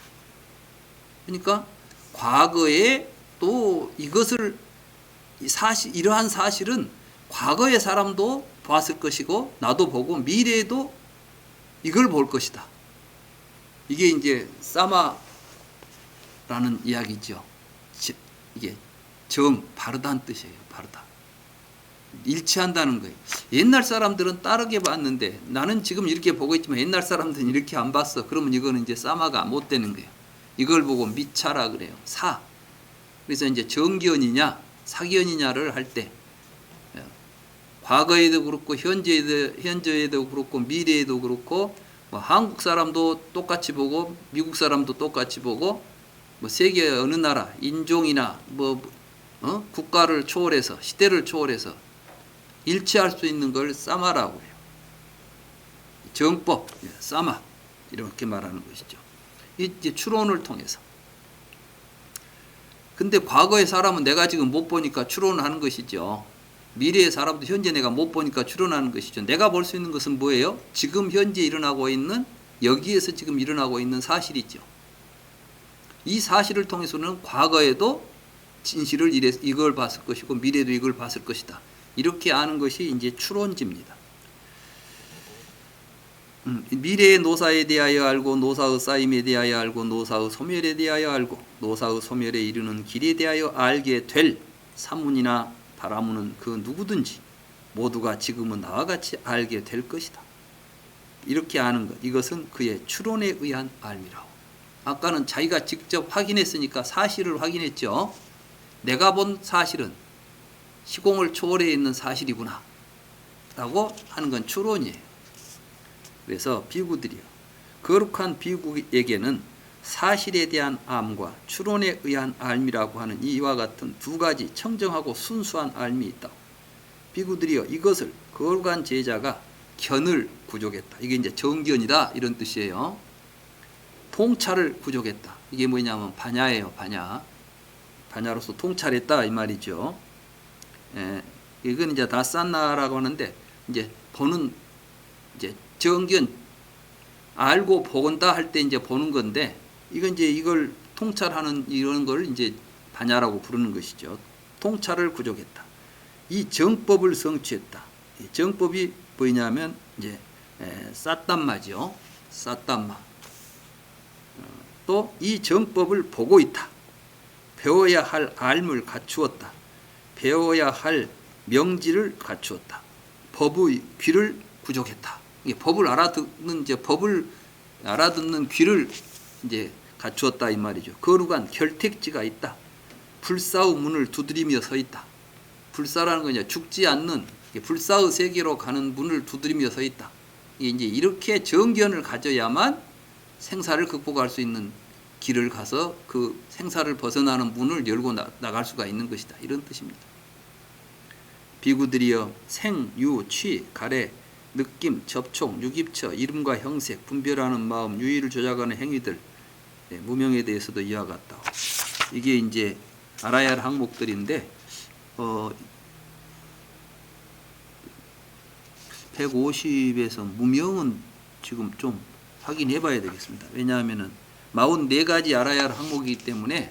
그러니까 과거에 또 이것을 이러한 사실은 과거의 사람도 봤을 것이고 나도 보고 미래에도 이걸 볼 것이다. 이게 이제 사마라는 이야기죠. 이게 바르다는 뜻이에요. 바르다. 일치한다는 거예요. 옛날 사람들은 다르게 봤는데 나는 지금 이렇게 보고 있지만 옛날 사람들은 이렇게 안 봤어. 그러면 이거는 이제 사마가 못 되는 거예요. 이걸 보고 미차라 그래요. 그래서 이제 정견이냐 사견이냐를 할 때 과거에도 그렇고 현재에도 그렇고 미래에도 그렇고 뭐 한국 사람도 똑같이 보고 미국 사람도 똑같이 보고 뭐 세계 어느 나라 인종이나 국가를 초월해서 시대를 초월해서 일치할 수 있는 걸 사마라고 해요. 정법, 사마 이렇게 말하는 것이죠. 이제 추론을 통해서. 근데 과거의 사람은 내가 지금 못 보니까 추론하는 것이죠. 미래의 사람도 현재 내가 못 보니까 추론하는 것이죠. 내가 볼 수 있는 것은 뭐예요? 지금 현재 일어나고 있는, 여기에서 지금 일어나고 있는 사실이죠. 이 사실을 통해서는 과거에도 진실을 이걸 봤을 것이고 미래도 이걸 봤을 것이다. 이렇게 아는 것이 이제 추론지입니다. 미래의 노사에 대하여 알고, 노사의 쌓임에 대하여 알고, 노사의 소멸에 대하여 알고, 노사의 소멸에 이르는 길에 대하여 알게 될 사문이나 바라문은 그 누구든지 모두가 지금은 나와 같이 알게 될 것이다. 이렇게 아는 것, 이것은 그의 추론에 의한 알미라고. 아까는 자기가 직접 확인했으니까 사실을 확인했죠. 내가 본 사실은 시공을 초월해 있는 사실이구나 라고 하는 건 추론이에요. 그래서 비구들이요, 거룩한 비구에게는 사실에 대한 암과 추론에 의한 알미라고 하는 이와 같은 두 가지 청정하고 순수한 알미 있다고. 비구들이요, 이것을 거룩한 제자가 견을 구족했다. 이게 이제 정견이다 이런 뜻이에요. 통찰을 구족했다. 이게 뭐냐면 반야예요. 반야로서 통찰했다 이 말이죠. 이건 이제 다산나라고 하는데 이제 보는 이제 정견, 알고 본다 할 때 이제 보는 건데, 이건 이제 이걸 통찰하는 이런 걸 이제 반야라고 부르는 것이죠. 통찰을 구족했다. 이 정법을 성취했다. 이 정법이 뭐냐면 이제 사담마죠. 사담마. 또 이 정법을 보고 있다. 배워야 할 알을 갖추었다. 배워야 할 명지를 갖추었다. 법의 귀를 구족했다. 이게 법을 알아듣는 귀를 이제 갖추었다 이 말이죠. 거룩한 결택지가 있다. 불사의 문을 두드리며 서 있다. 불사라는 건 이제 죽지 않는 불사의 세계로 가는 문을 두드리며 서 있다. 이제 이렇게 정견을 가져야만 생사를 극복할 수 있는 길을 가서 그 생사를 벗어나는 문을 열고 나갈 수가 있는 것이다. 이런 뜻입니다. 비구들이여 생, 유, 취, 가래, 느낌, 접촉, 유깁처, 이름과 형색, 분별하는 마음, 유의를 조작하는 행위들, 무명에 대해서도 이와 같다. 이게 이제 알아야 할 항목들인데 150에서 무명은 지금 좀 확인해 봐야 되겠습니다. 왜냐하면은 44가지 알아야 할 항목이기 때문에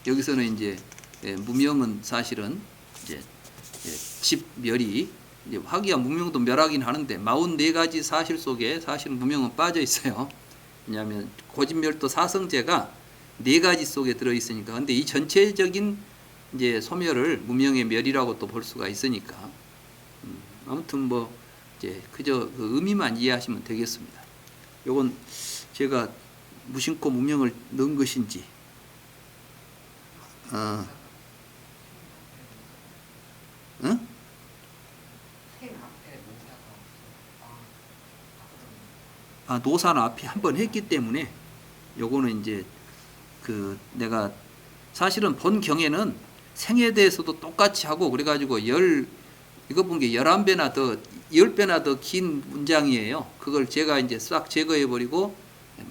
여기서는 이제 무명은 사실은 이제 집멸이 이제 화기와 무명도 멸하긴 하는데 44가지 사실 속에 사실 무명은 빠져 있어요. 왜냐하면 고진멸도 사성제가 4가지 속에 들어 있으니까. 근데 이 전체적인 이제 소멸을 무명의 멸이라고 또 볼 수가 있으니까. 아무튼 뭐 이제 그저 그 의미만 이해하시면 되겠습니다. 요건 제가 무심코 무명을 넣은 것인지 응? 노사는 앞에 한번 했기 때문에 요거는 이제 그 내가 사실은 본 경에는 생에 대해서도 똑같이 하고 그래가지고 이거 본 게 11배나 더 10배나 더 긴 문장이에요. 그걸 제가 이제 싹 제거해 버리고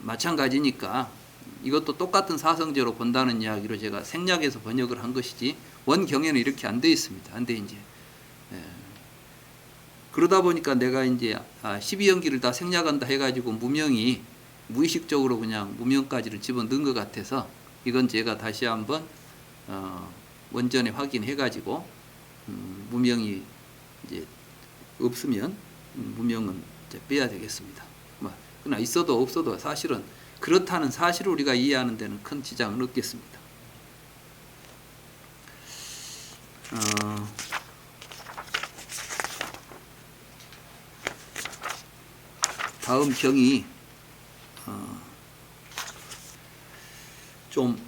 마찬가지니까 이것도 똑같은 사성제로 본다는 이야기로 제가 생략해서 번역을 한 것이지 원경에는 이렇게 안 돼 있습니다. 근데 이제 그러다 보니까 내가 이제 12연기를 다 생략한다 해가지고 무명이 무의식적으로 그냥 무명까지를 집어넣은 것 같아서 이건 제가 다시 한번 원전에 확인해가지고 무명이 이제 없으면 무명은 이제 빼야 되겠습니다. 그러나 있어도 없어도 사실은 그렇다는 사실을 우리가 이해하는 데는 큰 지장은 없겠습니다. 다음 경이 좀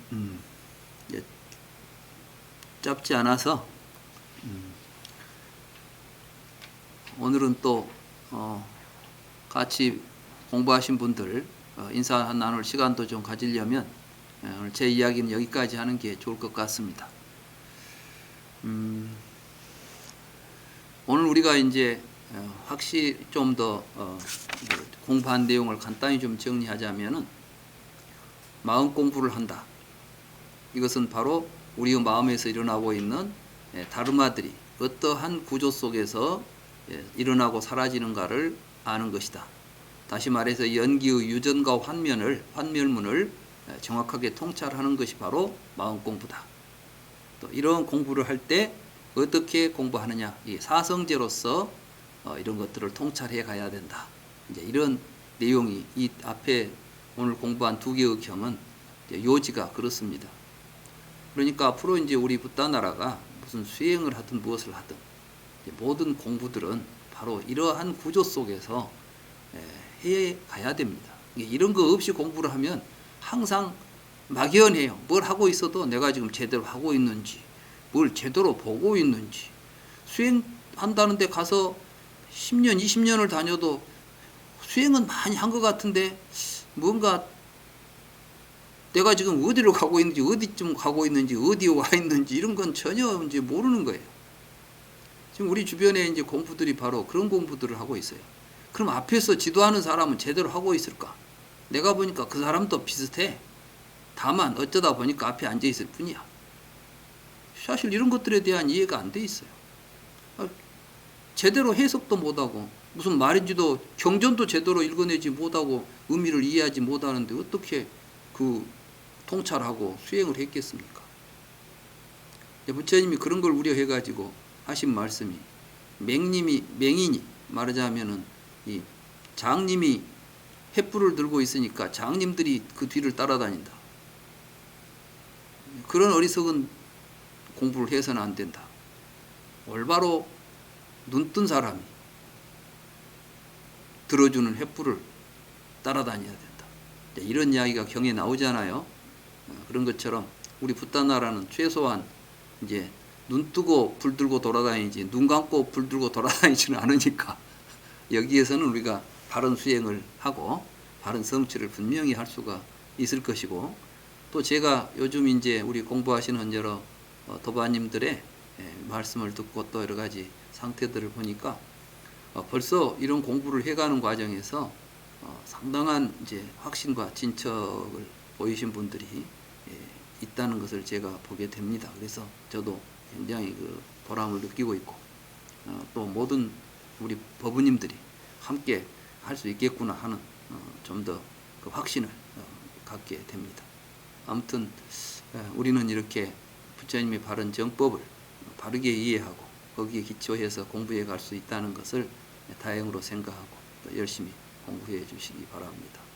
짧지 않아서 오늘은 또 같이 공부하신 분들 인사 나눌 시간도 좀 가지려면 오늘 제 이야기는 여기까지 하는 게 좋을 것 같습니다. 오늘 우리가 이제 확실히 좀 더 공부한 내용을 간단히 좀 정리하자면은 마음 공부를 한다. 이것은 바로 우리의 마음에서 일어나고 있는 다르마들이 어떠한 구조 속에서 일어나고 사라지는가를 아는 것이다. 다시 말해서 연기의 유전과 환멸문을 정확하게 통찰하는 것이 바로 마음 공부다. 또 이런 공부를 할 때 어떻게 공부하느냐? 이 사성제로서 이런 것들을 통찰해 가야 된다. 이제 이런 내용이 이 앞에 오늘 공부한 2개의 경은 요지가 그렇습니다. 그러니까 앞으로 이제 우리 붓다나라가 무슨 수행을 하든 무엇을 하든 모든 공부들은 바로 이러한 구조 속에서 해 가야 됩니다. 이런 거 없이 공부를 하면 항상 막연해요. 뭘 하고 있어도 내가 지금 제대로 하고 있는지, 뭘 제대로 보고 있는지, 수행한다는 데 가서 10년, 20년을 다녀도 수행은 많이 한 것 같은데 뭔가 내가 지금 어디로 가고 있는지, 어디쯤 가고 있는지, 어디에 와 있는지 이런 건 전혀 이제 모르는 거예요. 지금 우리 주변에 이제 공부들이 바로 그런 공부들을 하고 있어요. 그럼 앞에서 지도하는 사람은 제대로 하고 있을까? 내가 보니까 그 사람도 비슷해. 다만 어쩌다 보니까 앞에 앉아 있을 뿐이야. 사실 이런 것들에 대한 이해가 안 돼 있어요. 제대로 해석도 못하고 무슨 말인지도 경전도 제대로 읽어내지 못하고 의미를 이해하지 못하는데 어떻게 그 통찰하고 수행을 했겠습니까? 부처님이 그런 걸 우려해가지고 하신 말씀이 맹인이 말하자면은 이 장님이 횃불을 들고 있으니까 장님들이 그 뒤를 따라다닌다. 그런 어리석은 공부를 해서는 안 된다. 올바로 눈뜬 사람이 들어주는 횃불을 따라다녀야 된다. 이런 이야기가 경에 나오잖아요. 그런 것처럼 우리 붓다나라는 최소한 이제 눈 뜨고 불 들고 돌아다니지 눈 감고 불 들고 돌아다니지는 않으니까 여기에서는 우리가 바른 수행을 하고 바른 성취를 분명히 할 수가 있을 것이고, 또 제가 요즘 이제 우리 공부하시는 여러 도반님들의 말씀을 듣고 또 여러 가지 상태들을 보니까 벌써 이런 공부를 해가는 과정에서 상당한 이제 확신과 진척을 보이신 분들이 있다는 것을 제가 보게 됩니다. 그래서 저도 굉장히 그 보람을 느끼고 있고 또 모든 우리 법부님들이 함께 할 수 있겠구나 하는 좀 더 그 확신을 갖게 됩니다. 아무튼 우리는 이렇게 부처님의 바른 정법을 바르게 이해하고 거기에 기초해서 공부해 갈 수 있다는 것을 다행으로 생각하고 또 열심히 공부해 주시기 바랍니다.